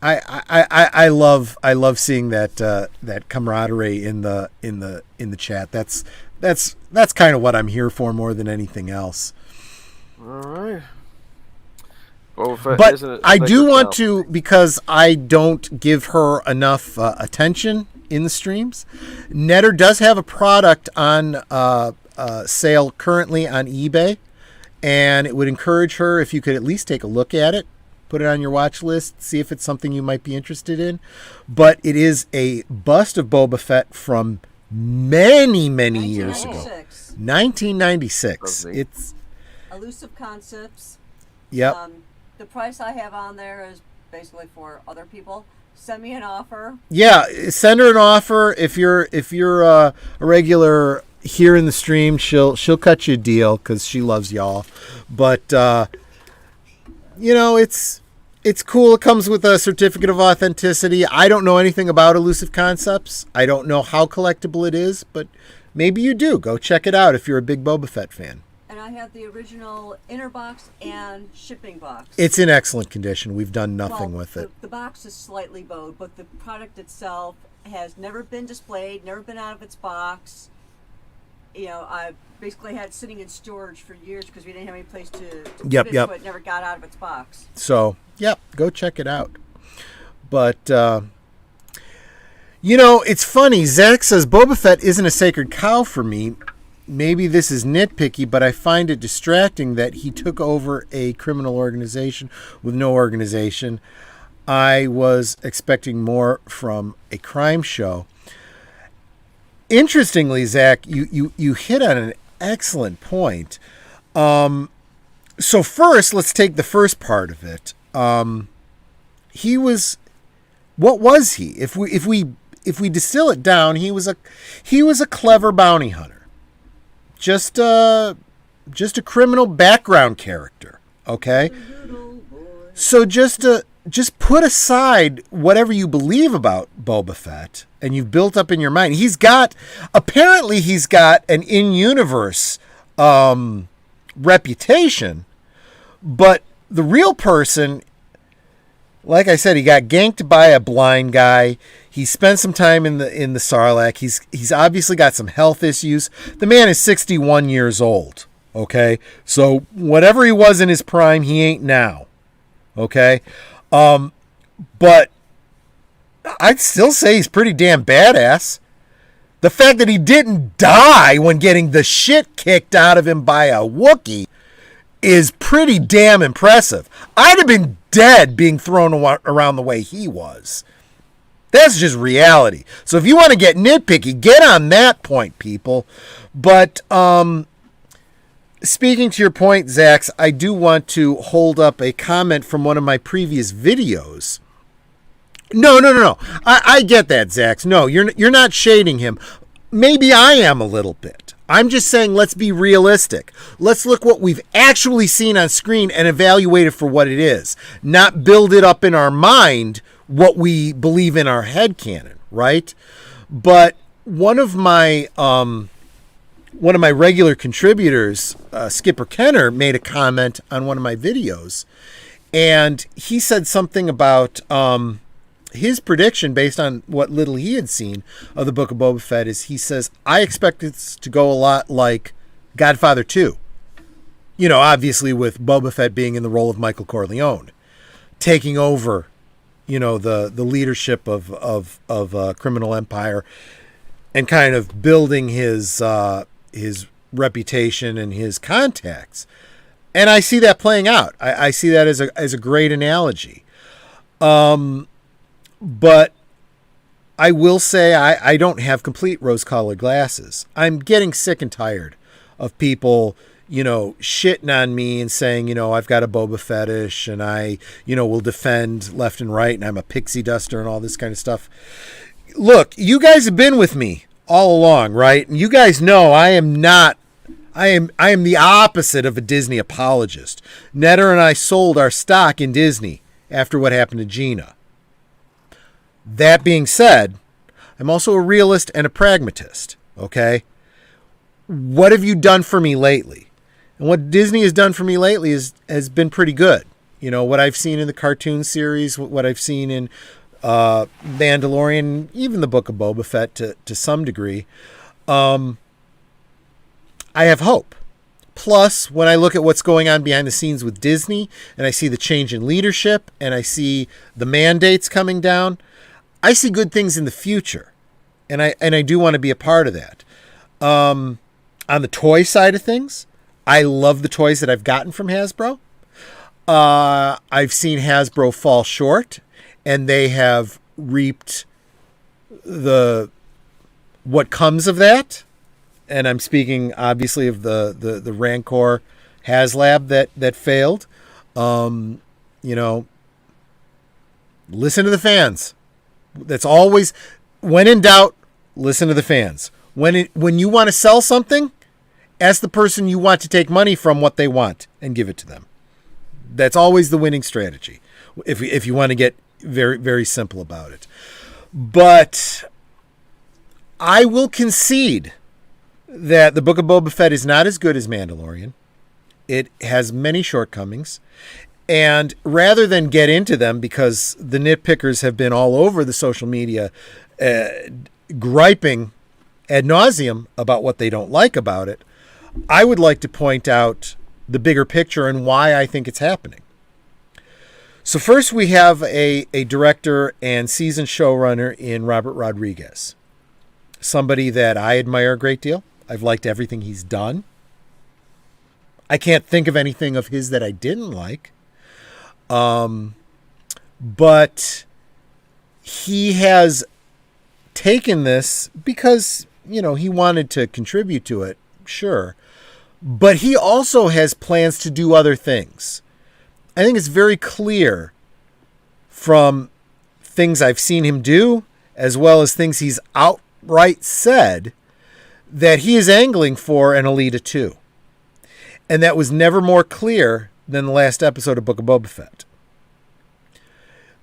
I love seeing that camaraderie in the chat. That's kind of what I'm here for more than anything else. All right. But I do want to, because I don't give her enough attention in the streams. Netter does have a product on sale currently on eBay, and it would encourage her if you could at least take a look at it, put it on your watch list, see if it's something you might be interested in. But it is a bust of Boba Fett from many years ago, 1996. It's Elusive Concepts. Yep. The price I have on there is basically for other people. Send me an offer. Yeah, send her an offer. If you're a regular here in the stream, she'll cut you a deal because she loves y'all. But it's cool. It comes with a certificate of authenticity. I don't know anything about Elusive Concepts. I don't know how collectible it is, but maybe you do. Go check it out if you're a big Boba Fett fan. And I have the original inner box and shipping box. It's in excellent condition. We've done nothing with it. The box is slightly bowed, but the product itself has never been displayed, never been out of its box. I basically had it sitting in storage for years because we didn't have any place to put it, so it never got out of its box. So, go check it out. But, it's funny. Zach says, Boba Fett isn't a sacred cow for me. Maybe this is nitpicky, but I find it distracting that he took over a criminal organization with no organization. I was expecting more from a crime show. Interestingly, Zach, you hit on an excellent point. So first, let's take the first part of it. What was he? If we distill it down, he was a clever bounty hunter. Just a criminal background character, okay? So just put aside whatever you believe about Boba Fett, and you've built up in your mind. Apparently he's got an in-universe reputation, but the real person, like I said, he got ganked by a blind guy. He spent some time in the Sarlacc. He's obviously got some health issues. The man is 61 years old. Okay, so whatever he was in his prime, he ain't now. Okay, but I'd still say he's pretty damn badass. The fact that he didn't die when getting the shit kicked out of him by a Wookiee is pretty damn impressive. I'd have been dead being thrown around the way he was. That's just reality. So if you want to get nitpicky, get on that point, people. But speaking to your point, Zax, I do want to hold up a comment from one of my previous videos. No. I get that, Zax. No, you're not shading him. Maybe I am a little bit. I'm just saying let's be realistic. Let's look what we've actually seen on screen and evaluate it for what it is. Not build it up in our mind what we believe in our headcanon, right? But one of my regular contributors, Skipper Kenner, made a comment on one of my videos, and he said something about his prediction based on what little he had seen of the Book of Boba Fett is he says, I expect it to go a lot like Godfather 2. Obviously with Boba Fett being in the role of Michael Corleone, taking over, the leadership of criminal empire, and kind of building his reputation and his contacts. And I see that playing out. I see that as a great analogy. But I will say I don't have complete rose-colored glasses. I'm getting sick and tired of people, shitting on me and saying, I've got a Boba fetish and I, will defend left and right and I'm a pixie duster and all this kind of stuff. Look, you guys have been with me all along, right? And you guys know I am the opposite of a Disney apologist. Netter and I sold our stock in Disney after what happened to Gina. That being said, I'm also a realist and a pragmatist, okay? What have you done for me lately? And what Disney has done for me lately has been pretty good. What I've seen in the cartoon series, what I've seen in Mandalorian, even the Book of Boba Fett to some degree, I have hope. Plus, when I look at what's going on behind the scenes with Disney, and I see the change in leadership, and I see the mandates coming down, I see good things in the future. And I do want to be a part of that. On the toy side of things, I love the toys that I've gotten from Hasbro. I've seen Hasbro fall short, and they have reaped what comes of that. And I'm speaking obviously of the Rancor HasLab that failed. Listen to the fans. That's always, when in doubt, listen to the fans. When you want to sell something, ask the person you want to take money from what they want and give it to them. That's always the winning strategy, if you want to get very, very simple about it. But I will concede that the Book of Boba Fett is not as good as Mandalorian. It has many shortcomings. And rather than get into them, because the nitpickers have been all over the social media griping ad nauseum about what they don't like about it, I would like to point out the bigger picture and why I think it's happening. So first we have a director and seasoned showrunner in Robert Rodriguez, somebody that I admire a great deal. I've liked everything he's done. I can't think of anything of his that I didn't like. But he has taken this because, he wanted to contribute to it, sure. But he also has plans to do other things. I think it's very clear from things I've seen him do, as well as things he's outright said, that he is angling for an Alita 2. And that was never more clear than the last episode of Book of Boba Fett.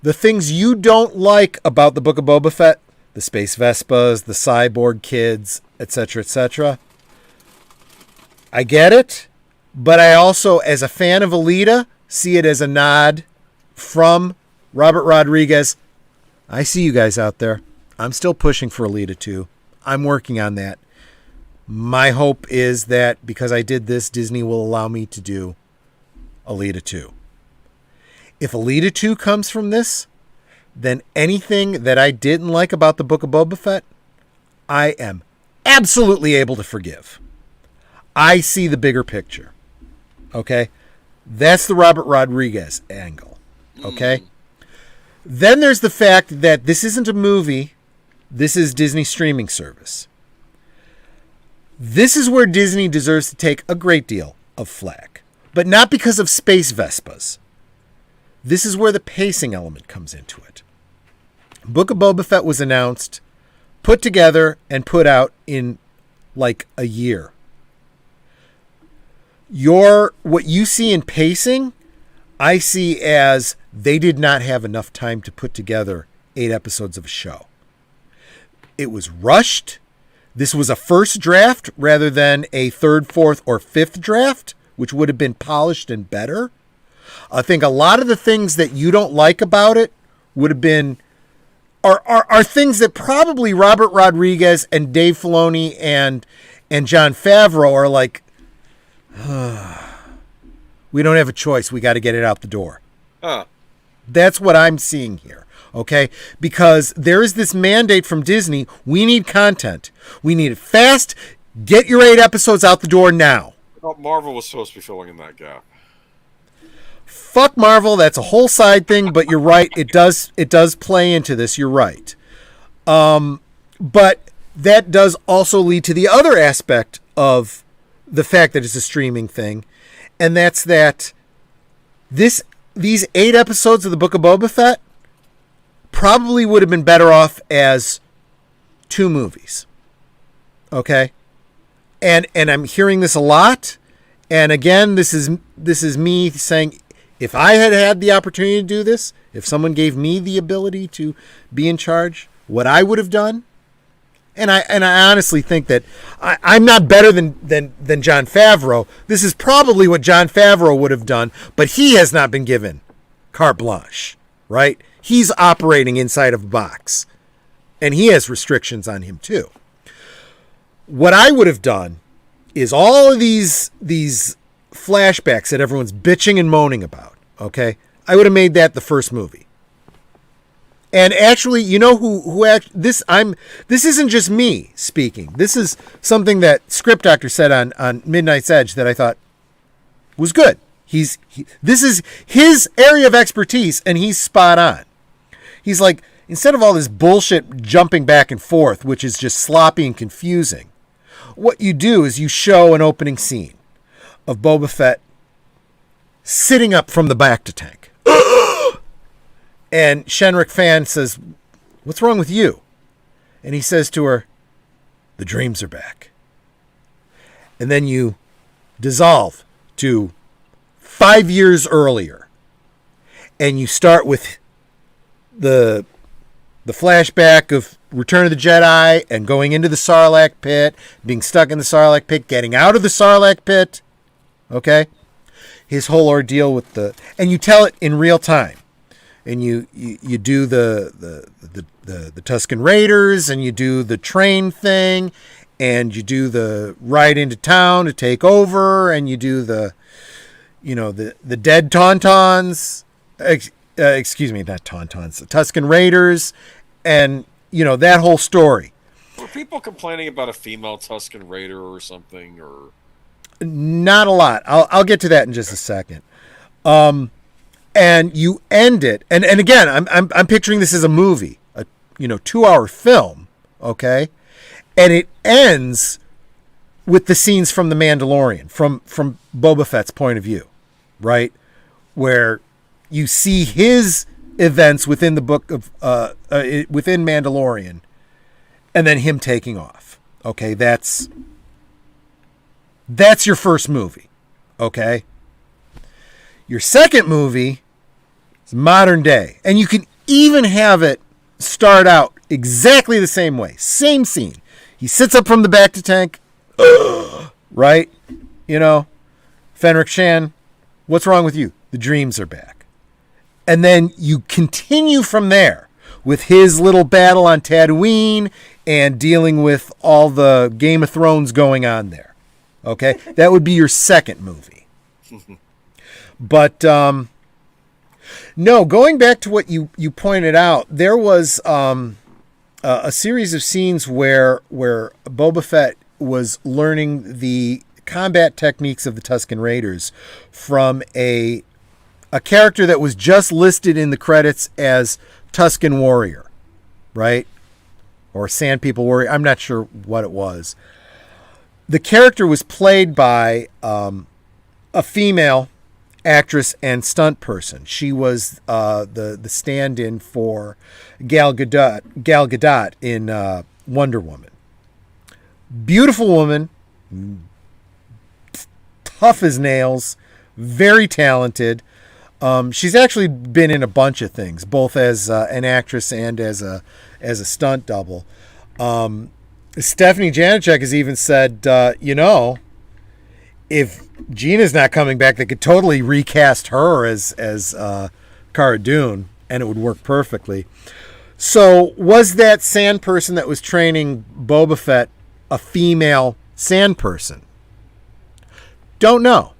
The things you don't like about the Book of Boba Fett, the Space Vespas, the cyborg kids, etc., I get it, but I also, as a fan of Alita, see it as a nod from Robert Rodriguez. I see you guys out there. I'm still pushing for Alita 2. I'm working on that. My hope is that because I did this, Disney will allow me to do Alita 2. If Alita 2 comes from this, then anything that I didn't like about the Book of Boba Fett, I am absolutely able to forgive. I see the bigger picture. Okay? That's the Robert Rodriguez angle. Okay? Then there's the fact that this isn't a movie. This is Disney streaming service. This is where Disney deserves to take a great deal of flack. But not because of Space Vespas. This is where the pacing element comes into it. Book of Boba Fett was announced, put together, and put out in like a year. What you see in pacing, I see as they did not have enough time to put together 8 episodes of a show. It was rushed. This was a first draft rather than a 3rd, 4th, or 5th draft, which would have been polished and better. I think a lot of the things that you don't like about it would have been are things that probably Robert Rodriguez and Dave Filoni and Jon Favreau are like, we don't have a choice. We got to get it out the door. Huh. That's what I'm seeing here. okay? Because there is this mandate from Disney. We need content. We need it fast. Get your 8 episodes out the door now. I thought Marvel was supposed to be filling in that gap. Fuck Marvel. That's a whole side thing, but you're right. It does play into this. You're right. But that does also lead to the other aspect of the fact that it's a streaming thing, and that's that these 8 episodes of the Book of Boba Fett probably would have been better off as 2 movies. Okay? And I'm hearing this a lot, and again, this is me saying, if I had had the opportunity to do this, if someone gave me the ability to be in charge, what I would have done, and I honestly think that I'm not better than Jon Favreau. This is probably what Jon Favreau would have done, but he has not been given carte blanche, right? He's operating inside of a box, and he has restrictions on him too. What I would have done is all of these flashbacks that everyone's bitching and moaning about, okay? I would have made that the first movie. And actually, you know this isn't just me speaking. This is something that Script Doctor said on Midnight's Edge that I thought was good. This is his area of expertise, and he's spot on. He's like, instead of all this bullshit jumping back and forth, which is just sloppy and confusing, what you do is you show an opening scene of Boba Fett sitting up from the bacta tank. And Shenrik Fan says, "What's wrong with you?" And he says to her, "The dreams are back." And then you dissolve to 5 years earlier. And you start with the flashback of Return of the Jedi and going into the Sarlacc pit, being stuck in the Sarlacc pit, getting out of the Sarlacc pit. Okay? His whole ordeal with and you tell it in real time. And you do the Tusken Raiders, and you do the train thing, and you do the ride into town to take over, and you do the dead Tauntauns, excuse me, not Tauntauns, the Tusken Raiders, and that whole story. Were people complaining about a female Tusken Raider or something, or not a lot? I'll get to that in just a second. And you end it, and again, I'm picturing this as a movie, a 2-hour film, okay, and it ends with the scenes from The Mandalorian, from Boba Fett's point of view, right, where you see his events within the book of within Mandalorian, and then him taking off. Okay, that's your first movie, okay. Your second movie is modern day. And you can even have it start out exactly the same way. Same scene. He sits up from the bacta tank. Right? Fenric Shan, what's wrong with you? The dreams are back. And then you continue from there with his little battle on Tatooine and dealing with all the Game of Thrones going on there. Okay? That would be your second movie. But, no, going back to what you pointed out, there was a series of scenes where Boba Fett was learning the combat techniques of the Tusken Raiders from a character that was just listed in the credits as Tusken Warrior, right? Or Sand People Warrior. I'm not sure what it was. The character was played by a female actress and stunt person. She was the stand-in for Gal Gadot in Wonder Woman. Beautiful woman, tough as nails, very talented. She's actually been in a bunch of things, both as an actress and as a stunt double. Stephanie Janiczek has even said, if Gina's not coming back, they could totally recast her as Cara Dune, and it would work perfectly. So was that sand person that was training Boba Fett a female sand person? Don't know.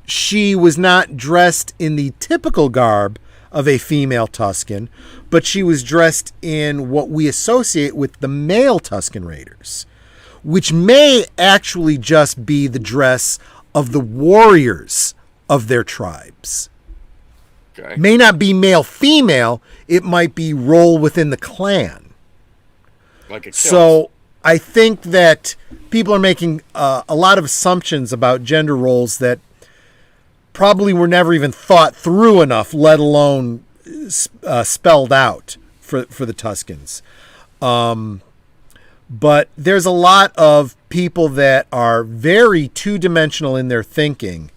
She was not dressed in the typical garb of a female Tusken, but she was dressed in what we associate with the male Tusken Raiders, which may actually just be the dress of the warriors of their tribes. Okay. May not be male-female, it might be role within the clan. Like a kilt. So I think that people are making a lot of assumptions about gender roles that probably were never even thought through enough, let alone spelled out for the Tuskens. But there's a lot of people that are very two-dimensional in their thinking,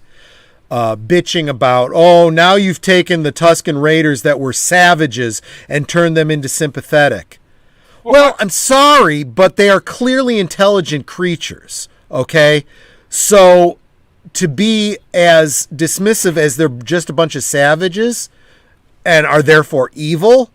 bitching about, oh, now you've taken the Tusken Raiders that were savages and turned them into sympathetic. Well, I'm sorry, but they are clearly intelligent creatures, okay? So to be as dismissive as they're just a bunch of savages and are therefore evil,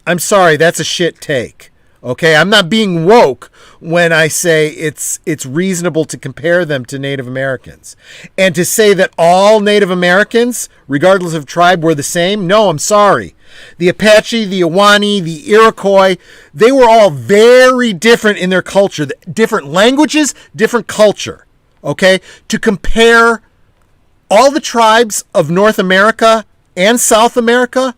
I'm sorry, that's a shit take. Okay, I'm not being woke when I say it's reasonable to compare them to Native Americans. And to say that all Native Americans, regardless of tribe, were the same, no, I'm sorry. The Apache, the Awane, the Iroquois, they were all very different in their culture. Different languages, different culture. Okay? To compare all the tribes of North America and South America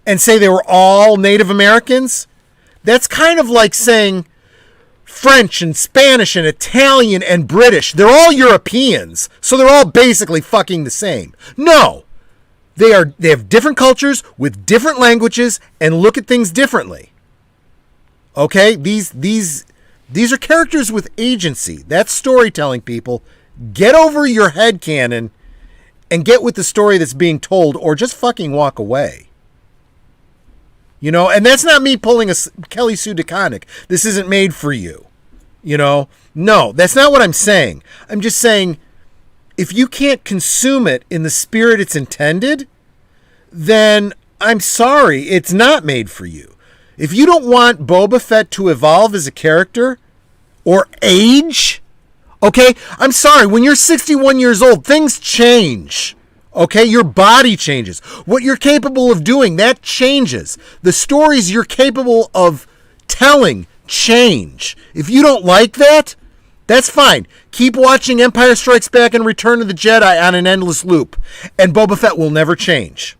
and say they were all Native Americans, that's kind of like saying French and Spanish and Italian and British, they're all Europeans, so they're all basically fucking the same. No. They have different cultures with different languages and look at things differently. Okay? These are characters with agency. That's storytelling, people. Get over your headcanon and get with the story that's being told, or just fucking walk away. You know, and that's not me pulling a Kelly Sue DeConnick. This isn't made for you. You know? No, that's not what I'm saying. I'm just saying, if you can't consume it in the spirit it's intended, then I'm sorry, it's not made for you. If you don't want Boba Fett to evolve as a character or age, okay, I'm sorry, when you're 61 years old, things change. Okay, your body changes. What you're capable of doing, that changes. The stories you're capable of telling change. If you don't like that, that's fine. Keep watching Empire Strikes Back and Return of the Jedi on an endless loop. And Boba Fett will never change.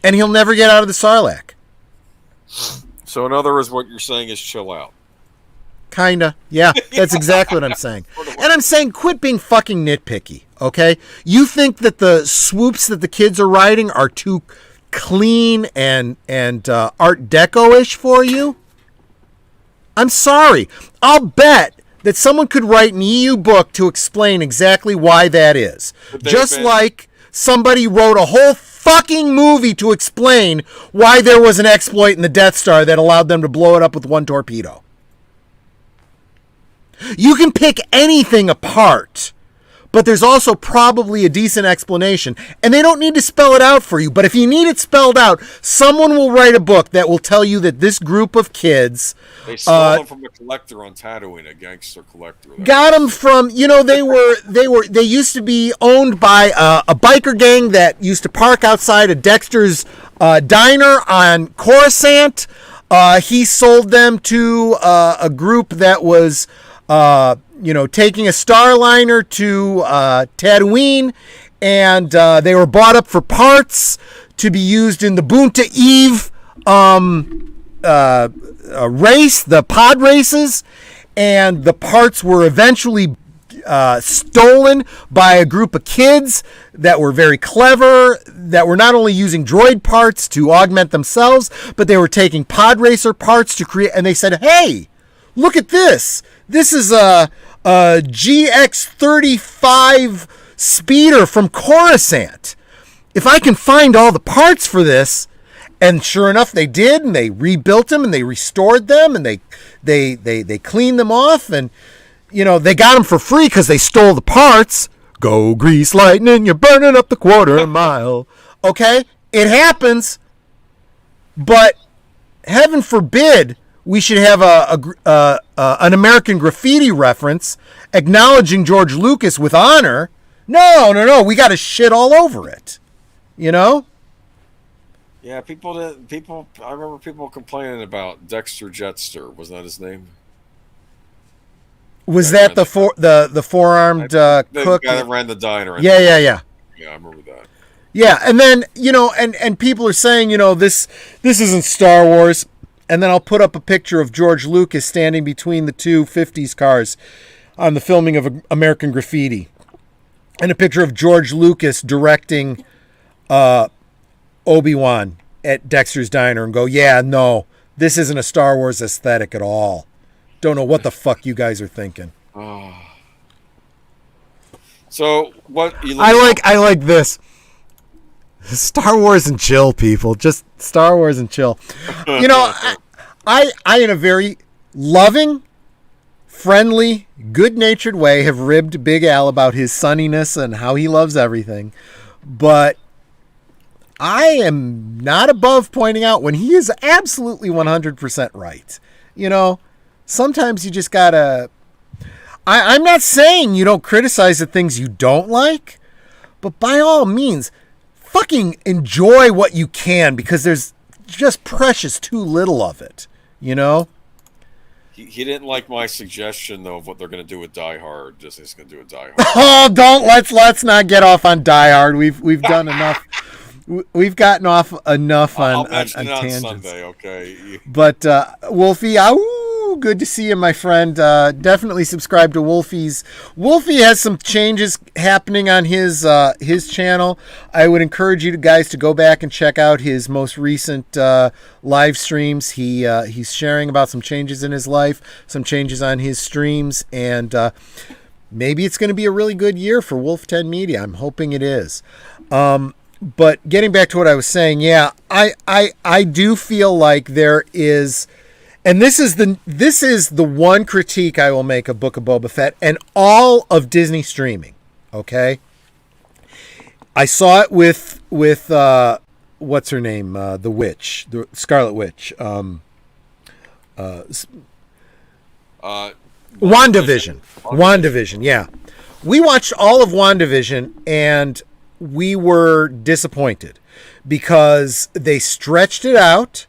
And he'll never get out of the Sarlacc. So in other words, what you're saying is chill out. Kinda. Yeah, that's exactly what I'm saying. And I'm saying quit being fucking nitpicky, okay? You think that the swoops that the kids are riding are too clean and Art Deco-ish for you? I'm sorry. I'll bet that someone could write an EU book to explain exactly why that is. Just like somebody wrote a whole fucking movie to explain why there was an exploit in the Death Star that allowed them to blow it up with one torpedo. You can pick anything apart, but there's also probably a decent explanation, and they don't need to spell it out for you. But if you need it spelled out, someone will write a book that will tell you that this group of kids, they stole them from a collector on Tatooine, a gangster collector. Got them from, you know, they used to be owned by a biker gang that used to park outside of Dexter's diner on Coruscant. He sold them to a group that was taking a Starliner to Tatooine, and they were bought up for parts to be used in the Boonta Eve race, the pod races, and the parts were eventually stolen by a group of kids that were very clever, that were not only using droid parts to augment themselves, but they were taking pod racer parts to create, and they said, hey, look at this. This is a GX35 speeder from Coruscant. If I can find all the parts for this, and sure enough, they did, and they rebuilt them, and they restored them, and they cleaned them off, and they got them for free because they stole the parts. Go grease lightning, you're burning up the quarter mile. Okay, it happens, but heaven forbid we should have an American Graffiti reference acknowledging George Lucas with honor. No, we got to shit all over it. You know? Yeah, people. I remember people complaining about Dexter Jetster. Wasn't that his name? Was Guy that ran the four-armed the cook? guy that ran the diner. Yeah. Yeah, I remember that. Yeah, and then, and people are saying, this isn't Star Wars. And then I'll put up a picture of George Lucas standing between the two 50s cars on the filming of American Graffiti. And a picture of George Lucas directing Obi-Wan at Dexter's Diner and go, yeah, no, this isn't a Star Wars aesthetic at all. Don't know what the fuck you guys are thinking. So what? I like this. Star Wars and chill, people. Just Star Wars and chill. I in a very loving, friendly, good-natured way have ribbed Big Al about his sunniness and how he loves everything. But I am not above pointing out when he is absolutely 100% right. Sometimes you just gotta... I'm not saying you don't criticize the things you don't like, but by all means... fucking enjoy what you can, because there's just precious too little of it, He didn't like my suggestion though of what they're going to do with Die Hard. Disney's going to do with Die Hard. Oh, let's not get off on Die Hard. We've done enough. We've gotten off enough on tangents. Sunday, okay. But Wolfie, good to see you, my friend. Definitely subscribe to Wolfie's. Wolfie has some changes happening on his channel. I would encourage you guys to go back and check out his most recent live streams. He's sharing about some changes in his life, some changes on his streams, and maybe it's going to be a really good year for Wolf 10 Media. I'm hoping it is. But getting back to what I was saying, yeah, I do feel like there is, and this is the one critique I will make of Book of Boba Fett and all of Disney streaming. Okay, I saw it with what's her name, the witch, the Scarlet Witch, WandaVision, yeah. We watched all of WandaVision and we were disappointed because they stretched it out.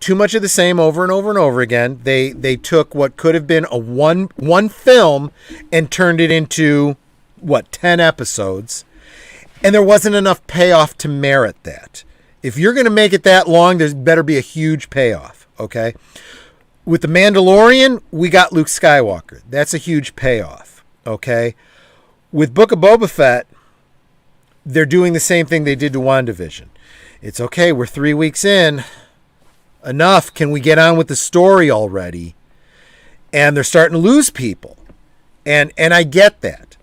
Too much of the same over and over and over again. They took what could have been a one film and turned it into 10 episodes, and there wasn't enough payoff to merit that. If you're going to make it that long, there's better be a huge payoff. Okay, with The Mandalorian, we got Luke Skywalker. That's a huge payoff. Okay, with Book of Boba Fett, they're doing the same thing they did to WandaVision. It's okay, we're 3 weeks in. Enough. Can we get on with the story already? And they're starting to lose people. And I get that.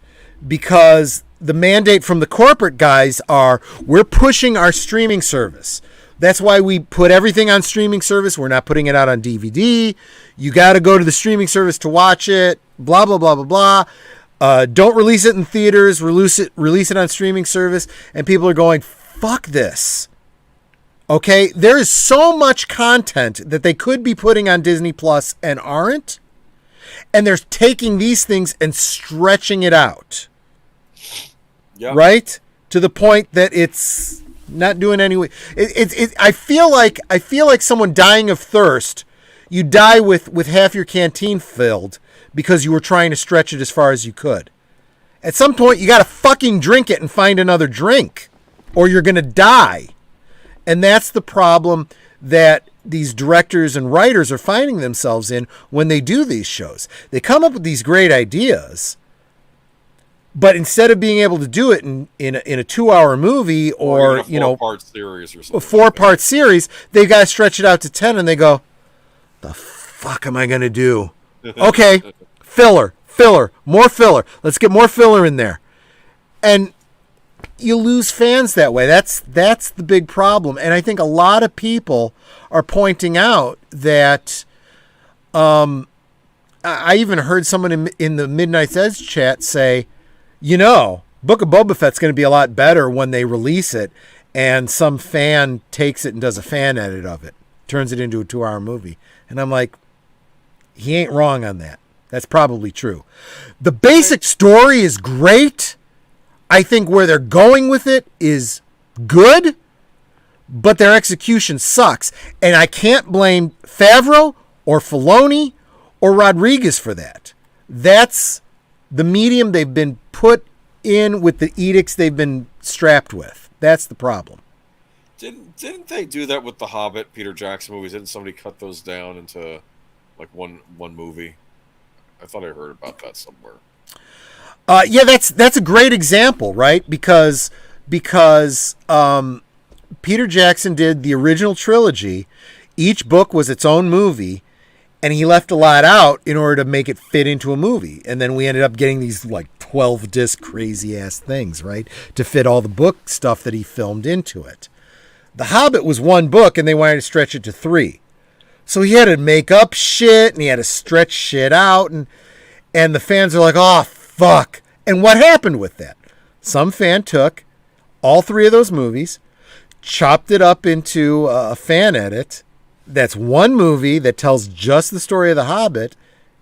Because the mandate from the corporate guys are, we're pushing our streaming service. That's why we put everything on streaming service. We're not putting it out on DVD. You got to go to the streaming service to watch it. Blah, blah, blah, blah, blah. Don't release it in theaters, release it on streaming service, and people are going, fuck this. Okay, there is so much content that they could be putting on Disney Plus and aren't, and they're taking these things and stretching it out. Yep. Right? To the point that it's not doing any. I feel like someone dying of thirst. You die with half your canteen filled because you were trying to stretch it as far as you could. At some point, you got to fucking drink it and find another drink, or you're going to die. And that's the problem that these directors and writers are finding themselves in when they do these shows. They come up with these great ideas, but instead of being able to do it in a 2-hour movie or a 4-part series or something, a 4-part series, they got to stretch it out to 10, and they go, the fuck am I going to do? Okay, filler, more filler. Let's get more filler in there. And you lose fans that way. That's the big problem. And I think a lot of people are pointing out that I even heard someone in the Midnight's Edge chat say, Book of Boba Fett's going to be a lot better when they release it and some fan takes it and does a fan edit of it, turns it into a 2-hour movie. And I'm like, he ain't wrong on that. That's probably true. The basic story is great. I think where they're going with it is good, but their execution sucks. And I can't blame Favreau or Filoni or Rodriguez for that. That's the medium they've been put in with the edicts they've been strapped with. That's the problem. Didn't they do that with the Hobbit, Peter Jackson movies? Didn't somebody cut those down into like one movie? I thought I heard about that somewhere. Yeah, that's a great example, right? Because Peter Jackson did the original trilogy. Each book was its own movie, and he left a lot out in order to make it fit into a movie. And then we ended up getting these like 12-disc crazy-ass things, right? To fit all the book stuff that he filmed into it. The Hobbit was one book, and they wanted to stretch it to 3. So he had to make up shit, and he had to stretch shit out, and the fans are like, oh, fuck. And what happened with that? Some fan took all 3 of those movies, chopped it up into a fan edit. That's one movie that tells just the story of The Hobbit,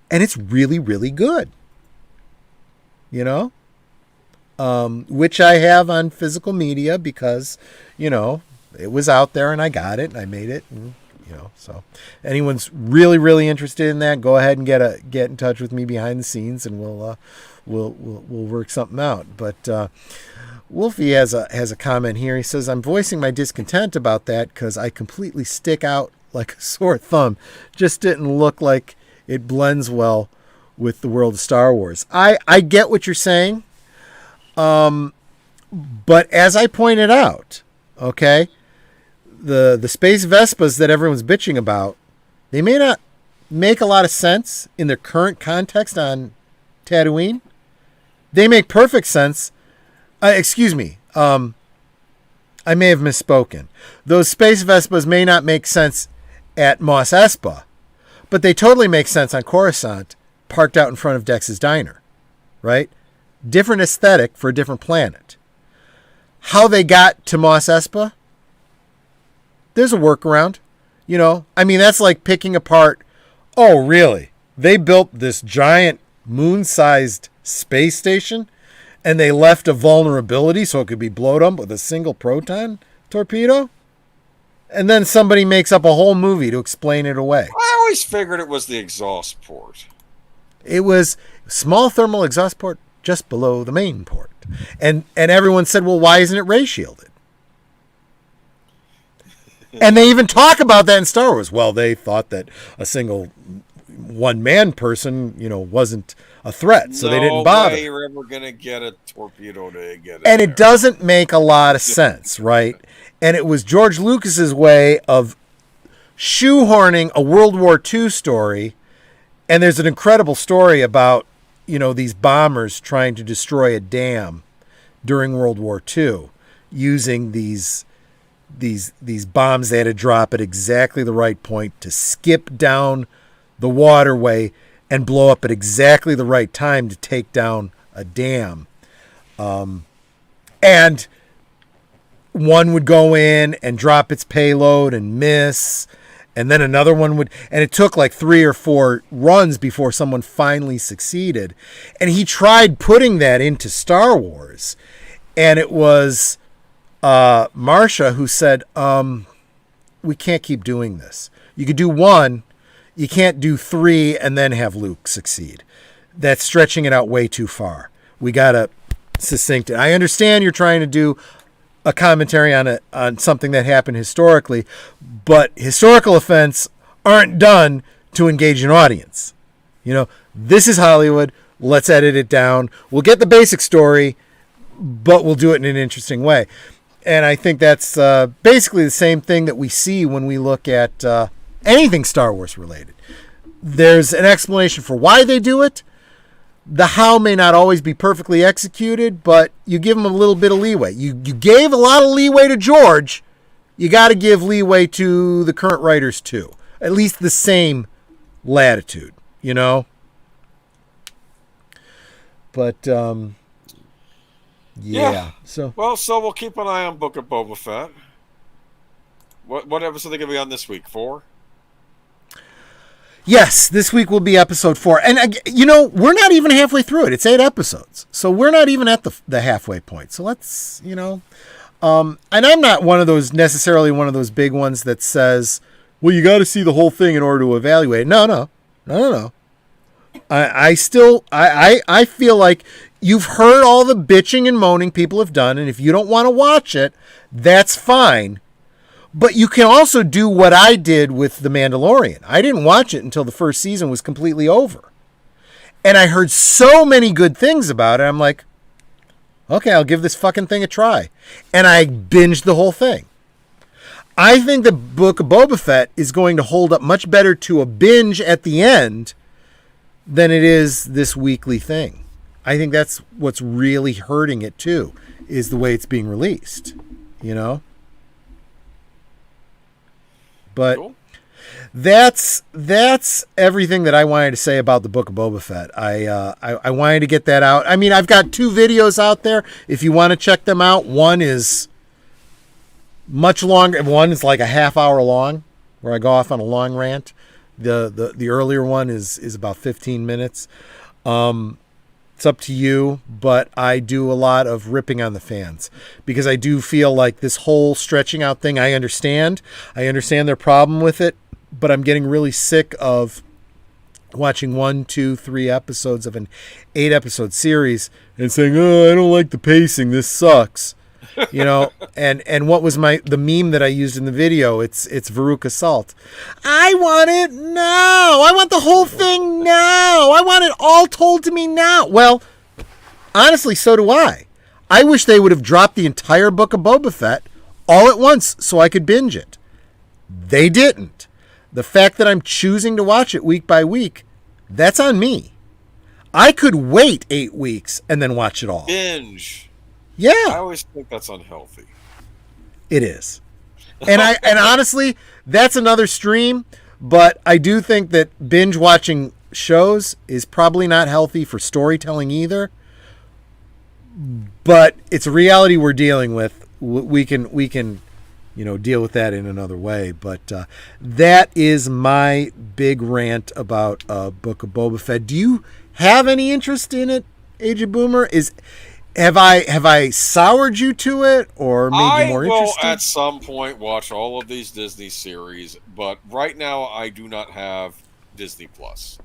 and it's really, really good. You know? Which I have on physical media because, you know, it was out there and I got it and I made it. And, you know, so anyone's really, really interested in that, go ahead and get in touch with me behind the scenes and we'll work something out. But Wolfie has a comment here. He says, I'm voicing my discontent about that because I completely stick out like a sore thumb. Just didn't look like it blends well with the world of Star Wars. I get what you're saying. But as I pointed out, okay, the space Vespas that everyone's bitching about, they may not make a lot of sense in their current context on Tatooine. They make perfect sense. Excuse me. I may have misspoken. Those space Vespas may not make sense at Mos Espa, but they totally make sense on Coruscant, parked out in front of Dex's Diner, right? Different aesthetic for a different planet. How they got to Mos Espa, there's a workaround. You know, I mean, that's like picking apart, oh, really? They built this giant moon-sized space station and they left a vulnerability so it could be blown up with a single proton torpedo? And then somebody makes up a whole movie to explain it away. I always figured it was the exhaust port. It was small thermal exhaust port just below the main port. And everyone said, well, why isn't it ray shielded? And they even talk about that in Star Wars. Well, they thought that a single one-man person, you know, wasn't a threat, so they didn't bother. No way you're ever going to get a torpedo to get it. And it doesn't make a lot of sense, right? And it was George Lucas's way of shoehorning a World War II story. And there's an incredible story about, you know, these bombers trying to destroy a dam during World War II using these bombs they had to drop at exactly the right point to skip down the waterway and blow up at exactly the right time to take down a dam. And one would go in and drop its payload and miss, and then another one would, and it took like 3 or 4 runs before someone finally succeeded. And he tried putting that into Star Wars, and it was Marsha who said, we can't keep doing this. You could do 1, you can't do 3 and then have Luke succeed. That's stretching it out way too far. We gotta succinct it. I understand you're trying to do a commentary on something that happened historically, but historical events aren't done to engage an audience. You know, this is Hollywood. Let's edit it down. We'll get the basic story, but we'll do it in an interesting way. And I think that's basically the same thing that we see when we look at anything Star Wars related. There's an explanation for why they do it. The how may not always be perfectly executed, but you give them a little bit of leeway. You gave a lot of leeway to George. You got to give leeway to the current writers too. At least the same latitude, you know? But, yeah. So we'll keep an eye on Book of Boba Fett. What episode are they going to be on this week? 4? Yes, this week will be episode 4. And, you know, we're not even halfway through it. It's 8 episodes. So we're not even at the halfway point. So let's, you know, And I'm not necessarily one of those big ones that says, well, you got to see the whole thing in order to evaluate. No. I feel like you've heard all the bitching and moaning people have done, and if you don't want to watch it, that's fine. But you can also do what I did with The Mandalorian. I didn't watch it until the first season was completely over. And I heard so many good things about it, I'm like, okay, I'll give this fucking thing a try. And I binged the whole thing. I think the Book of Boba Fett is going to hold up much better to a binge at the end than it is this weekly thing. I think that's what's really hurting it too, is the way it's being released, you know? But Cool. that's everything that I wanted to say about the Book of Boba Fett. I wanted to get that out. I mean, I've got 2 videos out there if you want to check them out. One is much longer. One is like a half hour long, where I go off on a long rant. The earlier one is about 15 minutes. It's up to you, but I do a lot of ripping on the fans because I do feel like this whole stretching out thing, I understand their problem with it, but I'm getting really sick of watching 1, 2, 3 episodes of an 8-episode series and saying, oh, I don't like the pacing. This sucks. You know, and what was the meme that I used in the video? It's Veruca Salt. I want it now. I want the whole thing now. I want it all told to me now. Well, honestly, so do I. I wish they would have dropped the entire Book of Boba Fett all at once so I could binge it. They didn't. The fact that I'm choosing to watch it week by week, that's on me. I could wait 8 weeks and then watch it all. Binge. Yeah. I always think that's unhealthy. It is. And honestly, that's another stream, but I do think that binge watching shows is probably not healthy for storytelling either. But it's a reality we're dealing with. We can deal with that in another way, but that is my big rant about Book of Boba Fett. Do you have any interest in it, Age of Boomer? Have I soured you to it or made you more interested? I will at some point watch all of these Disney series, but right now I do not have Disney Plus.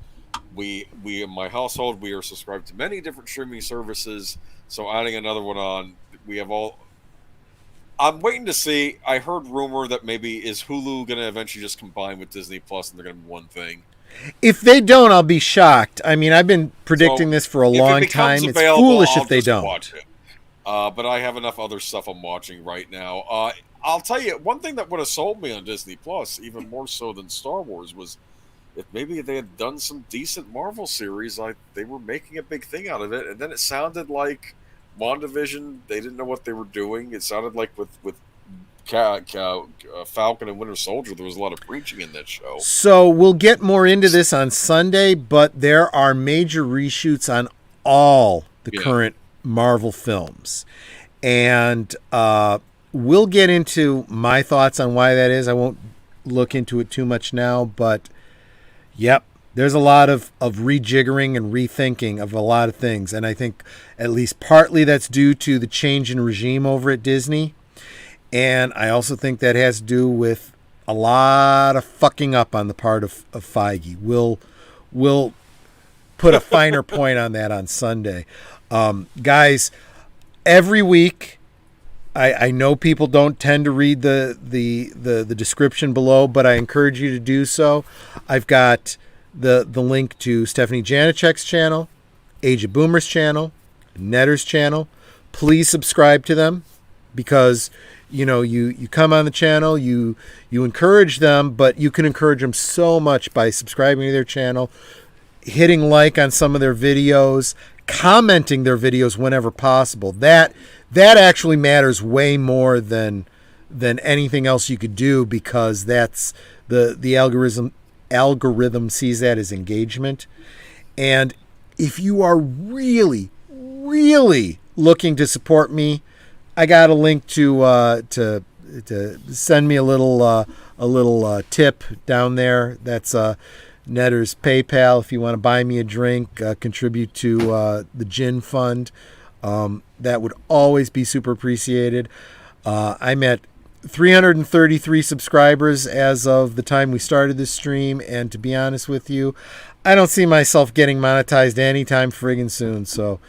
We in my household, we are subscribed to many different streaming services, so adding another one on, we have all... I'm waiting to see. I heard rumor that maybe is Hulu going to eventually just combine with Disney Plus and they're going to be one thing. If they don't, I'll be shocked. I mean, I've been predicting this for a long time. It's foolish if they don't. Watch it. But I have enough other stuff I'm watching right now. I'll tell you, one thing that would have sold me on Disney Plus, even more so than Star Wars, was if maybe they had done some decent Marvel series, like they were making a big thing out of it, and then it sounded like WandaVision, they didn't know what they were doing. It sounded like with Falcon and Winter Soldier, there was a lot of preaching in that show. So we'll get more into this on Sunday, but there are major reshoots on all the current Marvel films. And we'll get into my thoughts on why that is. I won't look into it too much now, but yep, there's a lot of rejiggering and rethinking of a lot of things. And I think at least partly that's due to the change in regime over at Disney. And I also think that has to do with a lot of fucking up on the part of Feige. We'll put a finer point on that on Sunday. Guys, every week, I know people don't tend to read the description below, but I encourage you to do so. I've got the link to Stephanie Janiczek's channel, Age of Boomer's channel, Netter's channel. Please subscribe to them because you come on the channel, you encourage them, but you can encourage them so much by subscribing to their channel, hitting like on some of their videos, commenting their videos whenever possible. That actually matters way more than anything else you could do, because that's the algorithm sees that as engagement. And if you are really, really looking to support me, I got a link to send me a little tip down there. That's Netter's PayPal. If you want to buy me a drink, contribute to the Gin Fund, that would always be super appreciated. I'm at 333 subscribers as of the time we started this stream, and to be honest with you, I don't see myself getting monetized anytime friggin' soon. So,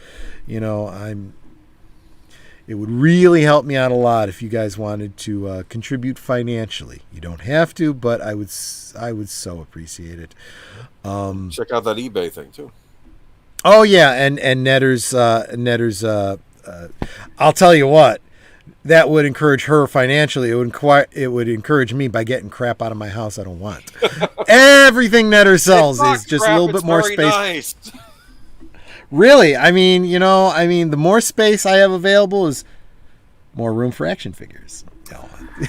it would really help me out a lot if you guys wanted to contribute financially. You don't have to, but I would so appreciate it. Check out that eBay thing too. Oh yeah, and Netter's I'll tell you what, that would encourage her financially. It would encourage me by getting crap out of my house I don't want. Everything Netter sells is just a little bit more space. Nice. Really, the more space I have available is more room for action figures.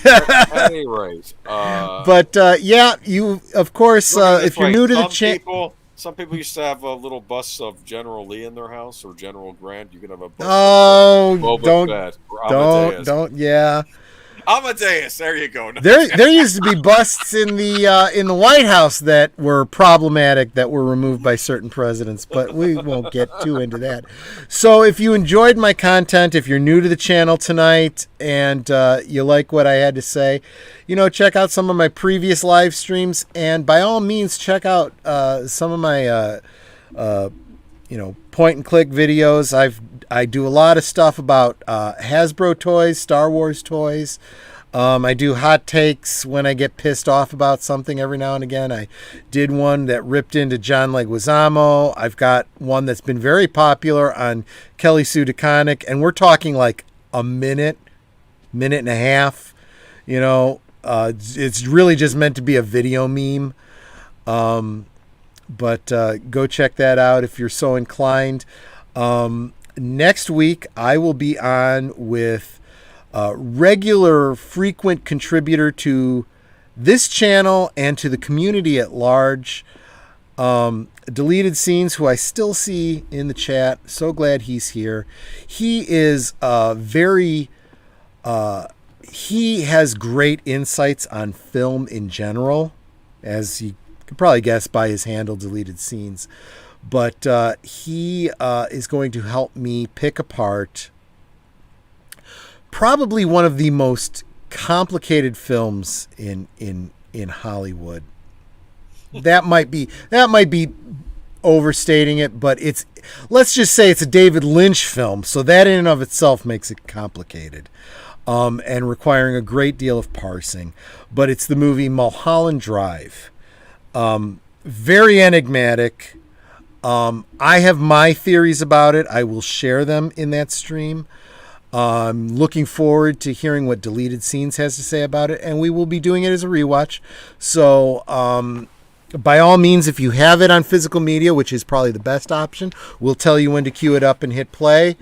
Right. But you of course, if you're new to the channel. Some people used to have a little bust of General Lee in their house, or General Grant. You can have a bust of Boba Fett or Amadeus. Yeah. Amadeus, there you go. There used to be busts in the White House that were problematic, that were removed by certain presidents, but we won't get too into that. So if you enjoyed my content, if you're new to the channel tonight and you like what I had to say, check out some of my previous live streams, and by all means check out some of my point and click videos. I do a lot of stuff about Hasbro toys, Star Wars toys. I do hot takes when I get pissed off about something every now and again. I did one that ripped into John Leguizamo. I've got one that's been very popular on Kelly Sue DeConnick, and we're talking like a minute and a half. It's really just meant to be a video meme. But go check that out if you're so inclined. Next week, I will be on with a regular, frequent contributor to this channel and to the community at large. Deleted Scenes, who I still see in the chat. So glad he's here. He is he has great insights on film in general, as you could probably guess by his handle, Deleted Scenes. But he is going to help me pick apart probably one of the most complicated films in Hollywood. That might be overstating it, but let's just say it's a David Lynch film, so that in and of itself makes it complicated, and requiring a great deal of parsing. But it's the movie Mulholland Drive. Very enigmatic. I have my theories about it. I will share them in that stream. I'm looking forward to hearing what Deleted Scenes has to say about it, and we will be doing it as a rewatch. So, by all means, if you have it on physical media, which is probably the best option, we'll tell you when to queue it up and hit play.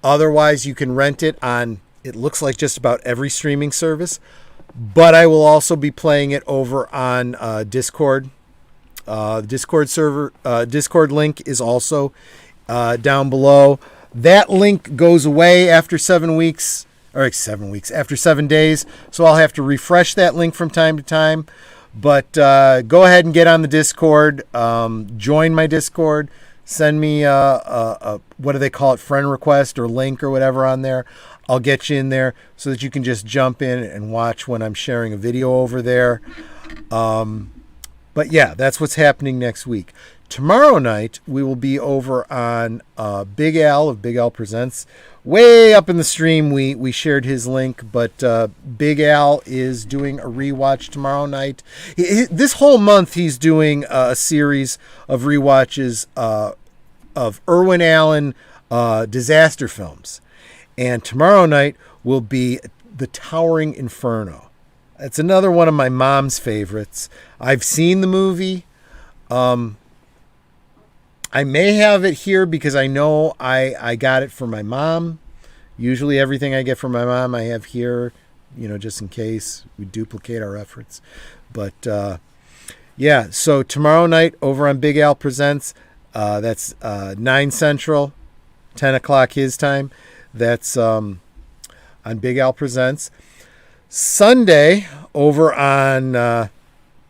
Otherwise, you can rent it on, it looks like just about every streaming service. But I will also be playing it over on Discord. The Discord server, Discord link is also down below. That link goes away after 7 weeks, after 7 days. So I'll have to refresh that link from time to time. But go ahead and get on the Discord. Join my Discord. Send me what do they call it, friend request or link or whatever on there. I'll get you in there so that you can just jump in and watch when I'm sharing a video over there. But yeah, that's what's happening next week. Tomorrow night, we will be over on Big Al of Big Al Presents. Way up in the stream, we shared his link, but Big Al is doing a rewatch tomorrow night. This whole month, he's doing a series of rewatches of Irwin Allen disaster films. And tomorrow night will be The Towering Inferno. It's another one of my mom's favorites. I've seen the movie. I may have it here because I know I got it for my mom. Usually everything I get from my mom I have here, just in case we duplicate our efforts. But yeah, so tomorrow night over on Big Al Presents, that's 9 Central, 10 o'clock his time. That's on Big Al Presents. Sunday over on,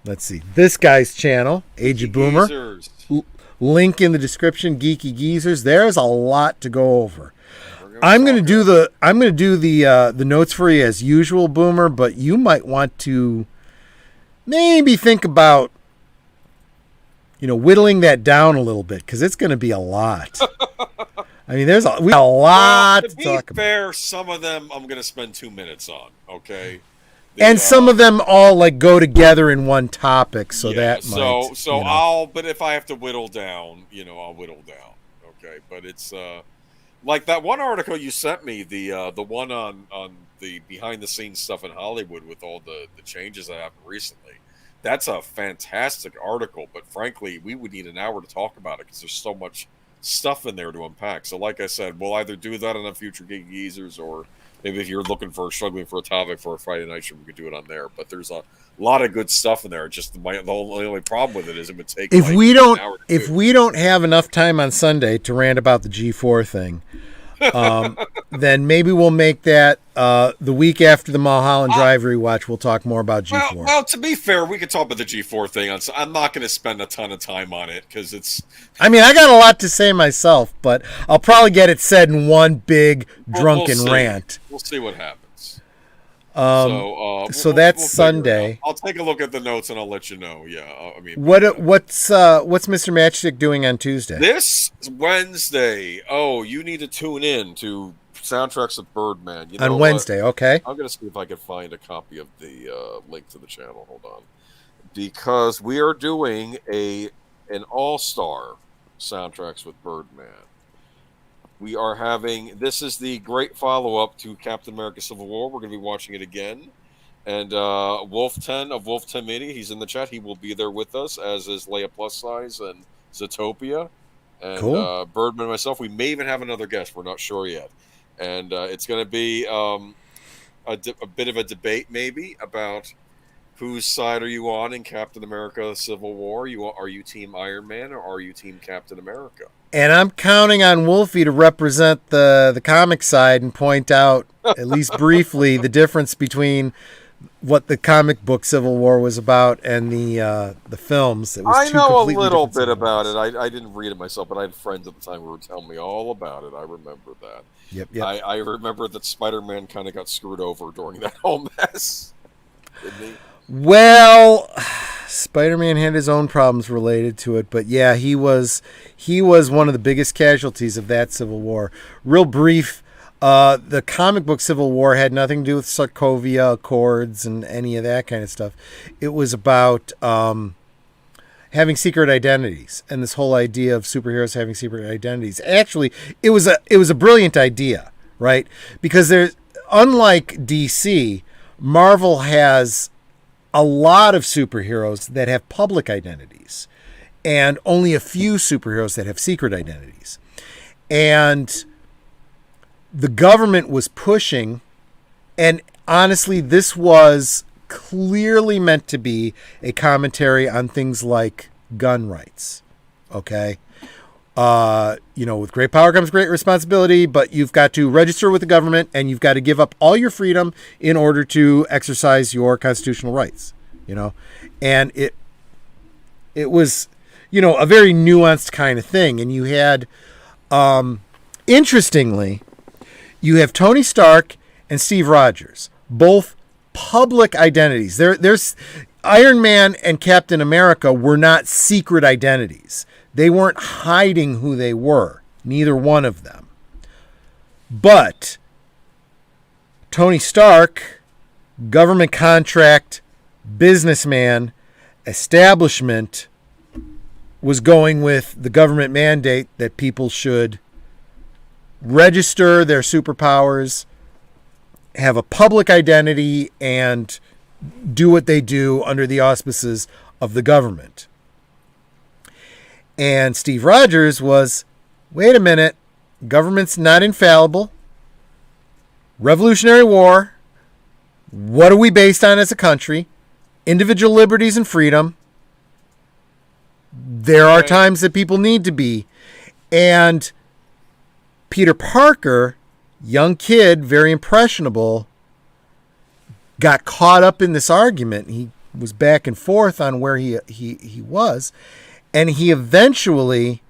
let's see, this guy's channel, Age of Boomer. Link in the description, Geeky Geezers. There's a lot to go over. I'm gonna do the notes for you as usual, Boomer. But you might want to maybe think about whittling that down a little bit, because it's going to be a lot. I mean, we got a lot to talk about. Fair, some of them I'm going to spend 2 minutes on. Okay. And some of them all like go together in one topic, so that might. But if I have to whittle down, I'll whittle down. Okay, but it's like that one article you sent me, the one on the behind the scenes stuff in Hollywood with all the changes that happened recently. That's a fantastic article, but frankly, we would need an hour to talk about it because there's so much stuff in there to unpack. So, like I said, we'll either do that on a future Geek Geezers, or maybe if you're struggling for a topic for a Friday night show, we could do it on there. But there's a lot of good stuff in there. Just the only problem with it is it would take. If we don't have enough time on Sunday to rant about the G4 thing, then maybe we'll make that the week after the Mulholland Drive rewatch. We'll talk more about G4. Well, to be fair, we could talk about the G4 thing. I'm not going to spend a ton of time on it because it's. I mean, I got a lot to say myself, but I'll probably get it said in one big drunken rant. We'll see what happens. So that's Sunday. I'll take a look at the notes and I'll let you know. Yeah, I mean, what's Mr. Matchstick doing on Tuesday? This Wednesday. Oh, you need to tune in to Soundtracks of Birdman. On Wednesday, okay. I'm going to see if I can find a copy of the link to the channel. Hold on, because we are doing an all-star Soundtracks with Birdman. We are having, this is the great follow-up to Captain America Civil War. We're going to be watching it again. And Wolf 10 of Wolf 10 Media, he's in the chat. He will be there with us, as is Leia Plus Size and Zootopia. And cool. Birdman and myself. We may even have another guest. We're not sure yet. And it's going to be a bit of a debate, maybe, about whose side are you on in Captain America Civil War. Are you Team Iron Man or are you Team Captain America? And I'm counting on Wolfie to represent the comic side and point out, at least briefly, the difference between what the comic book Civil War was about and the films. It was I know a little bit about it. I didn't read it myself, but I had friends at the time who were telling me all about it. I remember that. Yep. I remember that Spider-Man kind of got screwed over during that whole mess. Didn't he? Well, Spider-Man had his own problems related to it, but yeah, he was one of the biggest casualties of that Civil War. Real brief, the comic book Civil War had nothing to do with Sokovia Accords and any of that kind of stuff. It was about having secret identities and this whole idea of superheroes having secret identities. Actually, it was a brilliant idea, right? Because unlike DC, Marvel has a lot of superheroes that have public identities and only a few superheroes that have secret identities. And the government was pushing, and honestly, this was clearly meant to be a commentary on things like gun rights. Okay? With great power comes great responsibility, but you've got to register with the government and you've got to give up all your freedom in order to exercise your constitutional rights, and it was, a very nuanced kind of thing. And you had, interestingly, you have Tony Stark and Steve Rogers, both public identities. There's Iron Man and Captain America were not secret identities. They weren't hiding who they were, neither one of them. But Tony Stark, government contract, businessman, establishment, was going with the government mandate that people should register their superpowers, have a public identity, and do what they do under the auspices of the government. And Steve Rogers was, wait a minute, government's not infallible. Revolutionary War. What are we based on as a country? Individual liberties and freedom. There are times that people need to be. And Peter Parker, young kid, very impressionable, got caught up in this argument. He was back and forth on where he was. And he eventually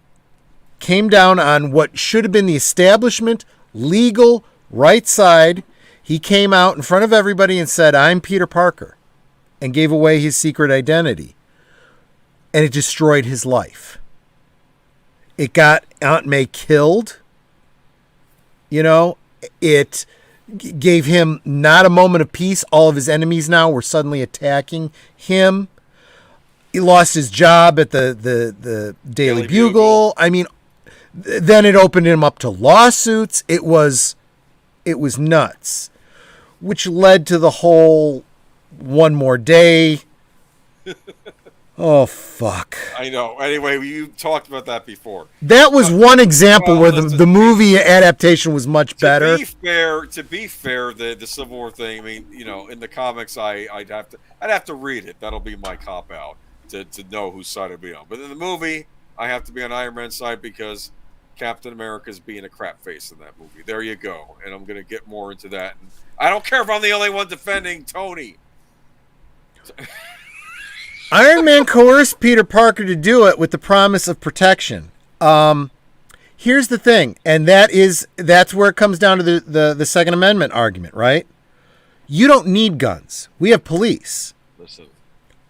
came down on what should have been the establishment legal, right side. He came out in front of everybody and said, "I'm Peter Parker," and gave away his secret identity. And it destroyed his life. It got Aunt May killed. You know, it gave him not a moment of peace. All of his enemies now were suddenly attacking him. He lost his job at the Daily Bugle. I mean, then it opened him up to lawsuits. It was nuts, which led to the whole One More Day. Oh, fuck. I know. Anyway, you talked about that before. That was one example where the movie adaptation was much better. To be fair, the Civil War thing, I mean, you know, in the comics, I'd have to read it. That'll be my cop-out to know whose side I'd be on. But in the movie, I have to be on Iron Man's side because Captain America's being a crap face in that movie. There you go. And I'm going to get more into that. And I don't care if I'm the only one defending Tony. Iron Man coerced Peter Parker to do it with the promise of protection. Here's the thing, and that's where it comes down to the Second Amendment argument, right? You don't need guns. We have police. Listen.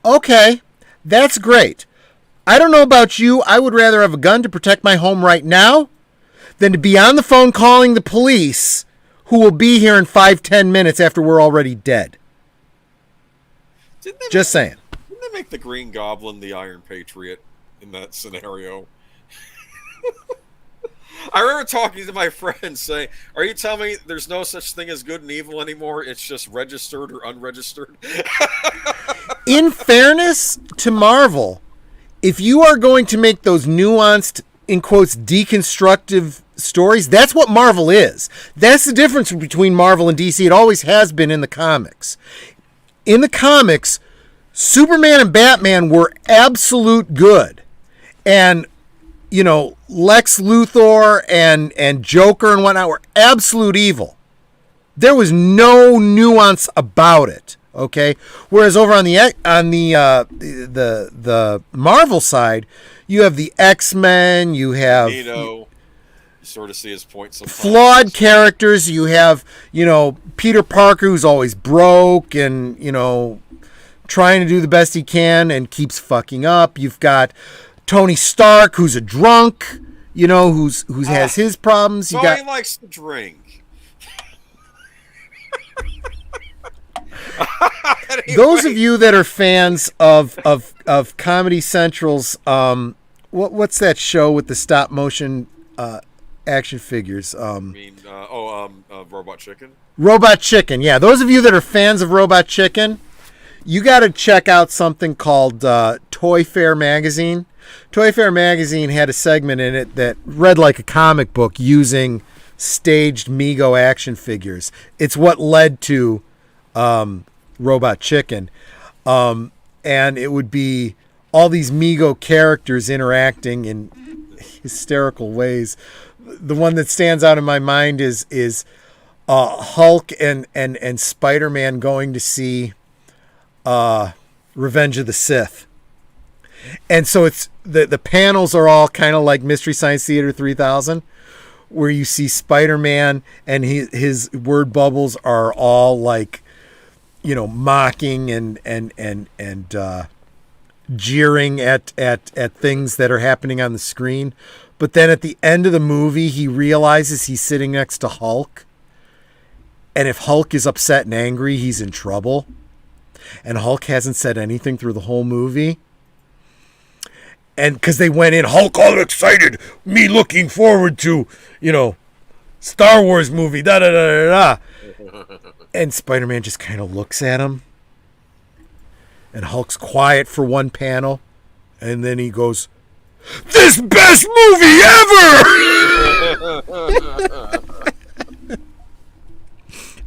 Okay, that's great. I don't know about you. I would rather have a gun to protect my home right now than to be on the phone calling the police who will be here in 5-10 minutes after we're already dead. Just saying. Didn't they make the Green Goblin the Iron Patriot in that scenario? I remember talking to my friend saying, "Are you telling me there's no such thing as good and evil anymore? It's just registered or unregistered?" In fairness to Marvel, if you are going to make those nuanced, in quotes, deconstructive stories, that's what Marvel is. That's the difference between Marvel and DC. It always has been in the comics. In the comics, Superman and Batman were absolute good. And, you know, Lex Luthor and Joker and whatnot were absolute evil. There was no nuance about it. Okay? Whereas over on the Marvel side, you have the X-Men, you have You sort of see his point sometimes. Flawed characters. You have, you know, Peter Parker, who's always broke and, you know, trying to do the best he can and keeps fucking up. You've got Tony Stark, who's a drunk, you know, who has his problems. He likes to drink. Anyway. Those of you that are fans of Comedy Central's, what's that show with the stop motion action figures? Robot Chicken? Robot Chicken, yeah. Those of you that are fans of Robot Chicken, you got to check out something called Toy Fair Magazine. Toy Fair Magazine had a segment in it that read like a comic book using staged Mego action figures. It's what led to Robot Chicken. And it would be all these Mego characters interacting in hysterical ways. The one that stands out in my mind is Hulk and Spider-Man going to see Revenge of the Sith. And so it's the panels are all kind of like Mystery Science Theater 3000, where you see Spider-Man and his word bubbles are all like, you know, mocking and jeering at things that are happening on the screen. But then at the end of the movie, he realizes he's sitting next to Hulk. And if Hulk is upset and angry, he's in trouble. And Hulk hasn't said anything through the whole movie. And because they went in, Hulk all excited, me looking forward to, you know, Star Wars movie, da-da-da-da-da. And Spider-Man just kind of looks at him. And Hulk's quiet for one panel. And then he goes, "This best movie ever!"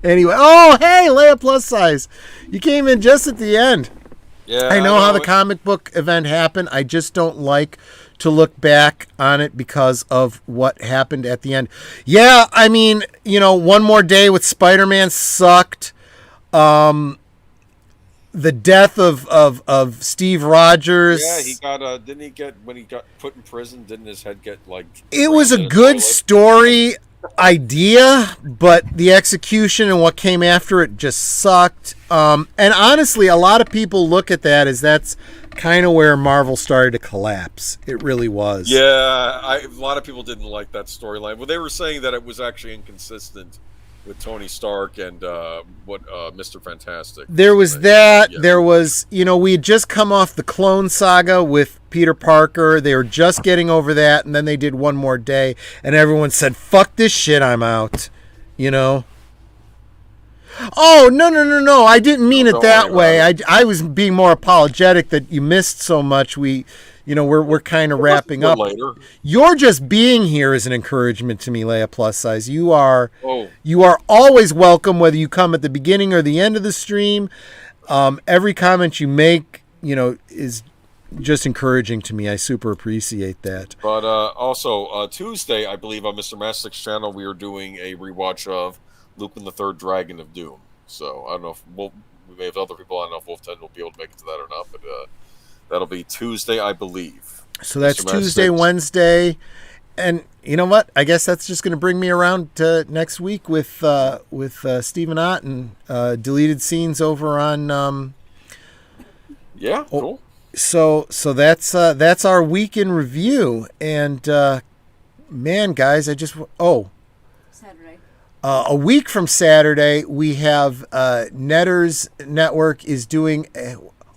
Anyway, oh, hey, Leia Plus Size. You came in just at the end. Yeah, I know how the comic book event happened. I just don't like to look back on it because of what happened at the end. Yeah, I mean, you know, One More Day with Spider-Man sucked. The death of Steve Rogers. Yeah, he got, when he got put in prison, didn't his head get, like... It was a good story. idea, but the execution and what came after it just sucked. And honestly, a lot of people look at that as that's kind of where Marvel started to collapse. It really was. Yeah, a lot of people didn't like that storyline. Well, they were saying that it was actually inconsistent with Tony Stark and Mr. Fantastic. There was that. Yeah. There was, we had just come off the Clone Saga with Peter Parker. They were just getting over that, and then they did One More Day, and everyone said, fuck this shit, I'm out. Oh, no. I didn't mean it that way. I was being more apologetic that you missed so much. We're kind of wrapping up. Later. You're just being here is an encouragement to me, Leia Plus Size. You are always welcome, whether you come at the beginning or the end of the stream. Every comment you make, is just encouraging to me. I super appreciate that. But also, Tuesday, I believe on Mr. Mastic's channel, we are doing a rewatch of Lupin the Third Dragon of Doom. So I don't know if we may have other people. I don't know if Wolf 10 will be able to make it to that or not, but that'll be Tuesday, I believe. So that's Mr. Tuesday, Wednesday, and you know what? I guess that's just going to bring me around to next week with Stephen Ott and deleted scenes over on. Yeah, cool. So that's our week in review, and man, guys, Saturday. A week from Saturday, we have Netter's Network is doing.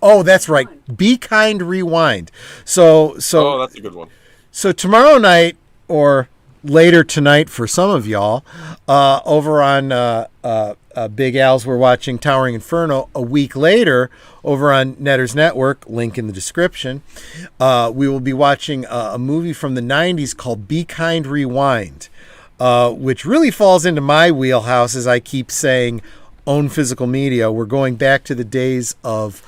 That's right. Be Kind Rewind. So that's a good one. So tomorrow night, or later tonight for some of y'all, over on Big Al's, we're watching Towering Inferno. A week later, over on Netter's Network, link in the description, we will be watching a movie from the 90s called Be Kind Rewind. Which really falls into my wheelhouse, as I keep saying, own physical media. We're going back to the days of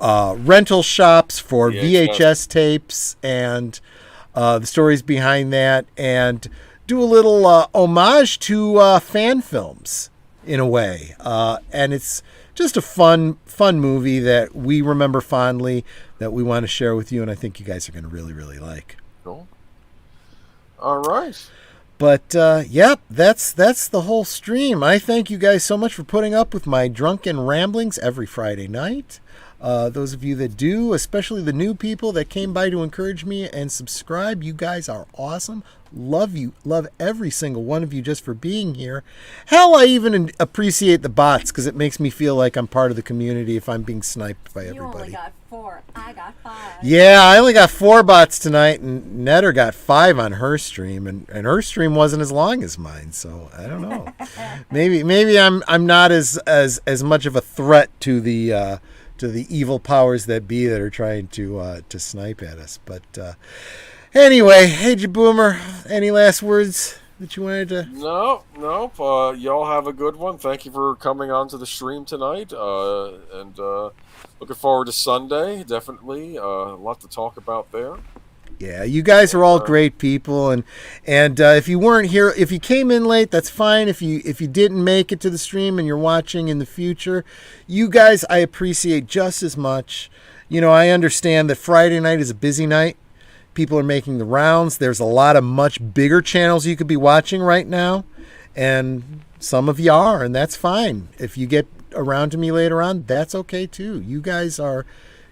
rental shops for VHS tapes and the stories behind that, and do a little homage to fan films in a way. And it's just a fun movie that we remember fondly, that we want to share with you, and I think you guys are going to really, really like. Cool. All right. But, that's the whole stream. I thank you guys so much for putting up with my drunken ramblings every Friday night. Those of you that do, especially the new people that came by to encourage me and subscribe, you guys are awesome. Love you. Love every single one of you just for being here. Hell, I even appreciate the bots, because it makes me feel like I'm part of the community if I'm being sniped by everybody. You only got 4. I got 5. Yeah, I only got 4 bots tonight, and Netter got 5 on her stream, and her stream wasn't as long as mine, so I don't know. maybe I'm not as much of a threat to the evil powers that be that are trying to snipe at us. But anyway, hey Jaboomer, any last words that you wanted to? Nope. Y'all have a good one. Thank you for coming on to the stream tonight, and looking forward to Sunday. Definitely a lot to talk about there. Yeah, you guys are all great people, and if you weren't here, if you came in late, that's fine. If you didn't make it to the stream and you're watching in the future, you guys, I appreciate just as much. I understand that Friday night is a busy night. People are making the rounds. There's a lot of much bigger channels you could be watching right now, and some of you are, and that's fine. If you get around to me later on, that's okay too. You guys are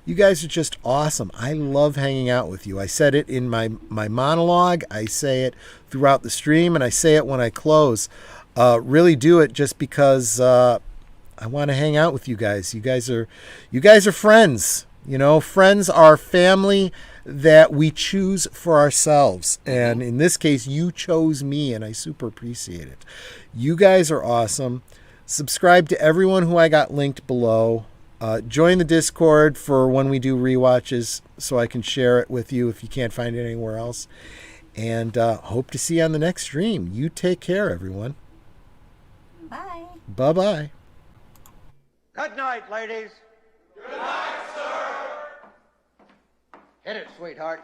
just awesome. I love hanging out with you. I said it in my monologue. I say it throughout the stream, and I say it when I close. Really do it just because I want to hang out with you guys. You guys are friends. Friends are family that we choose for ourselves. And in this case, you chose me, and I super appreciate it. You guys are awesome. Subscribe to everyone who I got linked below. Join the Discord for when we do rewatches, so I can share it with you if you can't find it anywhere else. And hope to see you on the next stream. You take care, everyone. Bye. Bye-bye. Good night, ladies. Good night, sir. Hit it, sweetheart.